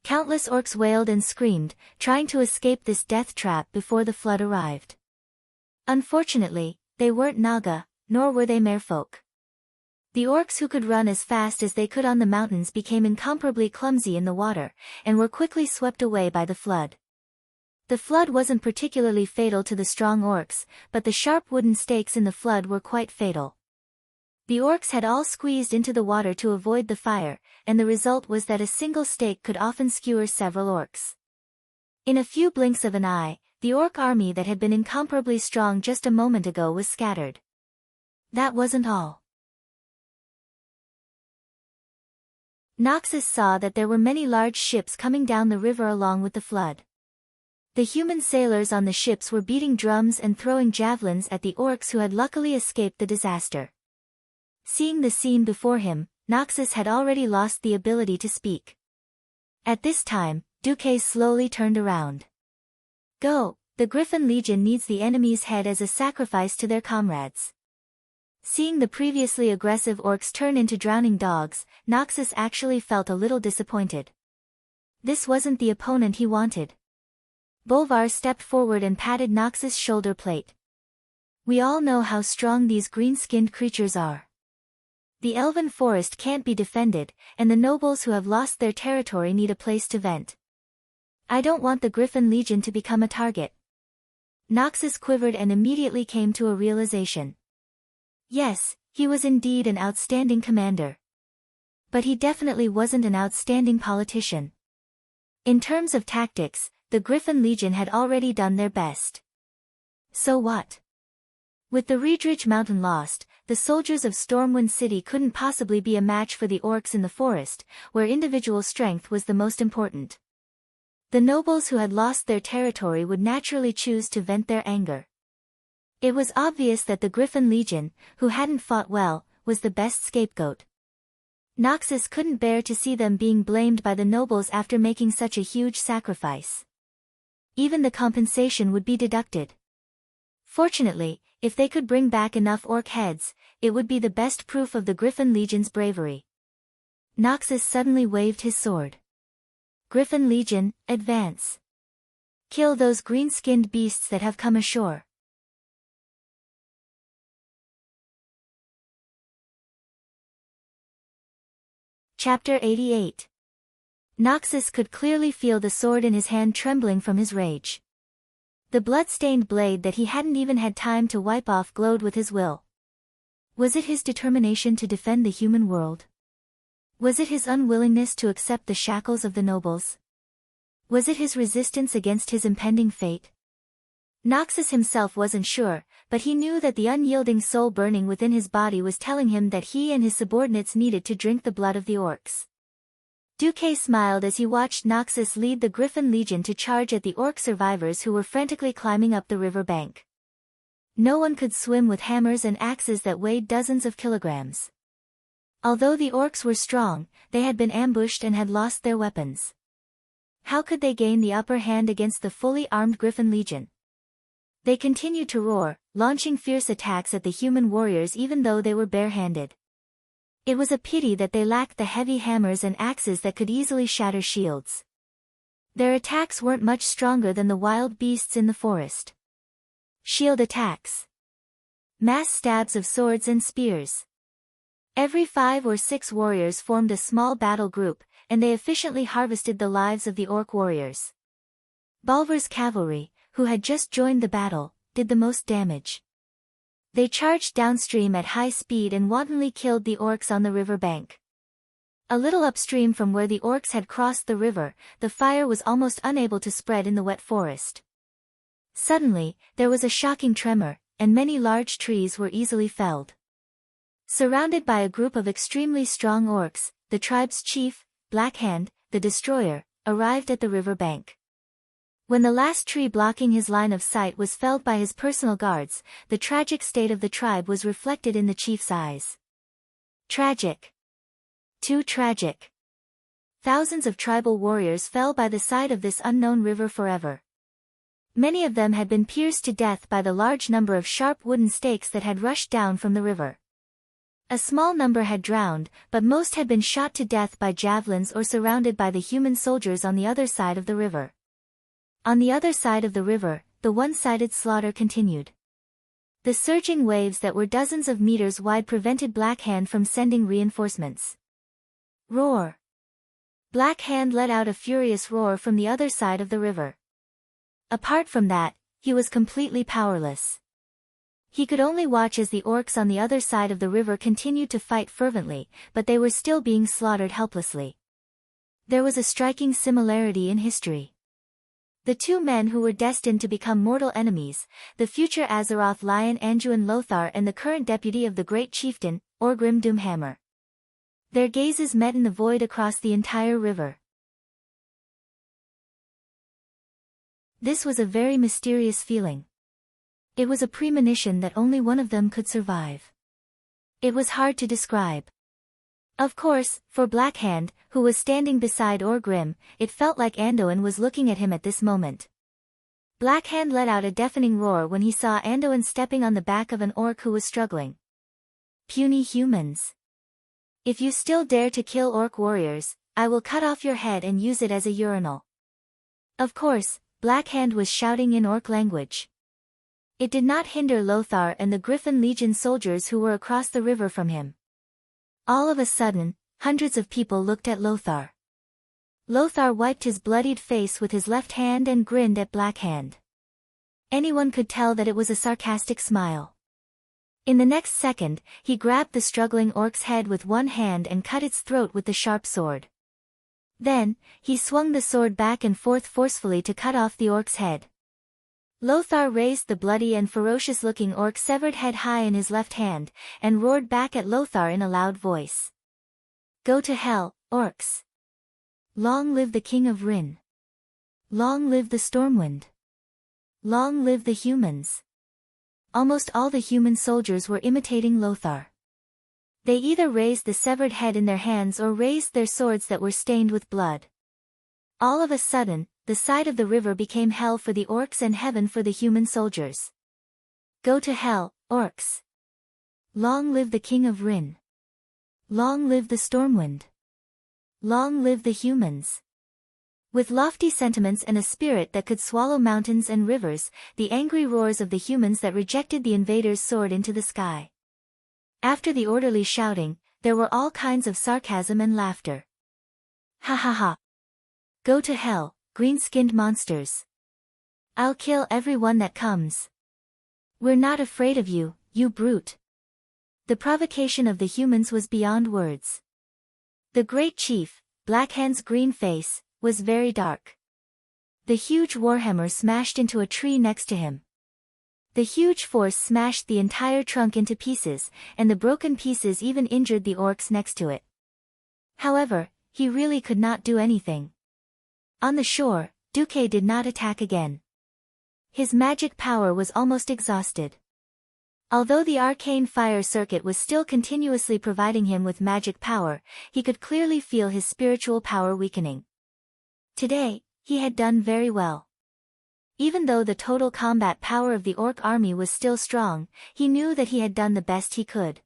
Speaker 1: Countless orcs wailed and screamed, trying to escape this death trap before the flood arrived. Unfortunately, they weren't Naga, nor were they merfolk. The orcs who could run as fast as they could on the mountains became incomparably clumsy in the water, and were quickly swept away by the flood. The flood wasn't particularly fatal to the strong orcs, but the sharp wooden stakes in the flood were quite fatal. The orcs had all squeezed into the water to avoid the fire, and the result was that a single stake could often skewer several orcs. In a few blinks of an eye, the orc army that had been incomparably strong just a moment ago was scattered. That wasn't all. Noxus saw that there were many large ships coming down the river along with the flood. The human sailors on the ships were beating drums and throwing javelins at the orcs who had luckily escaped the disaster. Seeing the scene before him, Noxus had already lost the ability to speak. At this time, Duque slowly turned around. Go, the Griffin Legion needs the enemy's head as a sacrifice to their comrades. Seeing the previously aggressive orcs turn into drowning dogs, Noxus actually felt a little disappointed. This wasn't the opponent he wanted. Bolvar stepped forward and patted Noxus' shoulder plate. We all know how strong these green-skinned creatures are. The elven forest can't be defended, and the nobles who have lost their territory need a place to vent. I don't want the Griffin Legion to become a target. Noxus quivered and immediately came to a realization. Yes, he was indeed an outstanding commander. But he definitely wasn't an outstanding politician. In terms of tactics, the Griffin Legion had already done their best. So what? With the Riedrich Mountain lost, the soldiers of Stormwind City couldn't possibly be a match for the orcs in the forest, where individual strength was the most important. The nobles who had lost their territory would naturally choose to vent their anger. It was obvious that the Griffin Legion, who hadn't fought well, was the best scapegoat. Noxus couldn't bear to see them being blamed by the nobles after making such a huge sacrifice. Even the compensation would be deducted. Fortunately, if they could bring back enough orc heads, it would be the best proof of the Griffin Legion's bravery. Noxus suddenly waved his sword. Griffin Legion, advance. Kill those green-skinned beasts that have come ashore. Chapter 88. Noxus could clearly feel the sword in his hand trembling from his rage. The blood-stained blade that he hadn't even had time to wipe off glowed with his will. Was it his determination to defend the human world? Was it his unwillingness to accept the shackles of the nobles? Was it his resistance against his impending fate? Noxus himself wasn't sure, but he knew that the unyielding soul burning within his body was telling him that he and his subordinates needed to drink the blood of the orcs. Duque smiled as he watched Noxus lead the Griffin Legion to charge at the orc survivors who were frantically climbing up the river bank. No one could swim with hammers and axes that weighed dozens of kilograms. Although the orcs were strong, they had been ambushed and had lost their weapons. How could they gain the upper hand against the fully armed Griffin Legion? They continued to roar, launching fierce attacks at the human warriors even though they were barehanded. It was a pity that they lacked the heavy hammers and axes that could easily shatter shields. Their attacks weren't much stronger than the wild beasts in the forest. Shield attacks. Mass stabs of swords and spears. Every 5 or 6 warriors formed a small battle group, and they efficiently harvested the lives of the orc warriors. Bolvar's cavalry, who had just joined the battle, did the most damage. They charged downstream at high speed and wantonly killed the orcs on the river bank. A little upstream from where the orcs had crossed the river, the fire was almost unable to spread in the wet forest. Suddenly, there was a shocking tremor, and many large trees were easily felled. Surrounded by a group of extremely strong orcs, the tribe's chief, Blackhand, the Destroyer, arrived at the river bank. When the last tree blocking his line of sight was felled by his personal guards, the tragic state of the tribe was reflected in the chief's eyes. Tragic. Too tragic. Thousands of tribal warriors fell by the side of this unknown river forever. Many of them had been pierced to death by the large number of sharp wooden stakes that had rushed down from the river. A small number had drowned, but most had been shot to death by javelins or surrounded by the human soldiers on the other side of the river. On the other side of the river, the one-sided slaughter continued. The surging waves that were dozens of meters wide prevented Blackhand from sending reinforcements. Roar! Blackhand let out a furious roar from the other side of the river. Apart from that, he was completely powerless. He could only watch as the orcs on the other side of the river continued to fight fervently, but they were still being slaughtered helplessly. There was a striking similarity in history. The two men who were destined to become mortal enemies, the future Azeroth lion Anduin Lothar and the current deputy of the great chieftain, Orgrim Doomhammer. Their gazes met in the void across the entire river. This was a very mysterious feeling. It was a premonition that only one of them could survive. It was hard to describe. Of course, for Blackhand, who was standing beside Orgrim, it felt like Anduin was looking at him at this moment. Blackhand let out a deafening roar when he saw Anduin stepping on the back of an orc who was struggling. Puny humans. If you still dare to kill orc warriors, I will cut off your head and use it as a urinal. Of course, Blackhand was shouting in orc language. It did not hinder Lothar and the Griffin Legion soldiers who were across the river from him. All of a sudden, hundreds of people looked at Lothar. Lothar wiped his bloodied face with his left hand and grinned at Blackhand. Anyone could tell that it was a sarcastic smile. In the next second, he grabbed the struggling orc's head with one hand and cut its throat with the sharp sword. Then, he swung the sword back and forth forcefully to cut off the orc's head. Lothar raised the bloody and ferocious-looking orc's severed head high in his left hand, and roared back at Lothar in a loud voice. Go to hell, orcs! Long live the King of Rin! Long live the Stormwind! Long live the humans! Almost all the human soldiers were imitating Lothar. They either raised the severed head in their hands or raised their swords that were stained with blood. All of a sudden, the side of the river became hell for the orcs and heaven for the human soldiers. Go to hell, orcs! Long live the King of Rin! Long live the Stormwind! Long live the humans! With lofty sentiments and a spirit that could swallow mountains and rivers, the angry roars of the humans that rejected the invaders soared into the sky. After the orderly shouting, there were all kinds of sarcasm and laughter. Ha ha ha! Go to hell, green-skinned monsters! I'll kill everyone that comes. We're not afraid of you, you brute! The provocation of the humans was beyond words. The great chief, Blackhand's green face, was very dark. The huge warhammer smashed into a tree next to him. The huge force smashed the entire trunk into pieces, and the broken pieces even injured the orcs next to it. However, he really could not do anything. On the shore, Duque did not attack again. His magic power was almost exhausted. Although the arcane fire circuit was still continuously providing him with magic power, he could clearly feel his spiritual power weakening. Today, he had done very well. Even though the total combat power of the orc army was still strong, he knew that he had done the best he could.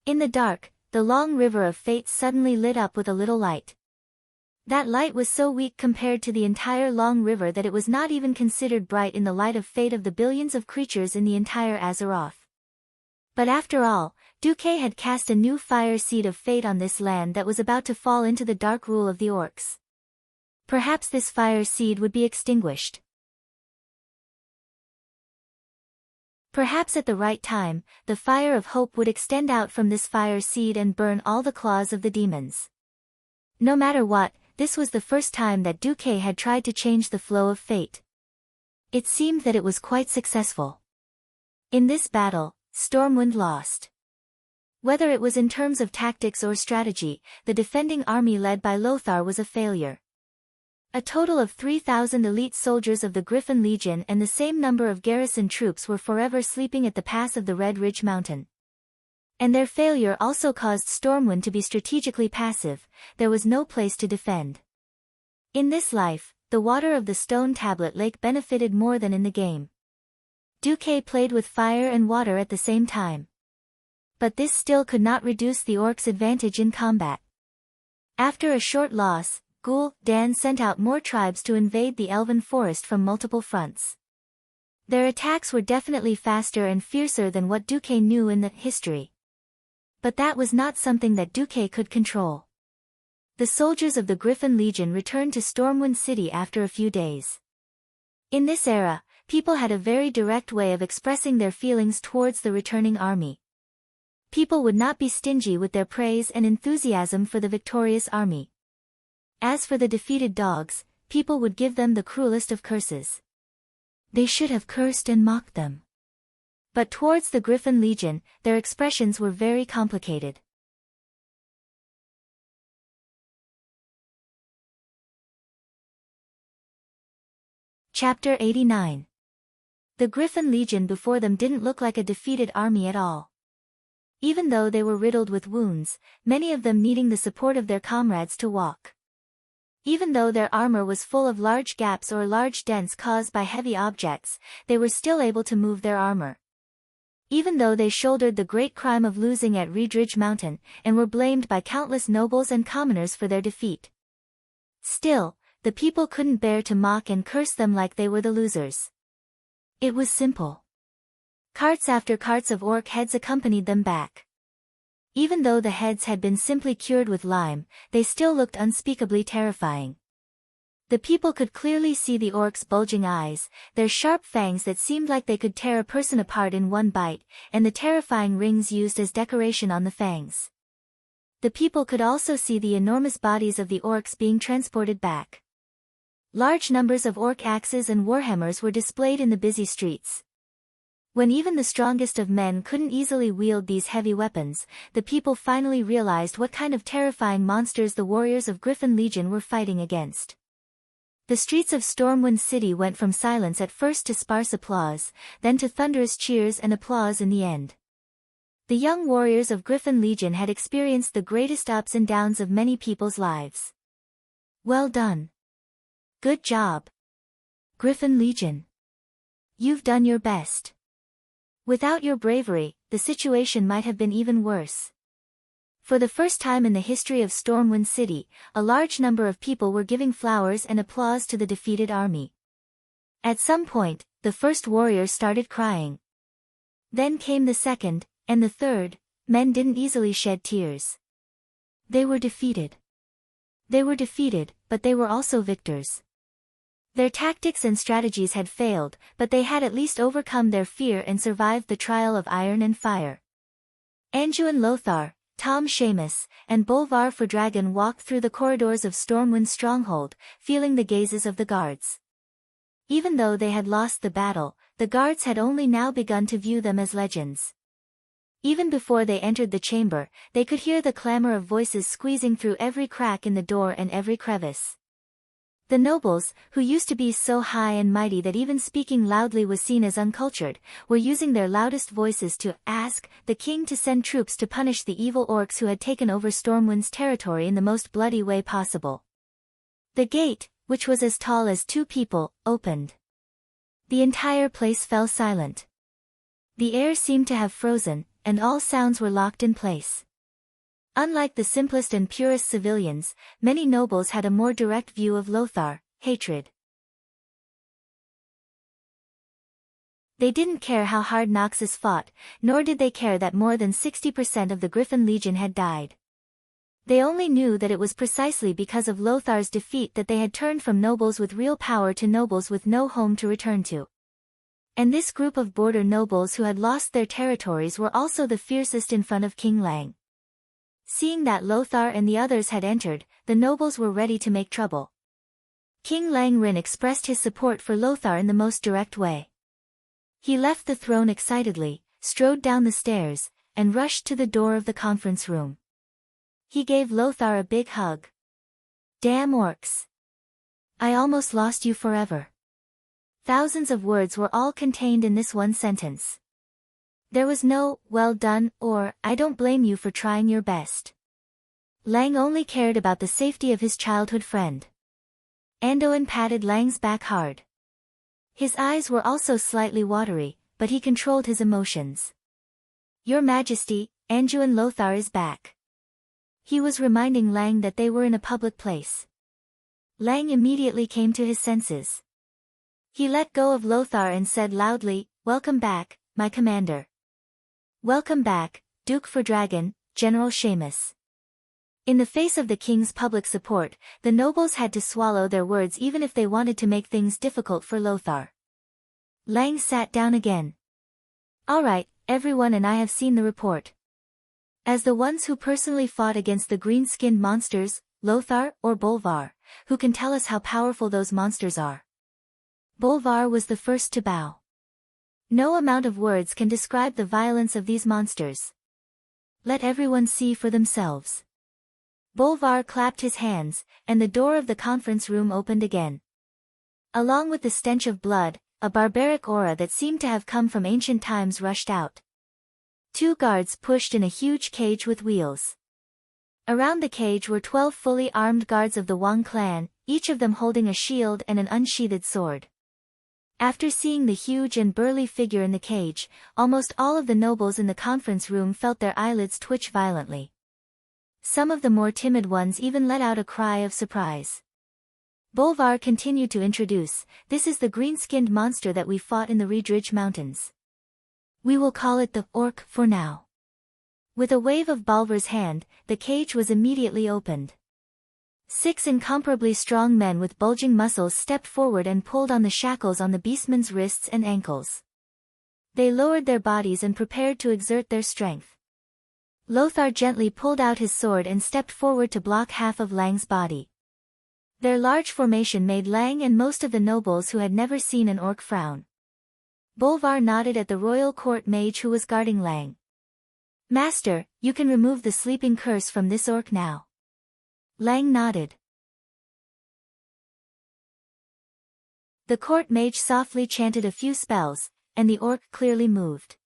Speaker 1: In the dark, the long river of fate suddenly lit up with a little light. That light was so weak compared to the entire long river that it was not even considered bright in the light of fate of the billions of creatures in the entire Azeroth. But after all, Duque had cast a new fire seed of fate on this land that was about to fall into the dark rule of the orcs. Perhaps this fire seed would be extinguished. Perhaps at the right time, the fire of hope would extend out from this fire seed and burn all the claws of the demons. No matter what, this was the first time that Duque had tried to change the flow of fate. It seemed that it was quite successful. In this battle, Stormwind lost. Whether it was in terms of tactics or strategy, the defending army led by Lothar was a failure. A total of 3,000 elite soldiers of the Griffin Legion and the same number of garrison troops were forever sleeping at the pass of the Red Ridge Mountain. And their failure also caused Stormwind to be strategically passive. There was no place to defend. In this life, the water of the Stone Tablet Lake benefited more than in the game. Duque played with fire and water at the same time. But this still could not reduce the orcs' advantage in combat. After a short loss, Dan sent out more tribes to invade the Elven Forest from multiple fronts. Their attacks were definitely faster and fiercer than what Duque knew in the history. But that was not something that Duque could control. The soldiers of the Griffin Legion returned to Stormwind City after a few days. In this era, people had a very direct way of expressing their feelings towards the returning army. People would not be stingy with their praise and enthusiasm for the victorious army. As for the defeated dogs, people would give them the cruelest of curses. They should have cursed and mocked them. But towards the Griffin Legion, their expressions were very complicated. Chapter 89. The Griffin Legion before them didn't look like a defeated army at all. Even though they were riddled with wounds, many of them needing the support of their comrades to walk. Even though their armor was full of large gaps or large dents caused by heavy objects, they were still able to move their armor. Even though they shouldered the great crime of losing at Reedridge Mountain, and were blamed by countless nobles and commoners for their defeat. Still, the people couldn't bear to mock and curse them like they were the losers. It was simple. Carts after carts of orc heads accompanied them back. Even though the heads had been simply cured with lime, they still looked unspeakably terrifying. The people could clearly see the orcs' bulging eyes, their sharp fangs that seemed like they could tear a person apart in one bite, and the terrifying rings used as decoration on the fangs. The people could also see the enormous bodies of the orcs being transported back. Large numbers of orc axes and warhammers were displayed in the busy streets. When even the strongest of men couldn't easily wield these heavy weapons, the people finally realized what kind of terrifying monsters the warriors of Griffin Legion were fighting against. The streets of Stormwind City went from silence at first to sparse applause, then to thunderous cheers and applause in the end. The young warriors of Griffin Legion had experienced the greatest ups and downs of many people's lives. Well done. Good job. Griffin Legion. You've done your best. Without your bravery, the situation might have been even worse. For the first time in the history of Stormwind City, a large number of people were giving flowers and applause to the defeated army. At some point, the first warrior started crying. Then came the second, and the third. Men didn't easily shed tears. They were defeated. They were defeated, but they were also victors. Their tactics and strategies had failed, but they had at least overcome their fear and survived the trial of iron and fire. Anduin Lothar, Tom Seamus, and Bolvar for Dragon walked through the corridors of Stormwind's stronghold, feeling the gazes of the guards. Even though they had lost the battle, the guards had only now begun to view them as legends. Even before they entered the chamber, they could hear the clamor of voices squeezing through every crack in the door and every crevice. The nobles, who used to be so high and mighty that even speaking loudly was seen as uncultured, were using their loudest voices to ask the king to send troops to punish the evil orcs who had taken over Stormwind's territory in the most bloody way possible. The gate, which was as tall as two people, opened. The entire place fell silent. The air seemed to have frozen, and all sounds were locked in place. Unlike the simplest and purest civilians, many nobles had a more direct view of Lothar, hatred. They didn't care how hard Noxus fought, nor did they care that more than 60% of the Griffin Legion had died. They only knew that it was precisely because of Lothar's defeat that they had turned from nobles with real power to nobles with no home to return to. And this group of border nobles who had lost their territories were also the fiercest in front of King Lang. Seeing that Lothar and the others had entered, the nobles were ready to make trouble. King Langren expressed his support for Lothar in the most direct way. He left the throne excitedly, strode down the stairs, and rushed to the door of the conference room. He gave Lothar a big hug. Damn orcs. I almost lost you forever. Thousands of words were all contained in this one sentence. There was no, well done, or, I don't blame you for trying your best. Lang only cared about the safety of his childhood friend. Anduin patted Lang's back hard. His eyes were also slightly watery, but he controlled his emotions. Your Majesty, Anduin Lothar is back. He was reminding Lang that they were in a public place. Lang immediately came to his senses. He let go of Lothar and said loudly, Welcome back, my commander. Welcome back, Duke for Dragon, General Seamus. In the face of the king's public support, the nobles had to swallow their words even if they wanted to make things difficult for Lothar. Lang sat down again. All right, everyone, and I have seen the report. As the ones who personally fought against the green-skinned monsters, Lothar or Bolvar, who can tell us how powerful those monsters are? Bolvar was the first to bow. No amount of words can describe the violence of these monsters. Let everyone see for themselves. Bolvar clapped his hands, and the door of the conference room opened again. Along with the stench of blood, a barbaric aura that seemed to have come from ancient times rushed out. 2 guards pushed in a huge cage with wheels. Around the cage were 12 fully armed guards of the Wang clan, each of them holding a shield and an unsheathed sword. After seeing the huge and burly figure in the cage, almost all of the nobles in the conference room felt their eyelids twitch violently. Some of the more timid ones even let out a cry of surprise. Bolvar continued to introduce, "This is the green-skinned monster that we fought in the Riedridge Mountains. We will call it the Orc for now." With a wave of Bolvar's hand, the cage was immediately opened. 6 incomparably strong men with bulging muscles stepped forward and pulled on the shackles on the beastman's wrists and ankles. They lowered their bodies and prepared to exert their strength. Lothar gently pulled out his sword and stepped forward to block half of Lang's body. Their large formation made Lang and most of the nobles who had never seen an orc frown. Bolvar nodded at the royal court mage who was guarding Lang. "Master, you can remove the sleeping curse from this orc now." Lang nodded. The court mage softly chanted a few spells, and the orc clearly moved.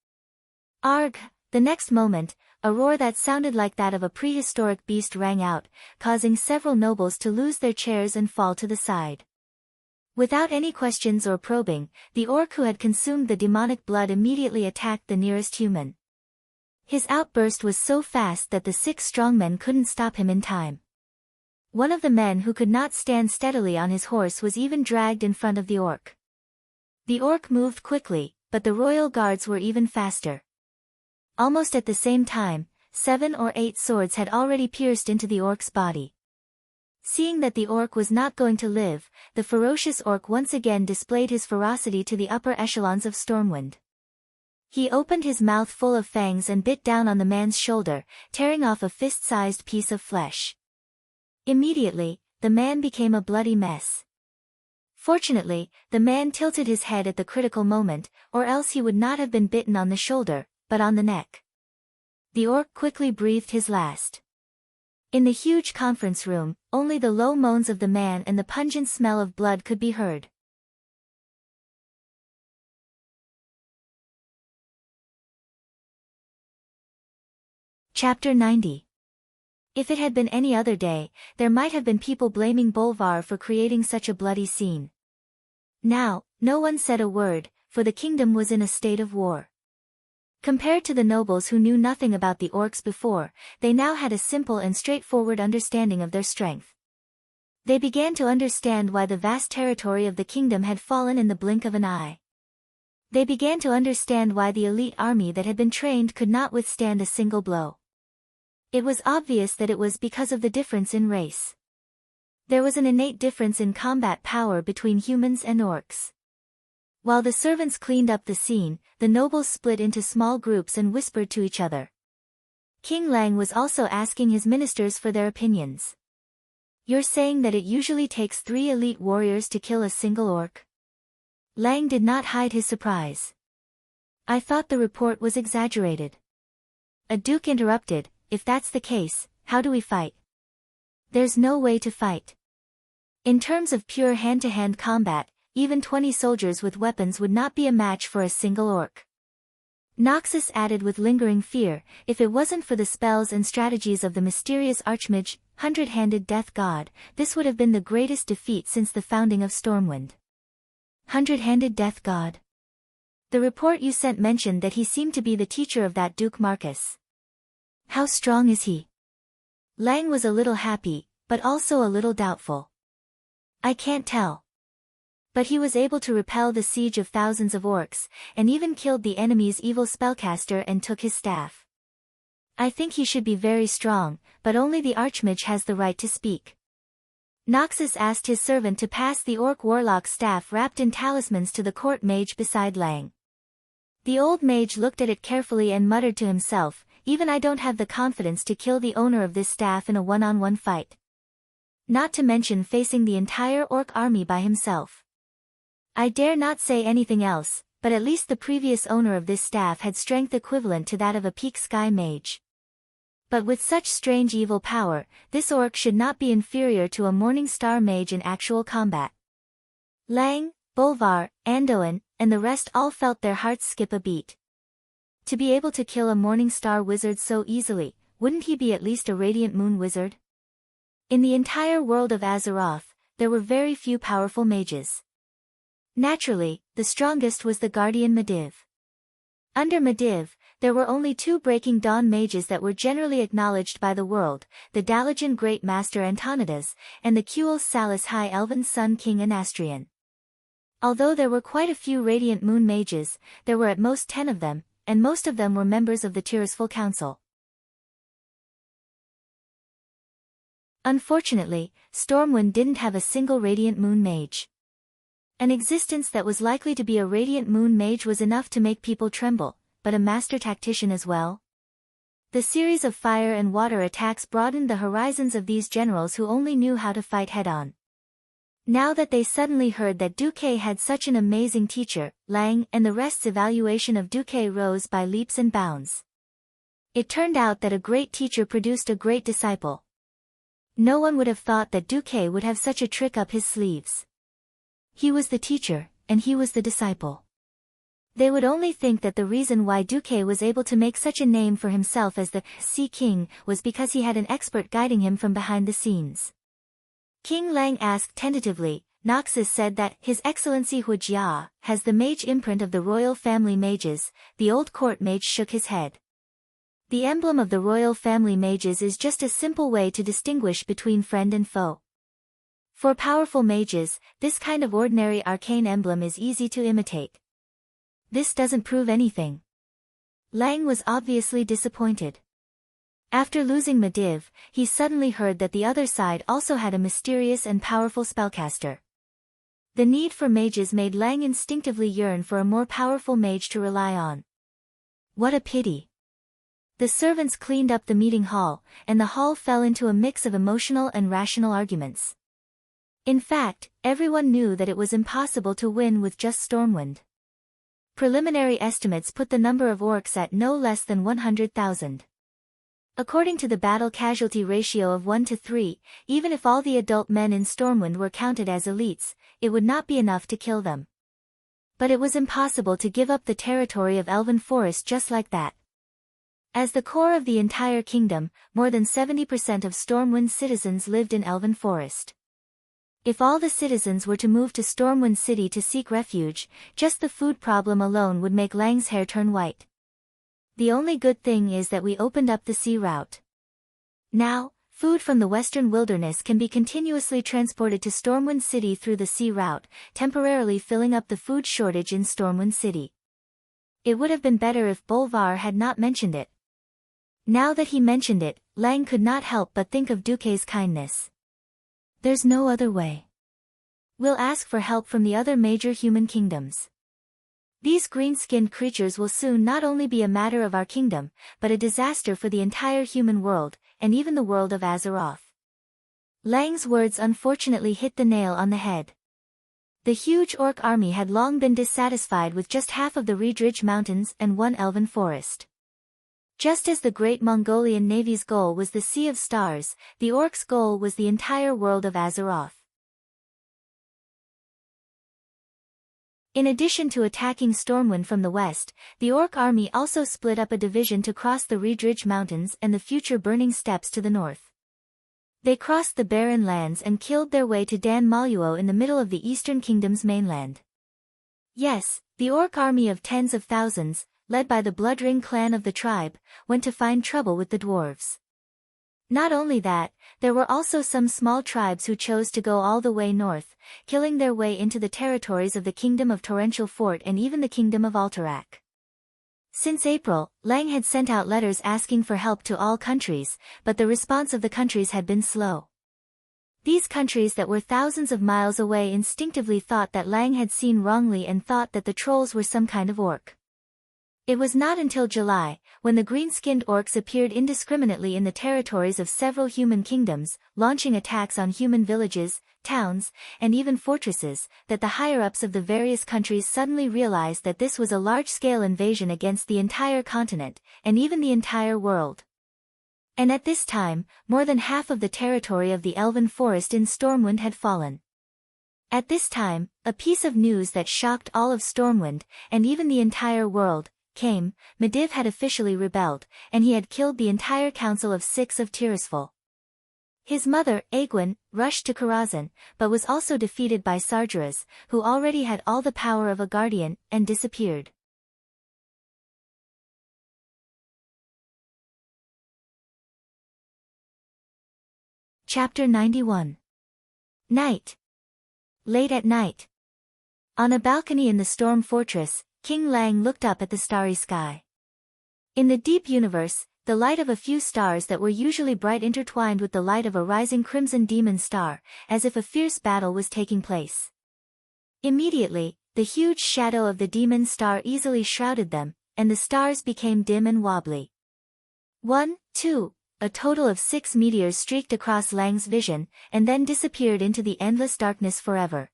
Speaker 1: Arg! The next moment, a roar that sounded like that of a prehistoric beast rang out, causing several nobles to lose their chairs and fall to the side. Without any questions or probing, the orc who had consumed the demonic blood immediately attacked the nearest human. His outburst was so fast that the 6 strongmen couldn't stop him in time. One of the men who could not stand steadily on his horse was even dragged in front of the orc. The orc moved quickly, but the royal guards were even faster. Almost at the same time, 7 or 8 swords had already pierced into the orc's body. Seeing that the orc was not going to live, the ferocious orc once again displayed his ferocity to the upper echelons of Stormwind. He opened his mouth full of fangs and bit down on the man's shoulder, tearing off a fist-sized piece of flesh. Immediately, the man became a bloody mess. Fortunately, the man tilted his head at the critical moment, or else he would not have been bitten on the shoulder, but on the neck. The orc quickly breathed his last. In the huge conference room, only the low moans of the man and the pungent smell of blood could be heard. Chapter 90. If it had been any other day, there might have been people blaming Bolvar for creating such a bloody scene. Now, no one said a word, for the kingdom was in a state of war. Compared to the nobles who knew nothing about the orcs before, they now had a simple and straightforward understanding of their strength. They began to understand why the vast territory of the kingdom had fallen in the blink of an eye. They began to understand why the elite army that had been trained could not withstand a single blow. It was obvious that it was because of the difference in race. There was an innate difference in combat power between humans and orcs. While the servants cleaned up the scene, the nobles split into small groups and whispered to each other. King Lang was also asking his ministers for their opinions. "You're saying that it usually takes 3 elite warriors to kill a single orc?" Lang did not hide his surprise. "I thought the report was exaggerated." A duke interrupted, "If that's the case, how do we fight?" "There's no way to fight. In terms of pure hand-to-hand combat, even 20 soldiers with weapons would not be a match for a single orc." Noxus added with lingering fear, "If it wasn't for the spells and strategies of the mysterious Archmage, Hundred-Handed Death God, this would have been the greatest defeat since the founding of Stormwind." Hundred-Handed Death God. The report you sent mentioned that he seemed to be the teacher of that Duke Marcus. How strong is he? Lang was a little happy, but also a little doubtful. "I can't tell. But he was able to repel the siege of thousands of orcs, and even killed the enemy's evil spellcaster and took his staff. I think he should be very strong, but only the Archmage has the right to speak." Noxus asked his servant to pass the orc warlock's staff wrapped in talismans to the court mage beside Lang. The old mage looked at it carefully and muttered to himself, "Even I don't have the confidence to kill the owner of this staff in a one-on-one fight. Not to mention facing the entire orc army by himself. I dare not say anything else, but at least the previous owner of this staff had strength equivalent to that of a peak sky mage. But with such strange evil power, this orc should not be inferior to a morning star mage in actual combat." Lang, Bolvar, Andoin, and the rest all felt their hearts skip a beat. To be able to kill a Morning Star wizard so easily, wouldn't he be at least a Radiant Moon wizard? In the entire world of Azeroth, there were very few powerful mages. Naturally, the strongest was the Guardian Medivh. Under Medivh, there were only 2 Breaking Dawn mages that were generally acknowledged by the world, the Dalajan Great Master Antonidas, and the Kuel Salis High Elven Sun King Anastrian. Although there were quite a few Radiant Moon mages, there were at most 10 of them, and most of them were members of the Tirisfal Council. Unfortunately, Stormwind didn't have a single Radiant Moon mage. An existence that was likely to be a Radiant Moon mage was enough to make people tremble, but a master tactician as well? The series of fire and water attacks broadened the horizons of these generals who only knew how to fight head-on. Now that they suddenly heard that Duque had such an amazing teacher, Lang and the rest's evaluation of Duque rose by leaps and bounds. It turned out that a great teacher produced a great disciple. No one would have thought that Duque would have such a trick up his sleeves. He was the teacher, and he was the disciple. They would only think that the reason why Duque was able to make such a name for himself as the Sea King was because he had an expert guiding him from behind the scenes. King Lang asked tentatively. Noxus said that His Excellency Huijia has the mage imprint of the royal family mages. The old court mage shook his head. The emblem of the royal family mages is just a simple way to distinguish between friend and foe. For powerful mages, this kind of ordinary arcane emblem is easy to imitate. This doesn't prove anything. Lang was obviously disappointed. After losing Medivh, he suddenly heard that the other side also had a mysterious and powerful spellcaster. The need for mages made Lang instinctively yearn for a more powerful mage to rely on. What a pity. The servants cleaned up the meeting hall, and the hall fell into a mix of emotional and rational arguments. In fact, everyone knew that it was impossible to win with just Stormwind. Preliminary estimates put the number of orcs at no less than 100,000. According to the battle casualty ratio of 1 to 3, even if all the adult men in Stormwind were counted as elites, it would not be enough to kill them. But it was impossible to give up the territory of Elven Forest just like that. As the core of the entire kingdom, more than 70% of Stormwind's citizens lived in Elven Forest. If all the citizens were to move to Stormwind City to seek refuge, just the food problem alone would make Lang's hair turn white. The only good thing is that we opened up the sea route. Now, food from the western wilderness can be continuously transported to Stormwind City through the sea route, temporarily filling up the food shortage in Stormwind City. It would have been better if Bolvar had not mentioned it. Now that he mentioned it, Lang could not help but think of Duque's kindness. There's no other way. We'll ask for help from the other major human kingdoms. These green-skinned creatures will soon not only be a matter of our kingdom, but a disaster for the entire human world, and even the world of Azeroth. Lang's words unfortunately hit the nail on the head. The huge orc army had long been dissatisfied with just half of the Riedridge Mountains and one elven forest. Just as the great Mongolian navy's goal was the Sea of Stars, the orcs' goal was the entire world of Azeroth. In addition to attacking Stormwind from the west, the orc army also split up a division to cross the Riedridge Mountains and the future Burning Steppes to the north. They crossed the barren lands and killed their way to Dan Maluo in the middle of the Eastern Kingdom's mainland. Yes, the orc army of tens of thousands, led by the Bloodring clan of the tribe, went to find trouble with the dwarves. Not only that, there were also some small tribes who chose to go all the way north, killing their way into the territories of the Kingdom of Torrential Fort and even the Kingdom of Alterac. Since April, Lang had sent out letters asking for help to all countries, but the response of the countries had been slow. These countries that were thousands of miles away instinctively thought that Lang had seen wrongly and thought that the trolls were some kind of orc. It was not until July, when the green-skinned orcs appeared indiscriminately in the territories of several human kingdoms, launching attacks on human villages, towns, and even fortresses, that the higher-ups of the various countries suddenly realized that this was a large-scale invasion against the entire continent, and even the entire world. And at this time, more than half of the territory of the Elven Forest in Stormwind had fallen. At this time, a piece of news that shocked all of Stormwind, and even the entire world, came. Medivh had officially rebelled, and he had killed the entire council of 6 of Tirisfal. His mother, Aegwyn, rushed to Karazhan, but was also defeated by Sargeras, who already had all the power of a guardian, and disappeared. Chapter 91. Night. Late at night. On a balcony in the Storm Fortress, King Lang looked up at the starry sky. In the deep universe, the light of a few stars that were usually bright intertwined with the light of a rising crimson demon star, as if a fierce battle was taking place. Immediately, the huge shadow of the demon star easily shrouded them, and the stars became dim and wobbly. 1, 2, a total of 6 meteors streaked across Lang's vision, and then disappeared into the endless darkness forever.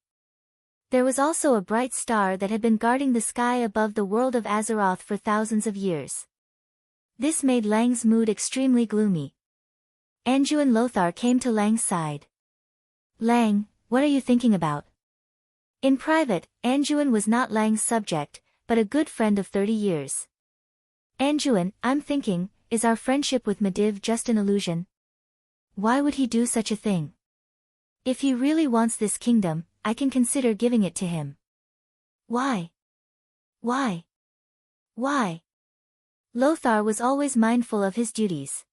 Speaker 1: There was also a bright star that had been guarding the sky above the world of Azeroth for thousands of years. This made Lang's mood extremely gloomy. Anduin Lothar came to Lang's side. "Lang, what are you thinking about?" In private, Anduin was not Lang's subject, but a good friend of 30 years. "Anduin, I'm thinking, is our friendship with Medivh just an illusion? Why would he do such a thing? If he really wants this kingdom, I can consider giving it to him." "Why? Why? Why?" Lothar was always mindful of his duties.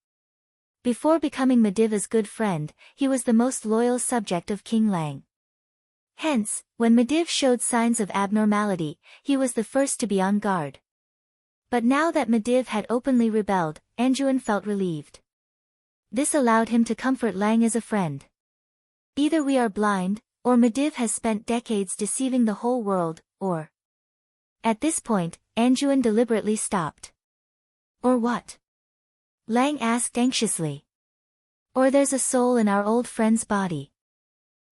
Speaker 1: Before becoming Medivh's good friend, he was the most loyal subject of King Lang. Hence, when Medivh showed signs of abnormality, he was the first to be on guard. But now that Medivh had openly rebelled, Anduin felt relieved. This allowed him to comfort Lang as a friend. Either we are blind, or Medivh has spent decades deceiving the whole world, or... At this point, Anduin deliberately stopped. "Or what?" Lang asked anxiously. "Or there's a soul in our old friend's body."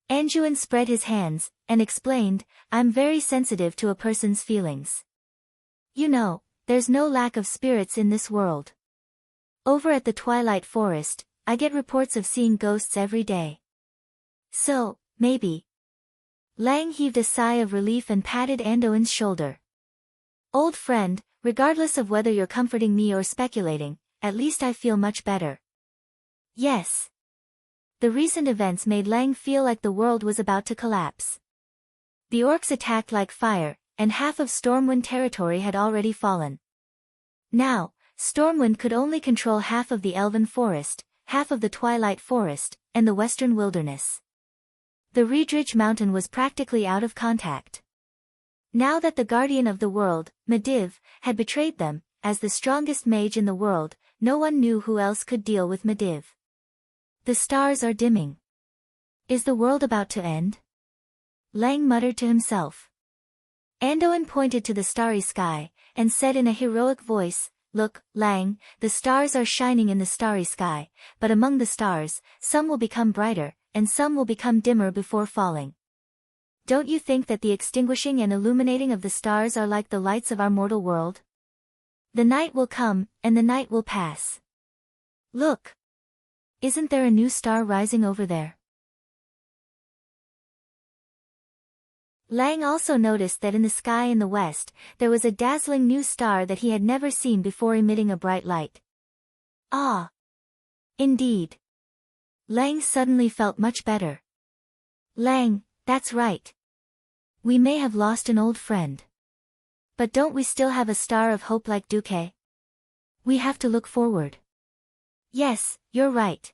Speaker 1: Anduin spread his hands, and explained, "I'm very sensitive to a person's feelings. You know, there's no lack of spirits in this world. Over at the Twilight Forest, I get reports of seeing ghosts every day. So, maybe." Lang heaved a sigh of relief and patted Anduin's shoulder. "Old friend, regardless of whether you're comforting me or speculating, at least I feel much better." Yes. The recent events made Lang feel like the world was about to collapse. The orcs attacked like fire, and half of Stormwind territory had already fallen. Now, Stormwind could only control half of the Elven Forest, half of the Twilight Forest, and the Western Wilderness. The Riedrich Mountain was practically out of contact. Now that the Guardian of the World, Medivh, had betrayed them, as the strongest mage in the world, no one knew who else could deal with Medivh. "The stars are dimming. Is the world about to end?" Lang muttered to himself. Anduin pointed to the starry sky, and said in a heroic voice, "Look, Lang, the stars are shining in the starry sky, but among the stars, some will become brighter, and some will become dimmer before falling. Don't you think that the extinguishing and illuminating of the stars are like the lights of our mortal world? The night will come, and the night will pass. Look! Isn't there a new star rising over there?" Lang also noticed that in the sky in the west, there was a dazzling new star that he had never seen before emitting a bright light. Ah! Indeed. Lang suddenly felt much better. "Lang, that's right. We may have lost an old friend. But don't we still have a star of hope like Duque? We have to look forward." "Yes, you're right."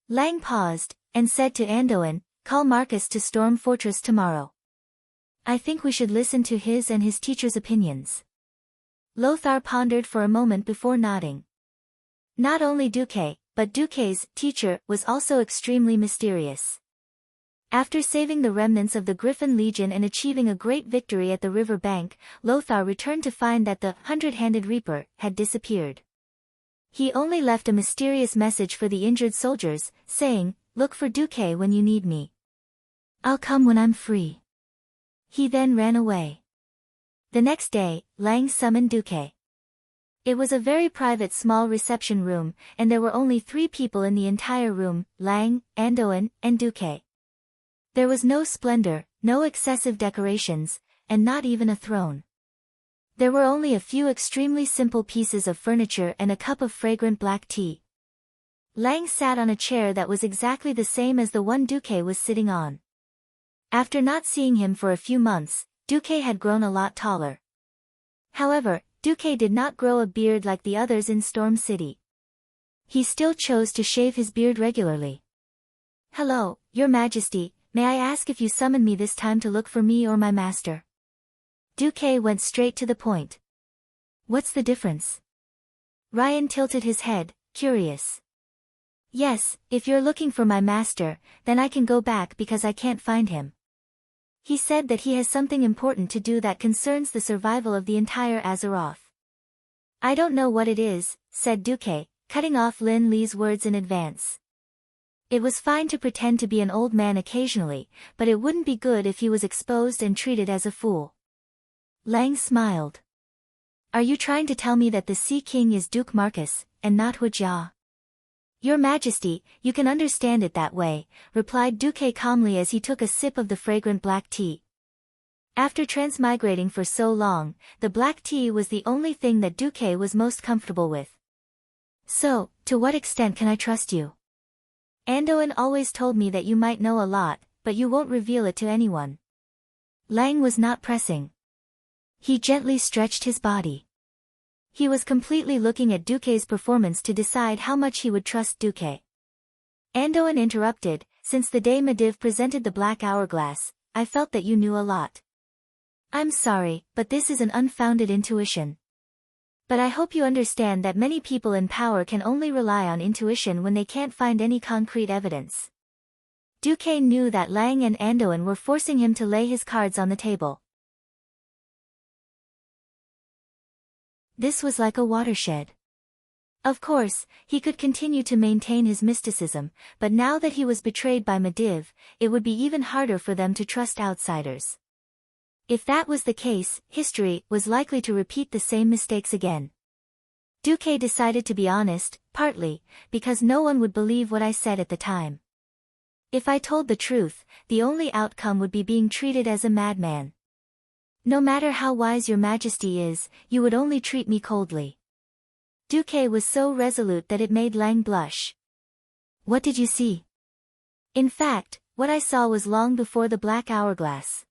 Speaker 1: Lang paused, and said to Anduin, "Call Marcus to Storm Fortress tomorrow. I think we should listen to his and his teacher's opinions." Lothar pondered for a moment before nodding. Not only Duque, but Duque's teacher was also extremely mysterious. After saving the remnants of the Griffin Legion and achieving a great victory at the river bank, Lothar returned to find that the Hundred-Handed Reaper had disappeared. He only left a mysterious message for the injured soldiers, saying, "Look for Duque when you need me. I'll come when I'm free." He then ran away. The next day, Lang summoned Duque. It was a very private small reception room, and there were only 3 people in the entire room, Lang, Anduin, and Duque. There was no splendor, no excessive decorations, and not even a throne. There were only a few extremely simple pieces of furniture and a cup of fragrant black tea. Lang sat on a chair that was exactly the same as the one Duque was sitting on. After not seeing him for a few months, Duque had grown a lot taller. However, Duque did not grow a beard like the others in Storm City. He still chose to shave his beard regularly. "Hello, Your Majesty, may I ask if you summoned me this time to look for me or my master?" Duque went straight to the point. "What's the difference?" Ryan tilted his head, curious. "Yes, if you're looking for my master, then I can go back because I can't find him. He said that he has something important to do that concerns the survival of the entire Azeroth." "I don't know what it is," said Duque, cutting off Lin Li's words in advance. It was fine to pretend to be an old man occasionally, but it wouldn't be good if he was exposed and treated as a fool. Lang smiled. "Are you trying to tell me that the Sea King is Duke Marcus, and not Hujia?" "Your Majesty, you can understand it that way," replied Duque calmly as he took a sip of the fragrant black tea. After transmigrating for so long, the black tea was the only thing that Duque was most comfortable with. "So, to what extent can I trust you? Anduin always told me that you might know a lot, but you won't reveal it to anyone." Lang was not pressing. He gently stretched his body. He was completely looking at Duque's performance to decide how much he would trust Duque. Anduin interrupted, "Since the day Medivh presented the Black Hourglass, I felt that you knew a lot. I'm sorry, but this is an unfounded intuition. But I hope you understand that many people in power can only rely on intuition when they can't find any concrete evidence." Duque knew that Lang and Anduin were forcing him to lay his cards on the table. This was like a watershed. Of course, he could continue to maintain his mysticism, but now that he was betrayed by Medivh, it would be even harder for them to trust outsiders. If that was the case, history was likely to repeat the same mistakes again. Duque decided to be honest, partly, because no one would believe what I said at the time. If I told the truth, the only outcome would be being treated as a madman. No matter how wise Your Majesty is, you would only treat me coldly. Duque was so resolute that it made Lang blush. "What did you see?" "In fact, what I saw was long before the Black Hourglass.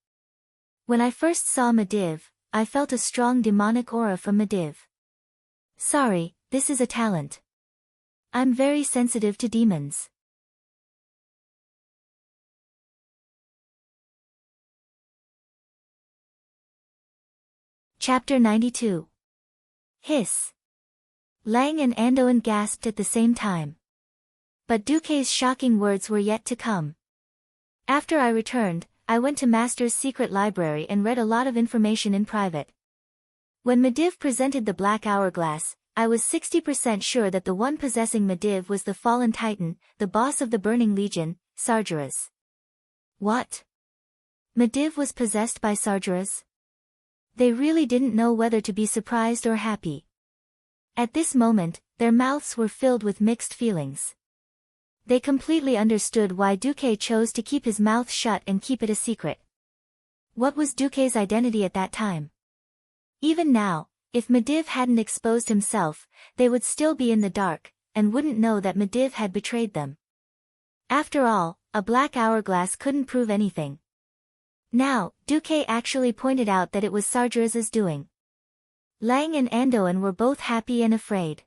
Speaker 1: When I first saw Medivh, I felt a strong demonic aura from Medivh. Sorry, this is a talent. I'm very sensitive to demons." Chapter 92. Hiss. Lang and Anduin gasped at the same time. But Duque's shocking words were yet to come. "After I returned, I went to Master's secret library and read a lot of information in private. When Medivh presented the Black Hourglass, I was 60% sure that the one possessing Medivh was the fallen titan, the boss of the Burning Legion, Sargeras." "What? Medivh was possessed by Sargeras?" They really didn't know whether to be surprised or happy. At this moment, their mouths were filled with mixed feelings. They completely understood why Duque chose to keep his mouth shut and keep it a secret. What was Duque's identity at that time? Even now, if Medivh hadn't exposed himself, they would still be in the dark, and wouldn't know that Medivh had betrayed them. After all, a Black Hourglass couldn't prove anything. Now, Duque actually pointed out that it was Sargeras' doing. Lang and Anduin were both happy and afraid.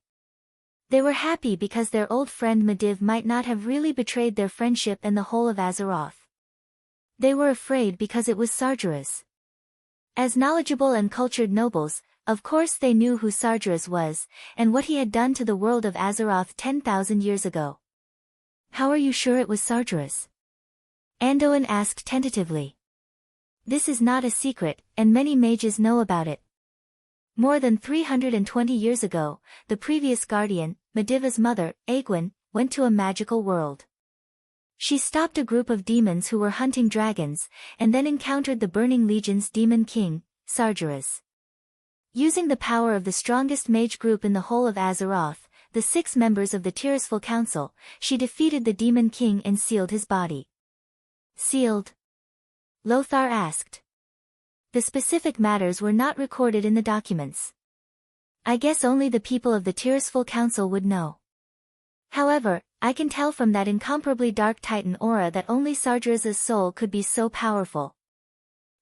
Speaker 1: They were happy because their old friend Medivh might not have really betrayed their friendship and the whole of Azeroth. They were afraid because it was Sargeras. As knowledgeable and cultured nobles, of course they knew who Sargeras was, and what he had done to the world of Azeroth 10,000 years ago. "How are you sure it was Sargeras?" Anduin asked tentatively. "This is not a secret, and many mages know about it. More than 320 years ago, the previous guardian, Medivh's mother, Aegwynn, went to a magical world. She stopped a group of demons who were hunting dragons, and then encountered the Burning Legion's demon king, Sargeras. Using the power of the strongest mage group in the whole of Azeroth, the 6 members of the Tirisfal Council, she defeated the demon king and sealed his body." "Sealed?" Lothar asked. The specific matters were not recorded in the documents. I guess only the people of the Blissful Council would know. However, I can tell from that incomparably dark Titan aura that only Sargeras' soul could be so powerful.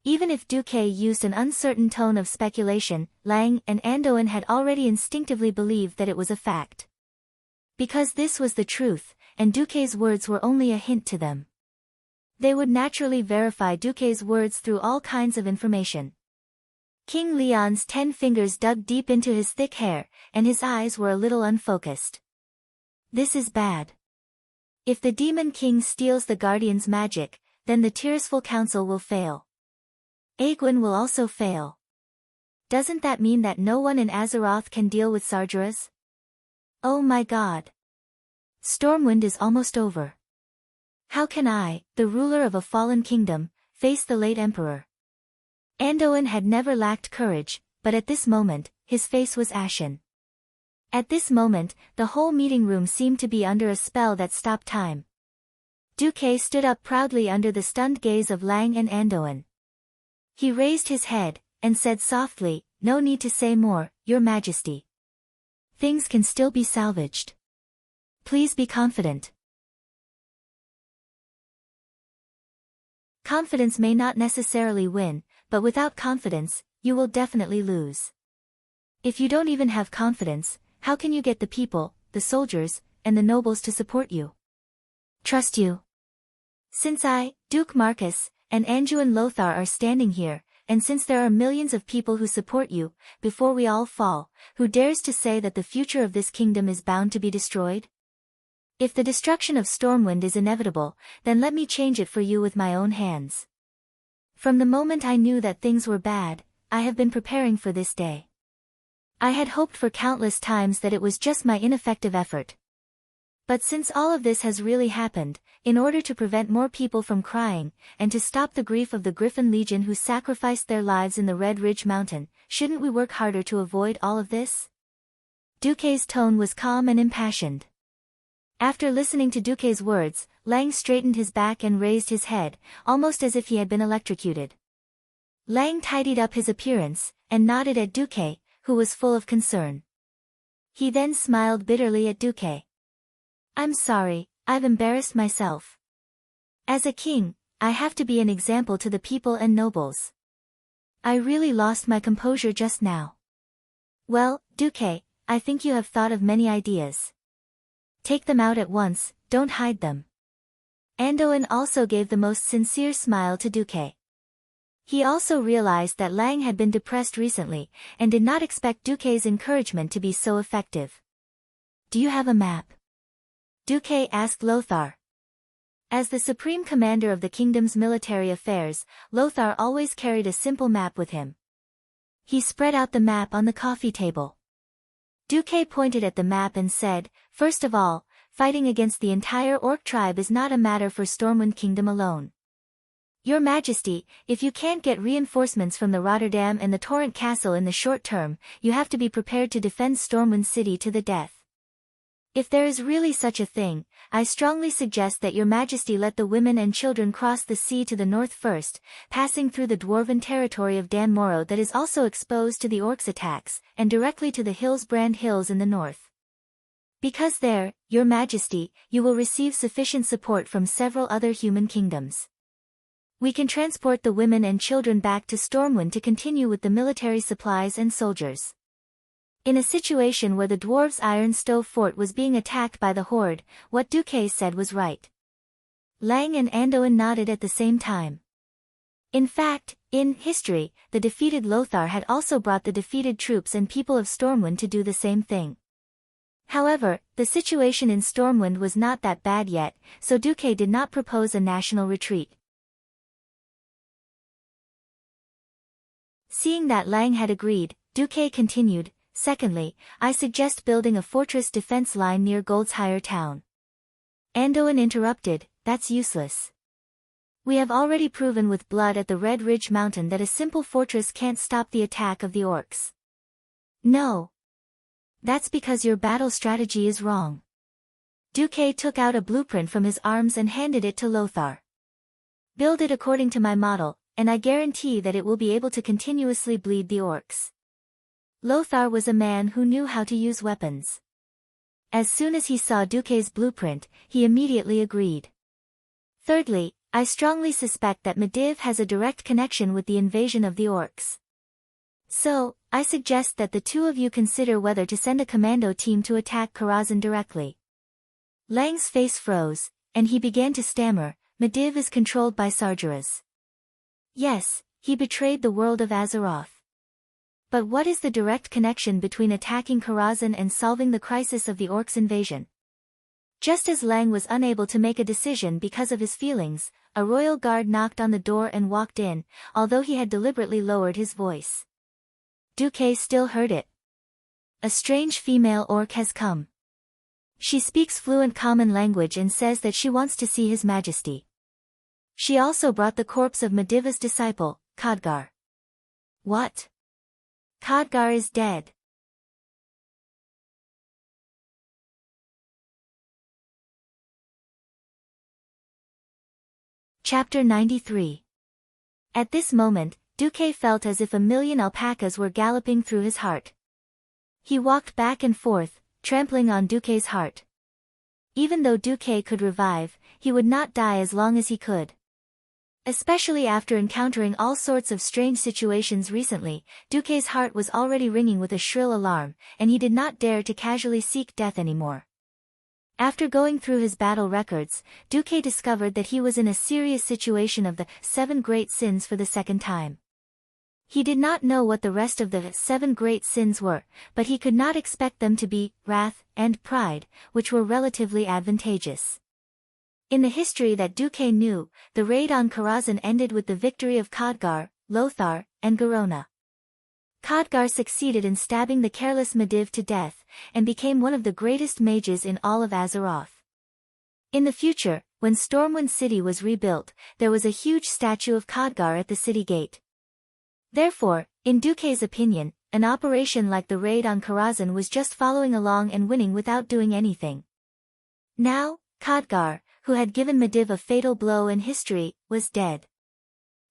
Speaker 1: Even if Duque used an uncertain tone of speculation, Lang and Andoin had already instinctively believed that it was a fact. Because this was the truth, and Duque's words were only a hint to them. They would naturally verify Duque's words through all kinds of information. King Leon's 10 fingers dug deep into his thick hair, and his eyes were a little unfocused. This is bad. If the Demon King steals the Guardian's magic, then the Blissful Council will fail. Aegwynn will also fail. Doesn't that mean that no one in Azeroth can deal with Sargeras? Oh my god. Stormwind is almost over. How can I, the ruler of a fallen kingdom, face the late emperor? Andoin had never lacked courage, but at this moment, his face was ashen. At this moment, the whole meeting room seemed to be under a spell that stopped time. Duque stood up proudly under the stunned gaze of Lang and Andoin. He raised his head, and said softly, "No need to say more, Your Majesty. Things can still be salvaged. Please be confident." Confidence may not necessarily win, but without confidence, you will definitely lose. If you don't even have confidence, how can you get the people, the soldiers, and the nobles to support you? Trust you. Since I, Duke Marcus, and Anduin Lothar are standing here, and since there are millions of people who support you, before we all fall, who dares to say that the future of this kingdom is bound to be destroyed? If the destruction of Stormwind is inevitable, then let me change it for you with my own hands. From the moment I knew that things were bad, I have been preparing for this day. I had hoped for countless times that it was just my ineffective effort. But since all of this has really happened, in order to prevent more people from crying, and to stop the grief of the Griffin Legion who sacrificed their lives in the Red Ridge Mountain, shouldn't we work harder to avoid all of this? Duque's tone was calm and impassioned. After listening to Duque's words, Lang straightened his back and raised his head, almost as if he had been electrocuted. Lang tidied up his appearance, and nodded at Duque, who was full of concern. He then smiled bitterly at Duque. "I'm sorry, I've embarrassed myself. As a king, I have to be an example to the people and nobles. I really lost my composure just now." "Well, Duque, I think you have thought of many ideas. Take them out at once, don't hide them." Andoin also gave the most sincere smile to Duque. He also realized that Lang had been depressed recently, and did not expect Duque's encouragement to be so effective. "Do you have a map?" Duque asked Lothar. As the supreme commander of the kingdom's military affairs, Lothar always carried a simple map with him. He spread out the map on the coffee table. Duque pointed at the map and said, "First of all, fighting against the entire Orc tribe is not a matter for Stormwind Kingdom alone. Your Majesty, if you can't get reinforcements from the Rotterdam and the Torrent Castle in the short term, you have to be prepared to defend Stormwind City to the death. If there is really such a thing, I strongly suggest that Your Majesty let the women and children cross the sea to the north first, passing through the dwarven territory of Dan Moro that is also exposed to the Orcs' attacks, and directly to the Hillsbrand Hills in the north. Because there, Your Majesty, you will receive sufficient support from several other human kingdoms. We can transport the women and children back to Stormwind to continue with the military supplies and soldiers." In a situation where the dwarves' iron stove fort was being attacked by the Horde, what Duque said was right. Lang and Andoin nodded at the same time. In fact, in history, the defeated Lothar had also brought the defeated troops and people of Stormwind to do the same thing. However, the situation in Stormwind was not that bad yet, so Duque did not propose a national retreat. Seeing that Lang had agreed, Duque continued, "Secondly, I suggest building a fortress defense line near Goldshire town." Andoin interrupted, "That's useless. We have already proven with blood at the Red Ridge Mountain that a simple fortress can't stop the attack of the Orcs." "No. That's because your battle strategy is wrong." Duque took out a blueprint from his arms and handed it to Lothar. Build it according to my model, and I guarantee that it will be able to continuously bleed the orcs. Lothar was a man who knew how to use weapons. As soon as he saw Duque's blueprint, he immediately agreed. Thirdly, I strongly suspect that Medivh has a direct connection with the invasion of the orcs. So, I suggest that the two of you consider whether to send a commando team to attack Karazhan directly. Lang's face froze, and he began to stammer. Medivh is controlled by Sargeras. Yes, he betrayed the world of Azeroth. But what is the direct connection between attacking Karazhan and solving the crisis of the orcs' invasion? Just as Lang was unable to make a decision because of his feelings, a royal guard knocked on the door and walked in, although he had deliberately lowered his voice. Duque still heard it. A strange female orc has come. She speaks fluent common language and says that she wants to see His Majesty. She also brought the corpse of Medivh's disciple, Khadgar. What? Khadgar is dead. Chapter 93. At this moment, Duque felt as if 1,000,000 alpacas were galloping through his heart. He walked back and forth, trampling on Duque's heart. Even though Duque could revive, he would not die as long as he could. Especially after encountering all sorts of strange situations recently, Duque's heart was already ringing with a shrill alarm, and he did not dare to casually seek death anymore. After going through his battle records, Duque discovered that he was in a serious situation of the 7 great sins for the second time. He did not know what the rest of the 7 great sins were, but he could not expect them to be wrath and pride, which were relatively advantageous. In the history that Duque knew, the raid on Karazhan ended with the victory of Khadgar, Lothar, and Garona. Khadgar succeeded in stabbing the careless Medivh to death, and became one of the greatest mages in all of Azeroth. In the future, when Stormwind City was rebuilt, there was a huge statue of Khadgar at the city gate. Therefore, in Duque's opinion, an operation like the raid on Karazhan was just following along and winning without doing anything. Now, Khadgar, who had given Medivh a fatal blow in history, was dead.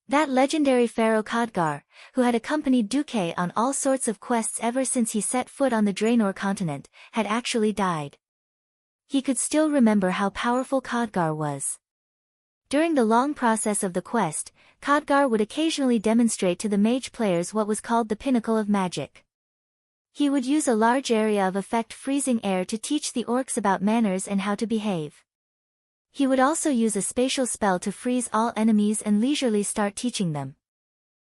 Speaker 1: That legendary pharaoh Khadgar, who had accompanied Duque on all sorts of quests ever since he set foot on the Draenor continent, had actually died. He could still remember how powerful Khadgar was. During the long process of the quest, Khadgar would occasionally demonstrate to the mage players what was called the pinnacle of magic. He would use a large area of effect freezing air to teach the orcs about manners and how to behave. He would also use a spatial spell to freeze all enemies and leisurely start teaching them.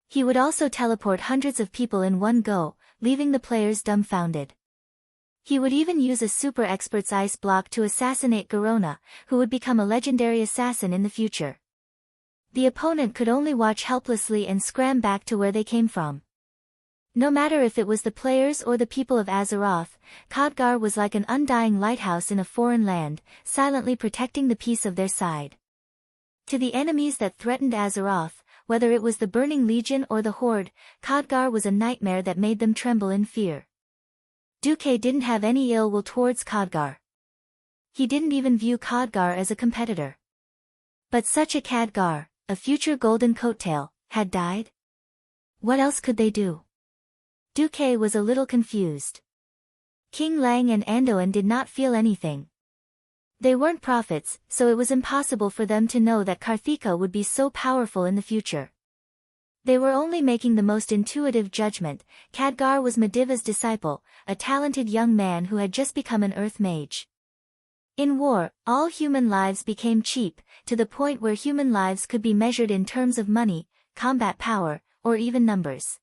Speaker 1: He would also teleport hundreds of people in one go, leaving the players dumbfounded. He would even use a super expert's ice block to assassinate Garona, who would become a legendary assassin in the future. The opponent could only watch helplessly and scram back to where they came from. No matter if it was the players or the people of Azeroth, Khadgar was like an undying lighthouse in a foreign land, silently protecting the peace of their side. To the enemies that threatened Azeroth, whether it was the Burning Legion or the Horde, Khadgar was a nightmare that made them tremble in fear. Duque didn't have any ill will towards Khadgar. He didn't even view Khadgar as a competitor. But such a Khadgar, a future golden coattail, had died? What else could they do? Duque was a little confused. King Lang and Anduin did not feel anything. They weren't prophets, so it was impossible for them to know that Karthika would be so powerful in the future. They were only making the most intuitive judgment. Khadgar was Medivh's disciple, a talented young man who had just become an earth mage. In war, all human lives became cheap, to the point where human lives could be measured in terms of money, combat power, or even numbers.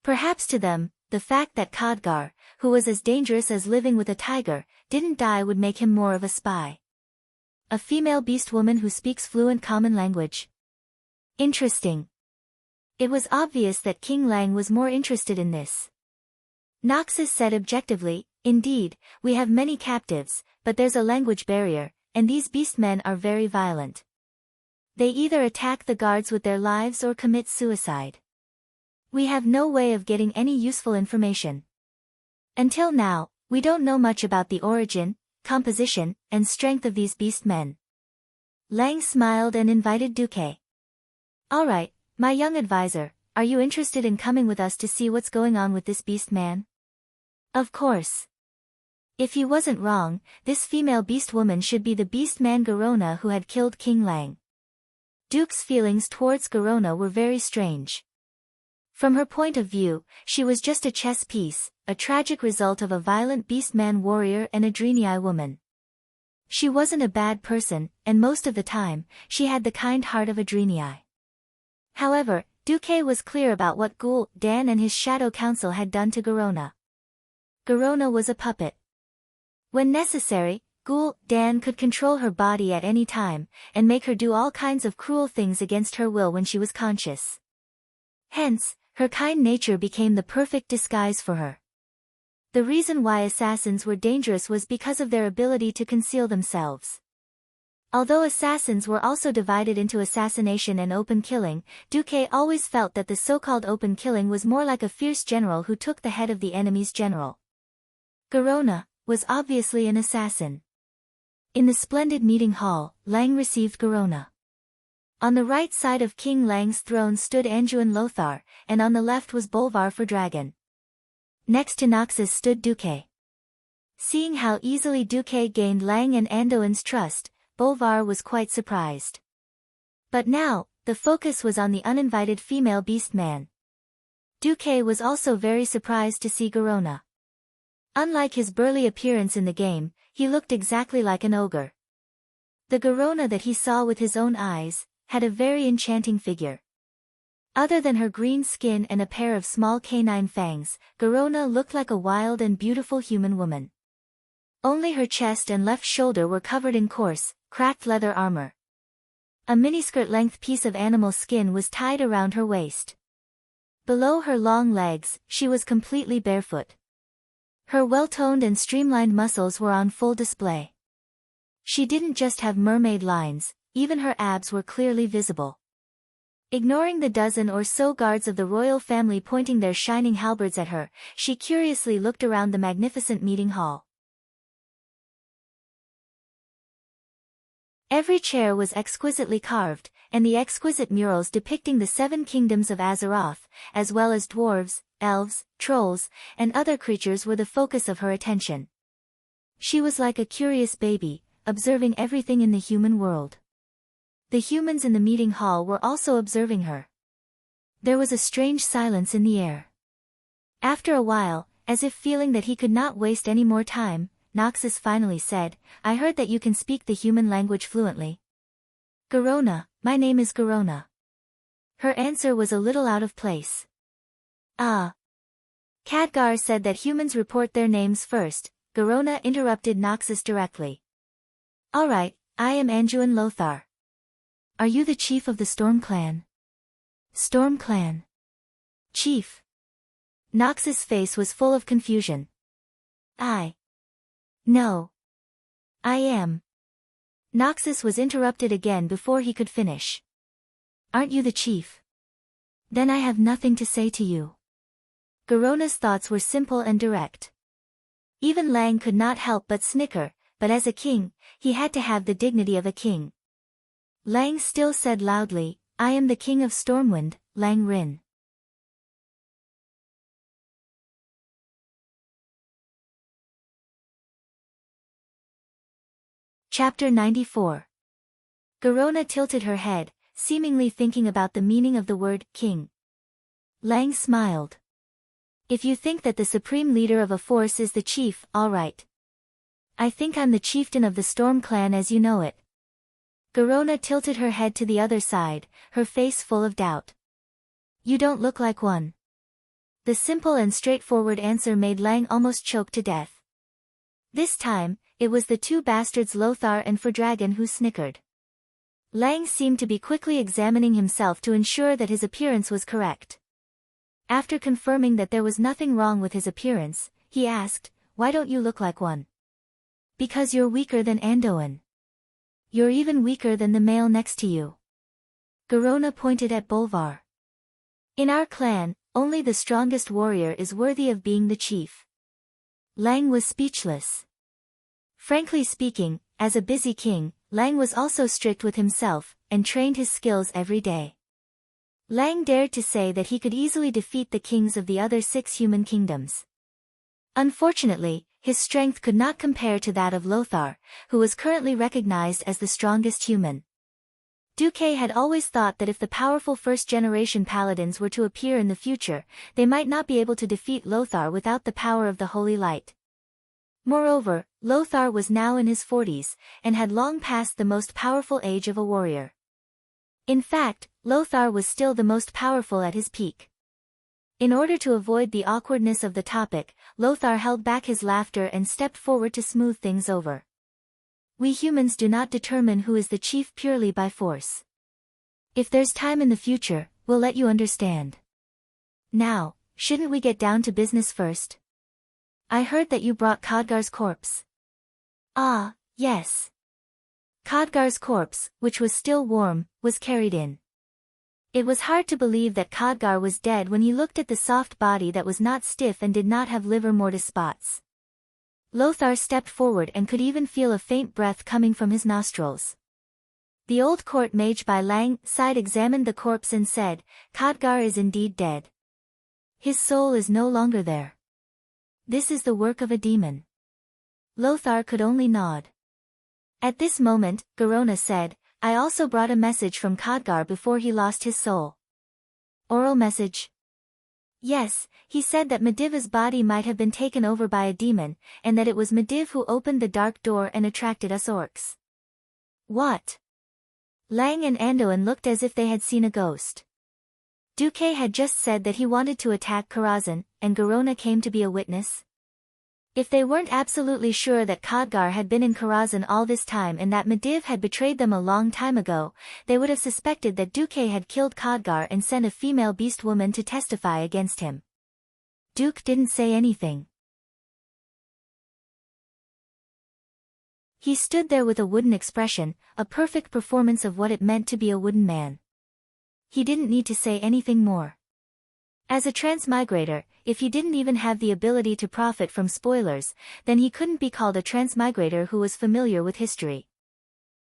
Speaker 1: Perhaps to them, the fact that Khadgar, who was as dangerous as living with a tiger, didn't die would make him more of a spy. A female beast woman who speaks fluent common language. Interesting. It was obvious that King Lang was more interested in this. Noxus said objectively, "Indeed, we have many captives, but there's a language barrier, and these beastmen are very violent. They either attack the guards with their lives or commit suicide. We have no way of getting any useful information. Until now, we don't know much about the origin, composition, and strength of these beast men. Lang smiled and invited Duque. Alright, my young advisor, are you interested in coming with us to see what's going on with this beast man? Of course. If he wasn't wrong, this female beast woman should be the beast man Garona who had killed King Lang. Duke's feelings towards Garona were very strange. From her point of view, she was just a chess piece, a tragic result of a violent beastman warrior and a Drenii woman. She wasn't a bad person, and most of the time, she had the kind heart of a Drenii. However, Duque was clear about what Ghoul Dan and his Shadow Council had done to Garona. Garona was a puppet. When necessary, Ghoul Dan could control her body at any time, and make her do all kinds of cruel things against her will when she was conscious. Hence, her kind nature became the perfect disguise for her. The reason why assassins were dangerous was because of their ability to conceal themselves. Although assassins were also divided into assassination and open killing, Duque always felt that the so-called open killing was more like a fierce general who took the head of the enemy's general. Garona was obviously an assassin. In the splendid meeting hall, Lang received Garona. On the right side of King Lang's throne stood Anduin Lothar, and on the left was Bolvar for Dragon. Next to Noxus stood Duque. Seeing how easily Duque gained Lang and Anduin's trust, Bolvar was quite surprised. But now, the focus was on the uninvited female beast man. Duque was also very surprised to see Garona. Unlike his burly appearance in the game, he looked exactly like an ogre. The Garona that he saw with his own eyes had a very enchanting figure. Other than her green skin and a pair of small canine fangs, Garona looked like a wild and beautiful human woman. Only her chest and left shoulder were covered in coarse, cracked leather armor. A miniskirt-length piece of animal skin was tied around her waist. Below her long legs, she was completely barefoot. Her well-toned and streamlined muscles were on full display. She didn't just have mermaid lines, even her abs were clearly visible. Ignoring the dozen or so guards of the royal family pointing their shining halberds at her, she curiously looked around the magnificent meeting hall. Every chair was exquisitely carved, and the exquisite murals depicting the 7 kingdoms of Azeroth, as well as dwarves, elves, trolls, and other creatures were the focus of her attention. She was like a curious baby, observing everything in the human world. The humans in the meeting hall were also observing her. There was a strange silence in the air. After a while, as if feeling that he could not waste any more time, Noxus finally said, "I heard that you can speak the human language fluently." "Garona, my name is Garona." Her answer was a little out of place. "Ah." Khadgar said that humans report their names first. Garona interrupted Noxus directly. "Alright, I am Anduin Lothar." "Are you the chief of the Storm Clan?" "Storm Clan? Chief?" Noxus' face was full of confusion. No. I am." Noxus was interrupted again before he could finish. "Aren't you the chief? Then I have nothing to say to you." Garona's thoughts were simple and direct. Even Lang could not help but snicker, but as a king, he had to have the dignity of a king. Lang still said loudly, "I am the king of Stormwind, Lang Rin." Chapter 94. Garona tilted her head, seemingly thinking about the meaning of the word king. Lang smiled. "If you think that the supreme leader of a force is the chief, all right. I think I'm the chieftain of the Storm Clan as you know it." Garona tilted her head to the other side, her face full of doubt. "You don't look like one." The simple and straightforward answer made Lang almost choke to death. This time, it was the 2 bastards Lothar and Fordragon who snickered. Lang seemed to be quickly examining himself to ensure that his appearance was correct. After confirming that there was nothing wrong with his appearance, he asked, "Why don't you look like one?" "Because you're weaker than Anduin. You're even weaker than the male next to you." Garona pointed at Bolvar. "In our clan, only the strongest warrior is worthy of being the chief." Lang was speechless. Frankly speaking, as a busy king, Lang was also strict with himself, and trained his skills every day. Lang dared to say that he could easily defeat the kings of the other 6 human kingdoms. Unfortunately, his strength could not compare to that of Lothar, who was currently recognized as the strongest human. Duque had always thought that if the powerful first-generation paladins were to appear in the future, they might not be able to defeat Lothar without the power of the Holy Light. Moreover, Lothar was now in his 40s, and had long passed the most powerful age of a warrior. In fact, Lothar was still the most powerful at his peak. In order to avoid the awkwardness of the topic, Lothar held back his laughter and stepped forward to smooth things over. We humans do not determine who is the chief purely by force. If there's time in the future, we'll let you understand. Now, shouldn't we get down to business first? I heard that you brought Khadgar's corpse. Ah, yes. Khadgar's corpse, which was still warm, was carried in. It was hard to believe that Khadgar was dead when he looked at the soft body that was not stiff and did not have livor mortis spots. Lothar stepped forward and could even feel a faint breath coming from his nostrils. The old court mage by Lang side examined the corpse and said, Khadgar is indeed dead. His soul is no longer there. This is the work of a demon. Lothar could only nod. At this moment, Garona said, I also brought a message from Khadgar before he lost his soul. Oral message? Yes, he said that Medivh's body might have been taken over by a demon, and that it was Medivh who opened the dark door and attracted us orcs. What? Lang and Anduin looked as if they had seen a ghost. Duque had just said that he wanted to attack Karazhan, and Garona came to be a witness. If they weren't absolutely sure that Khadgar had been in Karazhan all this time and that Medivh had betrayed them a long time ago, they would have suspected that Duque had killed Khadgar and sent a female beast woman to testify against him. Duke didn't say anything. He stood there with a wooden expression, a perfect performance of what it meant to be a wooden man. He didn't need to say anything more. As a transmigrator, if he didn't even have the ability to profit from spoilers, then he couldn't be called a transmigrator who was familiar with history.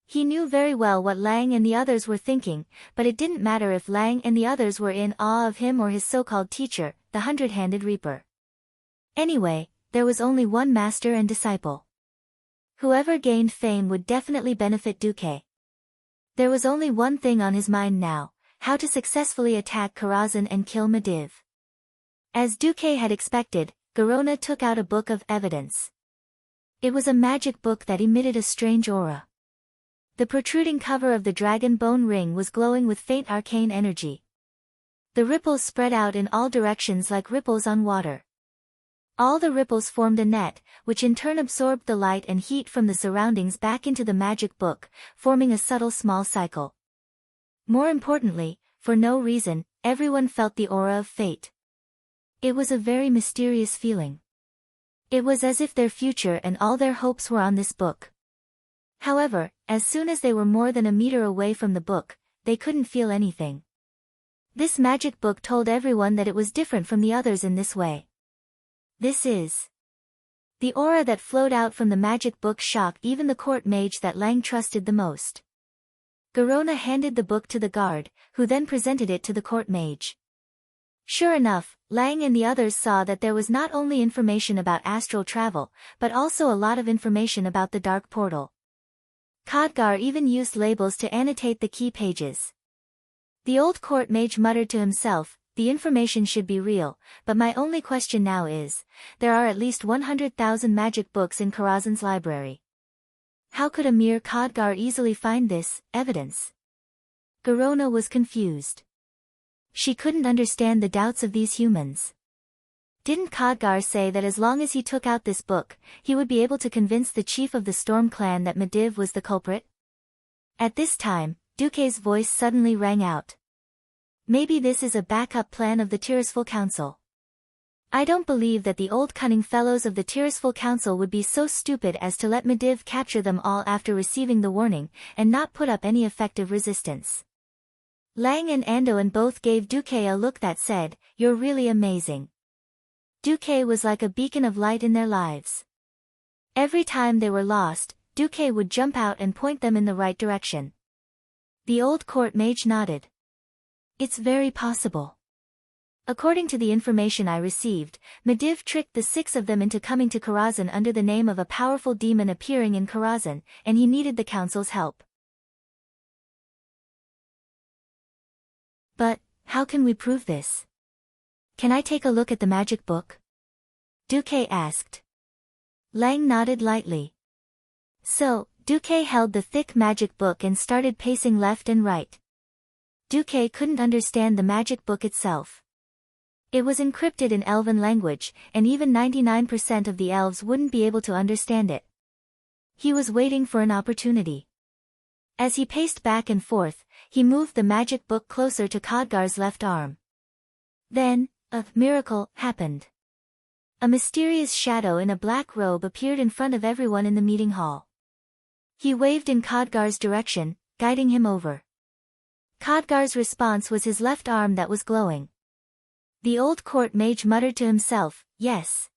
Speaker 1: He knew very well what Lang and the others were thinking, but it didn't matter if Lang and the others were in awe of him or his so-called teacher, the Hundred-Handed Reaper. Anyway, there was only one master and disciple. Whoever gained fame would definitely benefit Duque. There was only one thing on his mind now, how to successfully attack Karazhan and kill Medivh. As Duque had expected, Garona took out a book of evidence. It was a magic book that emitted a strange aura. The protruding cover of the dragon bone ring was glowing with faint arcane energy. The ripples spread out in all directions like ripples on water. All the ripples formed a net, which in turn absorbed the light and heat from the surroundings back into the magic book, forming a subtle small cycle. More importantly, for no reason, everyone felt the aura of fate. It was a very mysterious feeling. It was as if their future and all their hopes were on this book. However, as soon as they were more than a meter away from the book, they couldn't feel anything. This magic book told everyone that it was different from the others in this way. This is. The aura that flowed out from the magic book shocked even the court mage that Lang trusted the most. Garona handed the book to the guard, who then presented it to the court mage. Sure enough, Lang and the others saw that there was not only information about astral travel, but also a lot of information about the dark portal. Khadgar even used labels to annotate the key pages. The old court mage muttered to himself, the information should be real, but my only question now is, there are at least 100,000 magic books in Karazhan's library. How could a mere Khadgar easily find this evidence? Garona was confused. She couldn't understand the doubts of these humans. Didn't Khadgar say that as long as he took out this book, he would be able to convince the chief of the Storm clan that Medivh was the culprit? At this time, Duque's voice suddenly rang out. Maybe this is a backup plan of the Tirisful Council. I don't believe that the old cunning fellows of the Tirisful Council would be so stupid as to let Medivh capture them all after receiving the warning, and not put up any effective resistance. Lang and Anduin both gave Duque a look that said, "You're really amazing." Duque was like a beacon of light in their lives. Every time they were lost, Duque would jump out and point them in the right direction. The old court mage nodded. It's very possible. According to the information I received, Medivh tricked the 6 of them into coming to Karazhan under the name of a powerful demon appearing in Karazhan, and he needed the council's help. But, how can we prove this? Can I take a look at the magic book? Duque asked. Lang nodded lightly. So, Duque held the thick magic book and started pacing left and right. Duque couldn't understand the magic book itself. It was encrypted in Elven language, and even 99% of the elves wouldn't be able to understand it. He was waiting for an opportunity. As he paced back and forth, he moved the magic book closer to Khadgar's left arm. Then, a miracle happened. A mysterious shadow in a black robe appeared in front of everyone in the meeting hall. He waved in Khadgar's direction, guiding him over. Khadgar's response was his left arm that was glowing. The old court mage muttered to himself, yes.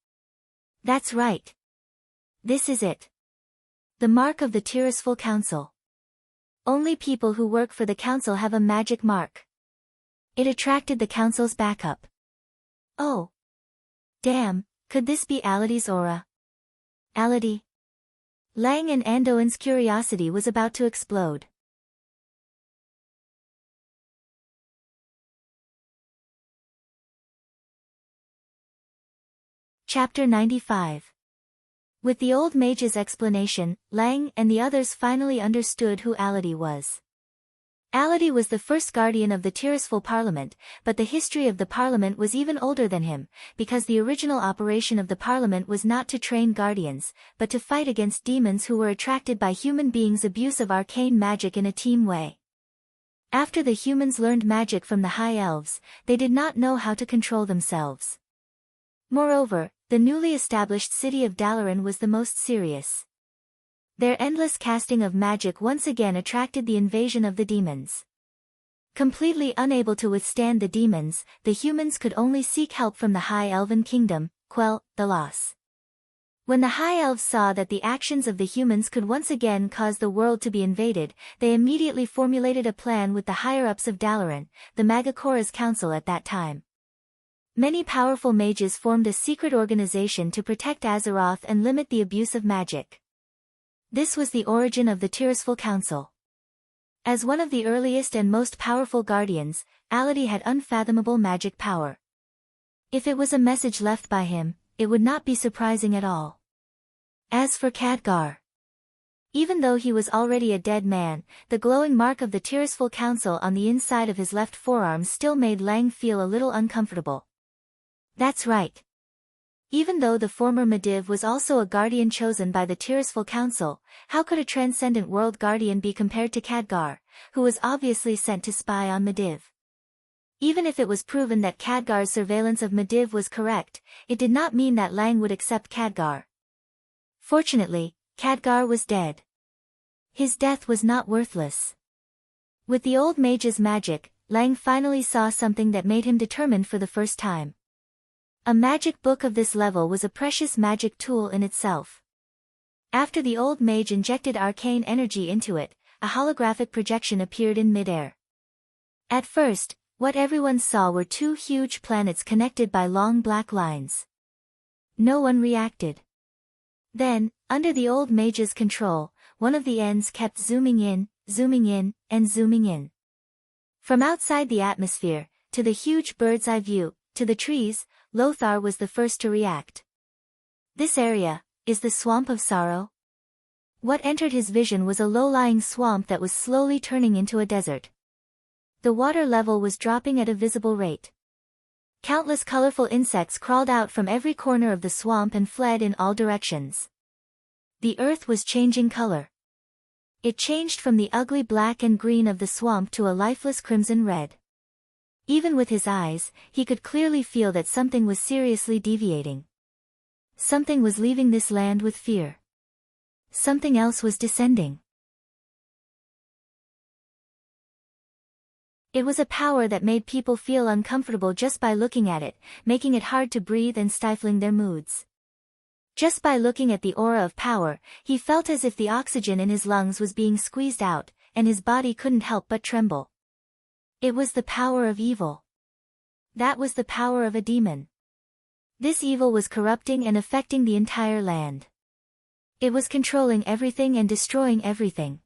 Speaker 1: That's right. This is it. The mark of the Blissful Council. Only people who work for the council have a magic mark. It attracted the council's backup. Oh. Damn, could this be Aladi's aura? Aladi? Lang and Andoin's curiosity was about to explode. Chapter 95. With the old mage's explanation, Lang and the others finally understood who Aladi was. Aladi was the first guardian of the Blissful Parliament, but the history of the Parliament was even older than him, because the original operation of the Parliament was not to train guardians, but to fight against demons who were attracted by human beings' abuse of arcane magic in a team way. After the humans learned magic from the High Elves, they did not know how to control themselves. Moreover, the newly established city of Dalaran was the most serious. Their endless casting of magic once again attracted the invasion of the demons. Completely unable to withstand the demons, the humans could only seek help from the High Elven Kingdom, quell the loss. When the High Elves saw that the actions of the humans could once again cause the world to be invaded, they immediately formulated a plan with the higher-ups of Dalaran, the Magacora's council at that time. Many powerful mages formed a secret organization to protect Azeroth and limit the abuse of magic. This was the origin of the Blissful Council. As one of the earliest and most powerful guardians, Aladi had unfathomable magic power. If it was a message left by him, it would not be surprising at all. As for Khadgar, even though he was already a dead man, the glowing mark of the Blissful Council on the inside of his left forearm still made Lang feel a little uncomfortable. That's right. Even though the former Medivh was also a guardian chosen by the Blissful Council, how could a transcendent world guardian be compared to Khadgar, who was obviously sent to spy on Medivh? Even if it was proven that Khadgar's surveillance of Medivh was correct, it did not mean that Lang would accept Khadgar. Fortunately, Khadgar was dead. His death was not worthless. With the old mage's magic, Lang finally saw something that made him determined for the first time. A magic book of this level was a precious magic tool in itself. After the old mage injected arcane energy into it, a holographic projection appeared in midair. At first, what everyone saw were 2 huge planets connected by long black lines. No one reacted. Then, under the old mage's control, one of the ends kept zooming in, and zooming in. From outside the atmosphere, to the huge bird's eye view, to the trees, Lothar was the first to react. This area, is the Swamp of Sorrow? What entered his vision was a low-lying swamp that was slowly turning into a desert. The water level was dropping at a visible rate. Countless colorful insects crawled out from every corner of the swamp and fled in all directions. The earth was changing color. It changed from the ugly black and green of the swamp to a lifeless crimson red. Even with his eyes, he could clearly feel that something was seriously deviating. Something was leaving this land with fear. Something else was descending. It was a power that made people feel uncomfortable just by looking at it, making it hard to breathe and stifling their moods. Just by looking at the aura of power, he felt as if the oxygen in his lungs was being squeezed out, and his body couldn't help but tremble. It was the power of evil. That was the power of a demon. This evil was corrupting and affecting the entire land. It was controlling everything and destroying everything.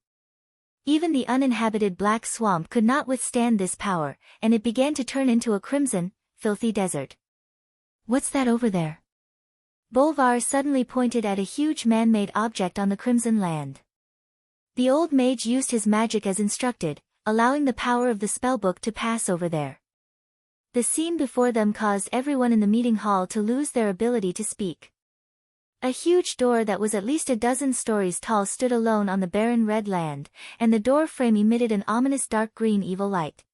Speaker 1: Even the uninhabited black swamp could not withstand this power, and it began to turn into a crimson, filthy desert. What's that over there? Bolvar suddenly pointed at a huge man-made object on the crimson land. The old mage used his magic as instructed, allowing the power of the spellbook to pass over there. The scene before them caused everyone in the meeting hall to lose their ability to speak. A huge door that was at least a dozen stories tall stood alone on the barren red land, and the door frame emitted an ominous dark green evil light.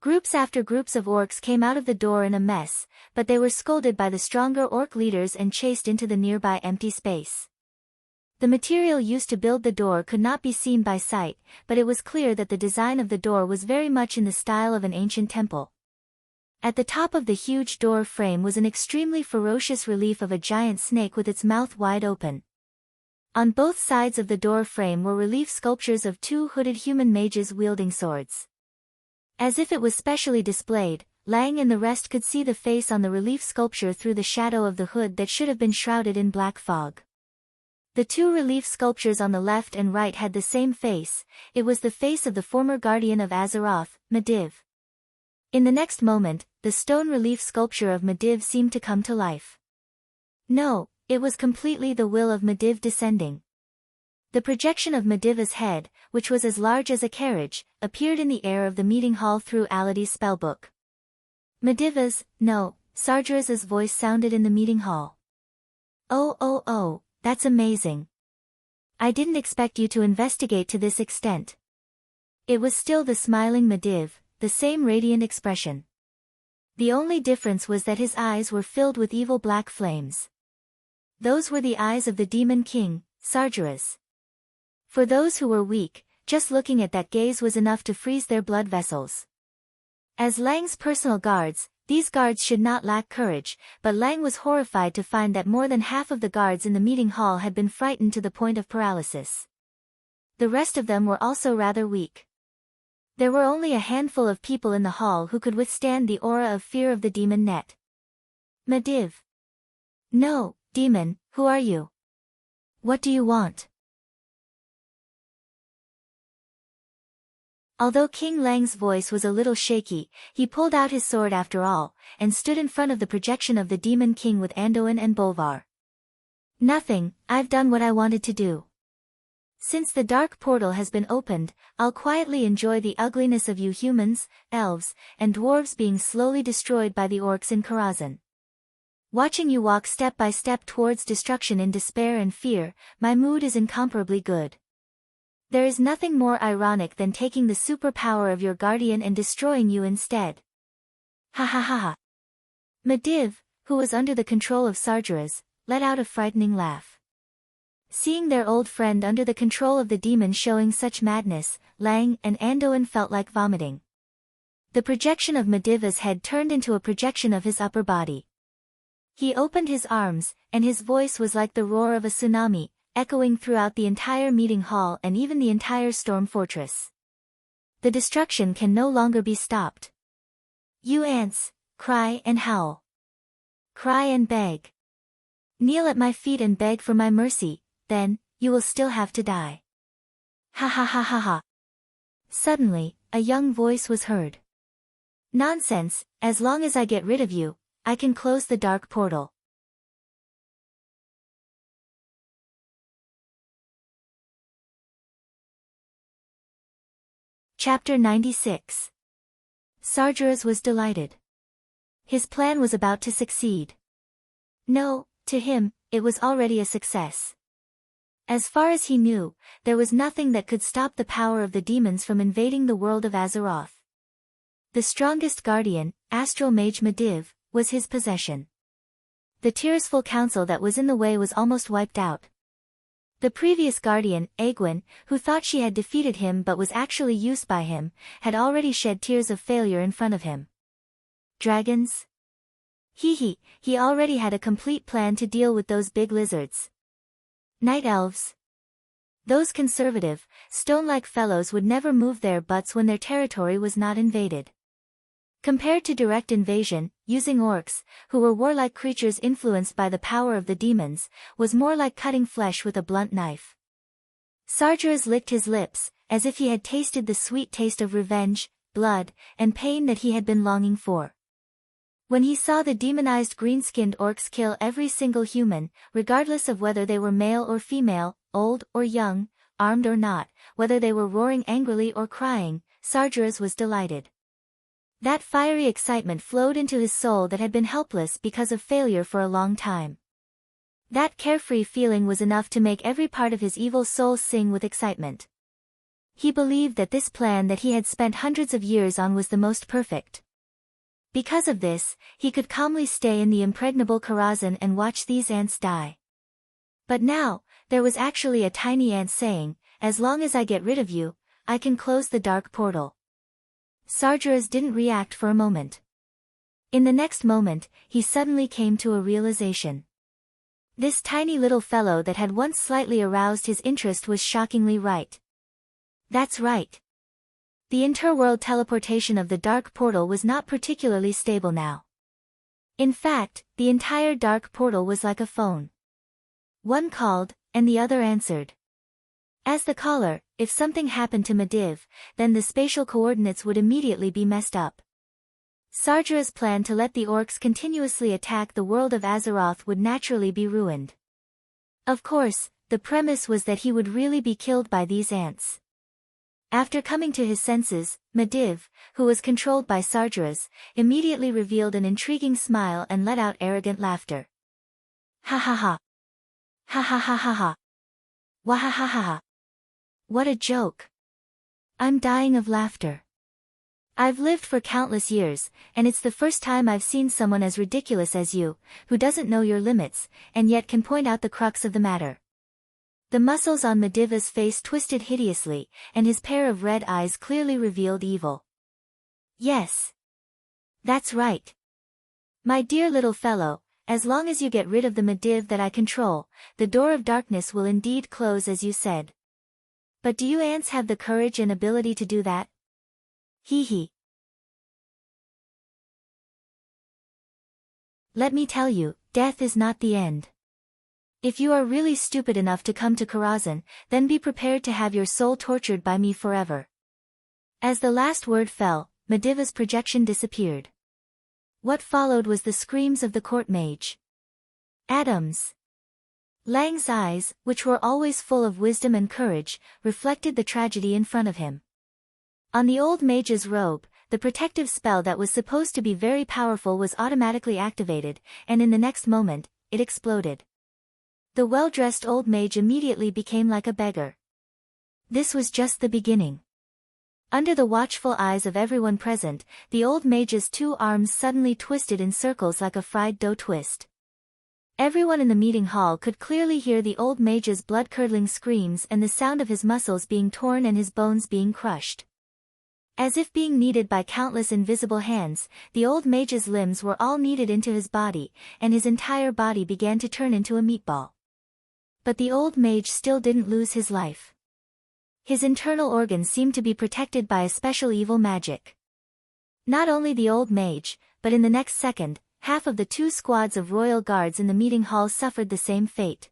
Speaker 1: Groups after groups of orcs came out of the door in a mess, but they were scolded by the stronger orc leaders and chased into the nearby empty space. The material used to build the door could not be seen by sight, but it was clear that the design of the door was very much in the style of an ancient temple. At the top of the huge door frame was an extremely ferocious relief of a giant snake with its mouth wide open. On both sides of the door frame were relief sculptures of two hooded human mages wielding swords. As if it was specially displayed, Lang and the rest could see the face on the relief sculpture through the shadow of the hood that should have been shrouded in black fog. The two relief sculptures on the left and right had the same face. It was the face of the former guardian of Azeroth, Medivh. In the next moment, the stone relief sculpture of Medivh seemed to come to life. No, it was completely the will of Medivh descending. The projection of Medivh's head, which was as large as a carriage, appeared in the air of the meeting hall through Aladi's spellbook. Sargeras' voice sounded in the meeting hall. Oh, that's amazing. I didn't expect you to investigate to this extent. It was still the smiling Medivh, the same radiant expression. The only difference was that his eyes were filled with evil black flames. Those were the eyes of the demon king, Sargeras. For those who were weak, just looking at that gaze was enough to freeze their blood vessels. As Lang's personal guards, these guards should not lack courage, but Lang was horrified to find that more than half of the guards in the meeting hall had been frightened to the point of paralysis. The rest of them were also rather weak. There were only a handful of people in the hall who could withstand the aura of fear of the demon net. Medivh. No, demon, who are you? What do you want? Although King Lang's voice was a little shaky, he pulled out his sword after all, and stood in front of the projection of the demon king with Anduin and Bolvar. Nothing, I've done what I wanted to do. Since the dark portal has been opened, I'll quietly enjoy the ugliness of you humans, elves, and dwarves being slowly destroyed by the orcs in Karazhan. Watching you walk step by step towards destruction in despair and fear, my mood is incomparably good. There is nothing more ironic than taking the superpower of your guardian and destroying you instead. Ha ha ha ha. Medivh, who was under the control of Sargeras, let out a frightening laugh. Seeing their old friend under the control of the demon showing such madness, Lang and Anduin felt like vomiting. The projection of Medivh's head turned into a projection of his upper body. He opened his arms, and his voice was like the roar of a tsunami, echoing throughout the entire meeting hall and even the entire storm fortress. The destruction can no longer be stopped. You ants, cry and howl. Cry and beg. Kneel at my feet and beg for my mercy, then, you will still have to die. Ha ha ha ha ha. Suddenly, a young voice was heard. Nonsense, as long as I get rid of you, I can close the dark portal. Chapter 96. Sargeras was delighted. His plan was about to succeed. No, to him, it was already a success. As far as he knew, there was nothing that could stop the power of the demons from invading the world of Azeroth. The strongest guardian, Astral Mage Medivh, was his possession. The Tearsful Council that was in the way was almost wiped out. The previous guardian, Aegwynn, who thought she had defeated him but was actually used by him, had already shed tears of failure in front of him. Dragons? He already had a complete plan to deal with those big lizards. Night elves. Those conservative, stone-like fellows would never move their butts when their territory was not invaded. Compared to direct invasion, using orcs, who were warlike creatures influenced by the power of the demons, was more like cutting flesh with a blunt knife. Sargeras licked his lips, as if he had tasted the sweet taste of revenge, blood, and pain that he had been longing for. When he saw the demonized green-skinned orcs kill every single human, regardless of whether they were male or female, old or young, armed or not, whether they were roaring angrily or crying, Sargeras was delighted. That fiery excitement flowed into his soul that had been helpless because of failure for a long time. That carefree feeling was enough to make every part of his evil soul sing with excitement. He believed that this plan that he had spent hundreds of years on was the most perfect. Because of this, he could calmly stay in the impregnable Karazhan and watch these ants die. But now, there was actually a tiny ant saying, "As long as I get rid of you, I can close the dark portal." Sargeras didn't react for a moment. In the next moment, he suddenly came to a realization. This tiny little fellow that had once slightly aroused his interest was shockingly right. That's right. The interworld teleportation of the dark portal was not particularly stable now. In fact, the entire dark portal was like a phone. One called, and the other answered. As the caller, if something happened to Medivh, then the spatial coordinates would immediately be messed up. Sargeras' plan to let the orcs continuously attack the world of Azeroth would naturally be ruined. Of course, the premise was that he would really be killed by these ants. After coming to his senses, Medivh, who was controlled by Sargeras, immediately revealed an intriguing smile and let out arrogant laughter. Ha ha ha. Ha ha ha ha ha. Wah ha ha ha ha. What a joke. I'm dying of laughter. I've lived for countless years, and it's the first time I've seen someone as ridiculous as you, who doesn't know your limits, and yet can point out the crux of the matter. The muscles on Medivh's face twisted hideously, and his pair of red eyes clearly revealed evil. Yes. That's right. My dear little fellow, as long as you get rid of the Medivh that I control, the door of darkness will indeed close as you said. But do you ants have the courage and ability to do that? Hee. Let me tell you, death is not the end. If you are really stupid enough to come to Karazhan, then be prepared to have your soul tortured by me forever. As the last word fell, Medivh's projection disappeared. What followed was the screams of the court mage. Atoms. Lang's eyes, which were always full of wisdom and courage, reflected the tragedy in front of him. On the old mage's robe, the protective spell that was supposed to be very powerful was automatically activated, and in the next moment, it exploded. The well-dressed old mage immediately became like a beggar. This was just the beginning. Under the watchful eyes of everyone present, the old mage's two arms suddenly twisted in circles like a fried dough twist. Everyone in the meeting hall could clearly hear the old mage's blood-curdling screams and the sound of his muscles being torn and his bones being crushed. As if being kneaded by countless invisible hands, the old mage's limbs were all kneaded into his body, and his entire body began to turn into a meatball. But the old mage still didn't lose his life. His internal organs seemed to be protected by a special evil magic. Not only the old mage, but in the next second, half of the 2 squads of royal guards in the meeting hall suffered the same fate.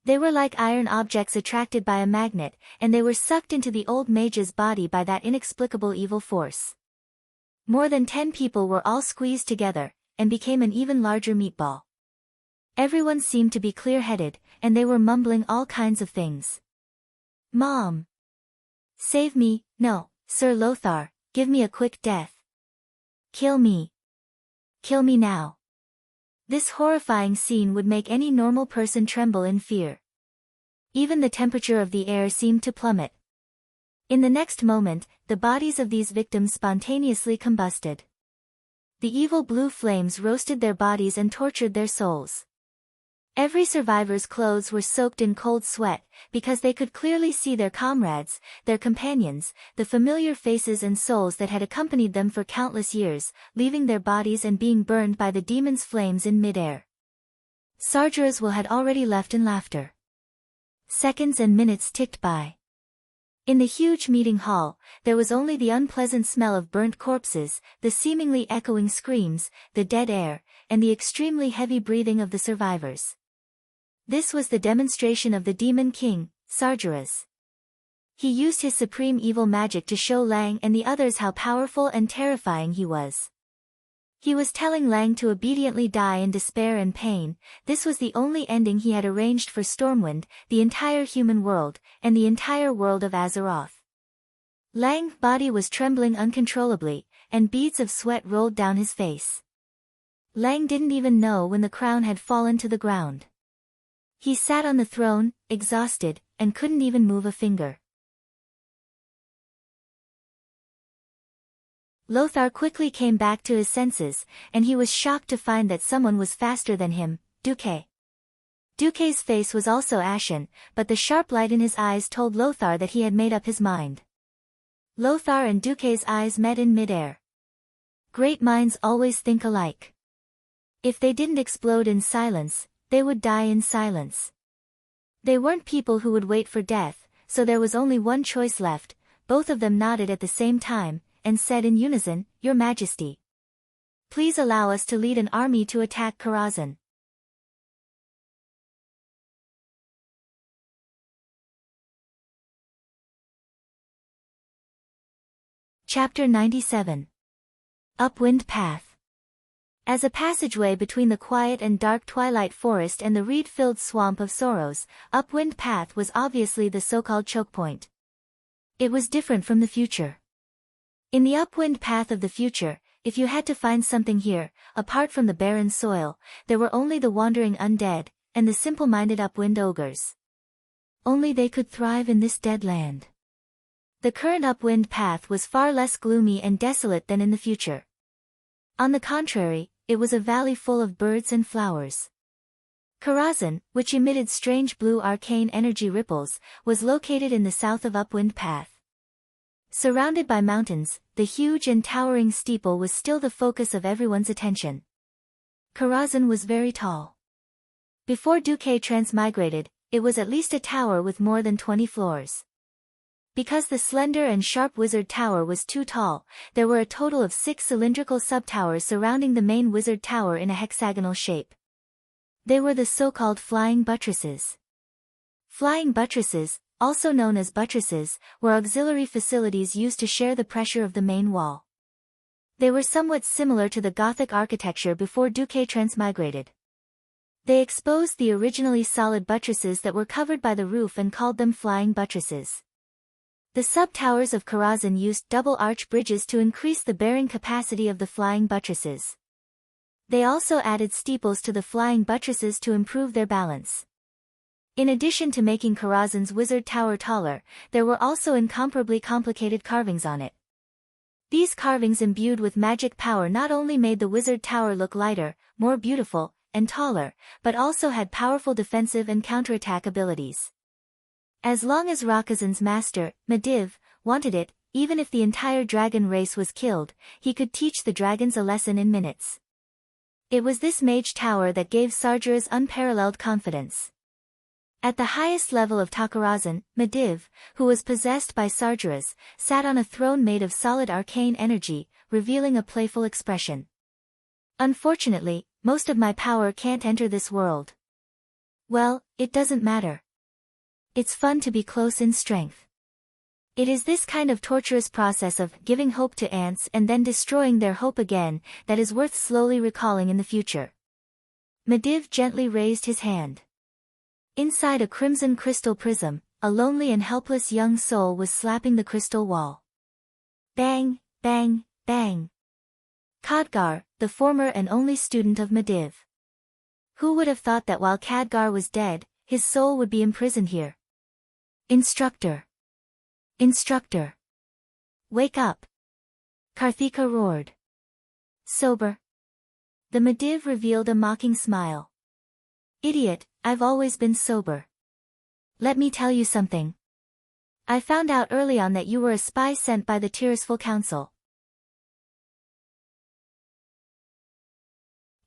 Speaker 1: They were like iron objects attracted by a magnet, and they were sucked into the old mage's body by that inexplicable evil force. More than 10 people were all squeezed together, and became an even larger meatball. Everyone seemed to be clear-headed, and they were mumbling all kinds of things. Mom! Save me, no, Sir Lothar, give me a quick death. Kill me. Kill me now. This horrifying scene would make any normal person tremble in fear. Even the temperature of the air seemed to plummet. In the next moment, the bodies of these victims spontaneously combusted. The evil blue flames roasted their bodies and tortured their souls. Every survivor's clothes were soaked in cold sweat, because they could clearly see their comrades, their companions, the familiar faces and souls that had accompanied them for countless years, leaving their bodies and being burned by the demon's flames in mid-air. Sargeras had already left in laughter. Seconds and minutes ticked by. In the huge meeting hall, there was only the unpleasant smell of burnt corpses, the seemingly echoing screams, the dead air, and the extremely heavy breathing of the survivors. This was the demonstration of the Demon King, Sargeras. He used his supreme evil magic to show Lang and the others how powerful and terrifying he was. He was telling Lang to obediently die in despair and pain. This was the only ending he had arranged for Stormwind, the entire human world, and the entire world of Azeroth. Lang's body was trembling uncontrollably, and beads of sweat rolled down his face. Lang didn't even know when the crown had fallen to the ground. He sat on the throne, exhausted, and couldn't even move a finger. Lothar quickly came back to his senses, and he was shocked to find that someone was faster than him, Duque. Duque's face was also ashen, but the sharp light in his eyes told Lothar that he had made up his mind. Lothar and Duque's eyes met in midair. Great minds always think alike. If they didn't explode in silence, they would die in silence. They weren't people who would wait for death, so there was only one choice left. Both of them nodded at the same time, and said in unison, "Your Majesty. Please allow us to lead an army to attack Karazhan." Chapter 97. Upwind Path. As a passageway between the quiet and dark twilight forest and the reed-filled swamp of Sorrows, Upwind Path was obviously the so-called choke point. It was different from the future. In the Upwind Path of the future, if you had to find something here, apart from the barren soil, there were only the wandering undead, and the simple-minded Upwind ogres. Only they could thrive in this dead land. The current Upwind Path was far less gloomy and desolate than in the future. On the contrary, it was a valley full of birds and flowers. Karazhan, which emitted strange blue arcane energy ripples, was located in the south of Upwind Path. Surrounded by mountains, the huge and towering steeple was still the focus of everyone's attention. Karazhan was very tall. Before Duque transmigrated, it was at least a tower with more than 20 floors. Because the slender and sharp wizard tower was too tall, there were a total of 6 cylindrical subtowers surrounding the main wizard tower in a hexagonal shape. They were the so-called flying buttresses. Flying buttresses, also known as buttresses, were auxiliary facilities used to share the pressure of the main wall. They were somewhat similar to the Gothic architecture before Duque transmigrated. They exposed the originally solid buttresses that were covered by the roof and called them flying buttresses. The sub-towers of Karazhan used double-arch bridges to increase the bearing capacity of the flying buttresses. They also added steeples to the flying buttresses to improve their balance. In addition to making Karazhan's wizard tower taller, there were also incomparably complicated carvings on it. These carvings imbued with magic power not only made the wizard tower look lighter, more beautiful, and taller, but also had powerful defensive and counterattack abilities. As long as Rakazan's master, Medivh, wanted it, even if the entire dragon race was killed, he could teach the dragons a lesson in minutes. It was this mage tower that gave Sargeras unparalleled confidence. At the highest level of Karazhan, Medivh, who was possessed by Sargeras, sat on a throne made of solid arcane energy, revealing a playful expression. "Unfortunately, most of my power can't enter this world." "Well, it doesn't matter. It's fun to be close in strength. It is this kind of torturous process of giving hope to ants and then destroying their hope again that is worth slowly recalling in the future." Medivh gently raised his hand. Inside a crimson crystal prism, a lonely and helpless young soul was slapping the crystal wall. Bang, bang, bang. Khadgar, the former and only student of Medivh. Who would have thought that while Khadgar was dead, his soul would be imprisoned here? "Instructor! Instructor! Wake up!" Karthika roared. "Sober?" The Medivh revealed a mocking smile. Idiot, I've always been sober. Let me tell you something. I found out early on that you were a spy sent by the Tearsful Council.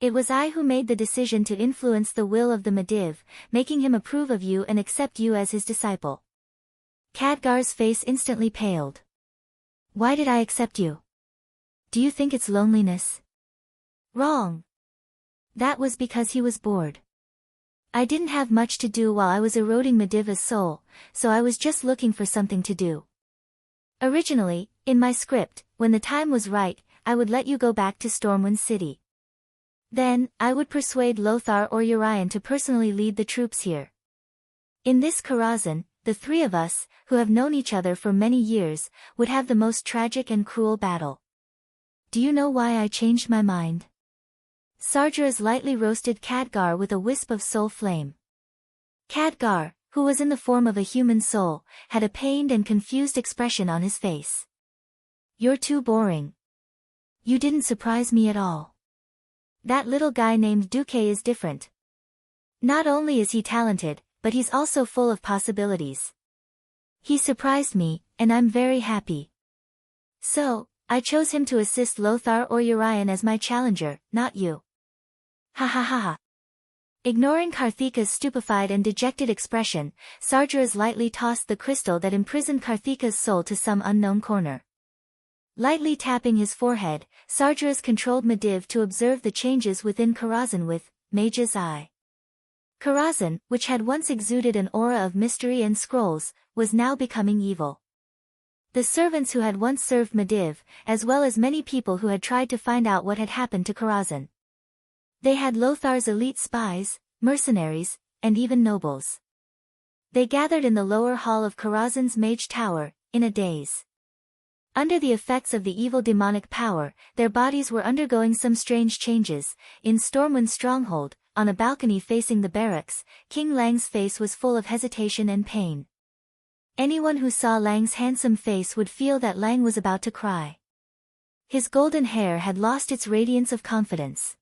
Speaker 1: It was I who made the decision to influence the will of the Mediv, making him approve of you and accept you as his disciple. Khadgar's face instantly paled. Why did I accept you? Do you think it's loneliness? Wrong. That was because he was bored. I didn't have much to do while I was eroding Mediva's soul, so I was just looking for something to do. Originally, in my script, when the time was right, I would let you go back to Stormwind City. Then, I would persuade Lothar or Urian to personally lead the troops here. In this Karazhan, the three of us, who have known each other for many years, would have the most tragic and cruel battle. Do you know why I changed my mind? Sargeras lightly roasted Khadgar with a wisp of soul flame. Khadgar, who was in the form of a human soul, had a pained and confused expression on his face. You're too boring. You didn't surprise me at all. That little guy named Duque is different. Not only is he talented, but he's also full of possibilities. He surprised me, and I'm very happy. So, I chose him to assist Lothar or Urian as my challenger, not you. Ha ha ha ha. Ignoring Karthika's stupefied and dejected expression, Sargeras lightly tossed the crystal that imprisoned Karthika's soul to some unknown corner. Lightly tapping his forehead, Sargeras controlled Mediv to observe the changes within Karazhan with Mage's Eye. Karazhan, which had once exuded an aura of mystery and scrolls, was now becoming evil. The servants who had once served Mediv, as well as many people who had tried to find out what had happened to Karazhan. They had Lothar's elite spies, mercenaries, and even nobles. They gathered in the lower hall of Karazhan's Mage Tower, in a daze. Under the effects of the evil demonic power, their bodies were undergoing some strange changes. In Stormwind's stronghold, on a balcony facing the barracks, King Lang's face was full of hesitation and pain. Anyone who saw Lang's handsome face would feel that Lang was about to cry. His golden hair had lost its radiance of confidence.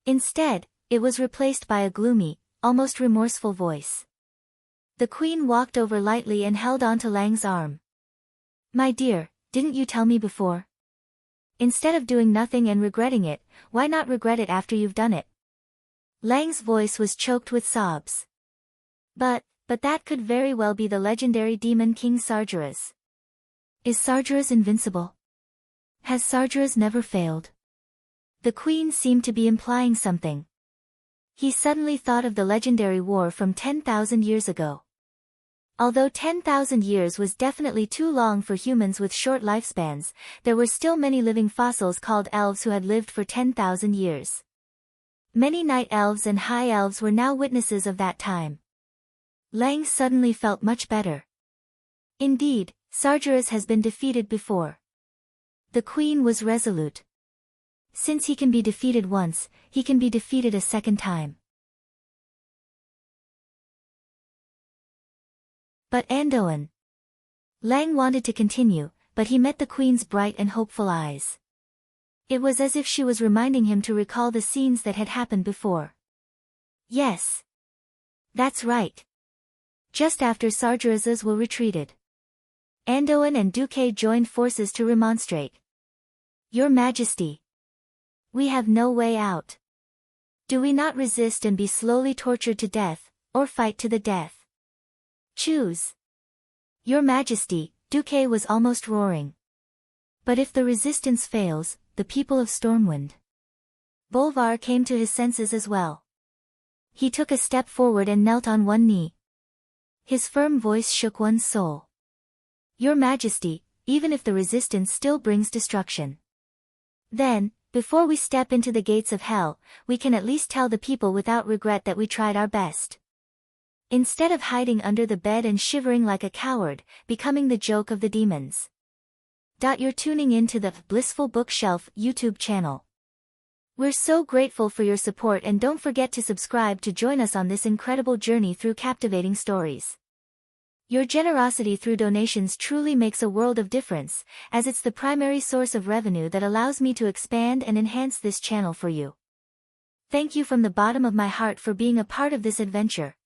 Speaker 1: Instead, it was replaced by a gloomy, almost remorseful voice. The queen walked over lightly and held onto Lang's arm. My dear, didn't you tell me before? Instead of doing nothing and regretting it, why not regret it after you've done it? Lang's voice was choked with sobs. But that could very well be the legendary demon King Sargeras. Is Sargeras invincible? Has Sargeras never failed? The queen seemed to be implying something. He suddenly thought of the legendary war from 10,000 years ago. Although 10,000 years was definitely too long for humans with short lifespans, there were still many living fossils called elves who had lived for 10,000 years. Many night elves and high elves were now witnesses of that time. Lang suddenly felt much better. Indeed, Sargeras has been defeated before. The queen was resolute. Since he can be defeated once, he can be defeated a second time. But Andoan. Lang wanted to continue, but he met the queen's bright and hopeful eyes. It was as if she was reminding him to recall the scenes that had happened before. Yes. That's right. Just after Sargeras's were retreated. Andoan and Duque joined forces to remonstrate. Your Majesty. We have no way out. Do we not resist and be slowly tortured to death, or fight to the death? Choose. Your Majesty, Duque was almost roaring. But if the resistance fails, the people of Stormwind. Bolvar came to his senses as well. He took a step forward and knelt on one knee. His firm voice shook one's soul. Your Majesty, even if the resistance still brings destruction. Then, before we step into the gates of hell, we can at least tell the people without regret that we tried our best. Instead of hiding under the bed and shivering like a coward, becoming the joke of the demons. You're tuning in to the Blissful Bookshelf YouTube channel. We're so grateful for your support, and don't forget to subscribe to join us on this incredible journey through captivating stories. Your generosity through donations truly makes a world of difference, as it's the primary source of revenue that allows me to expand and enhance this channel for you. Thank you from the bottom of my heart for being a part of this adventure.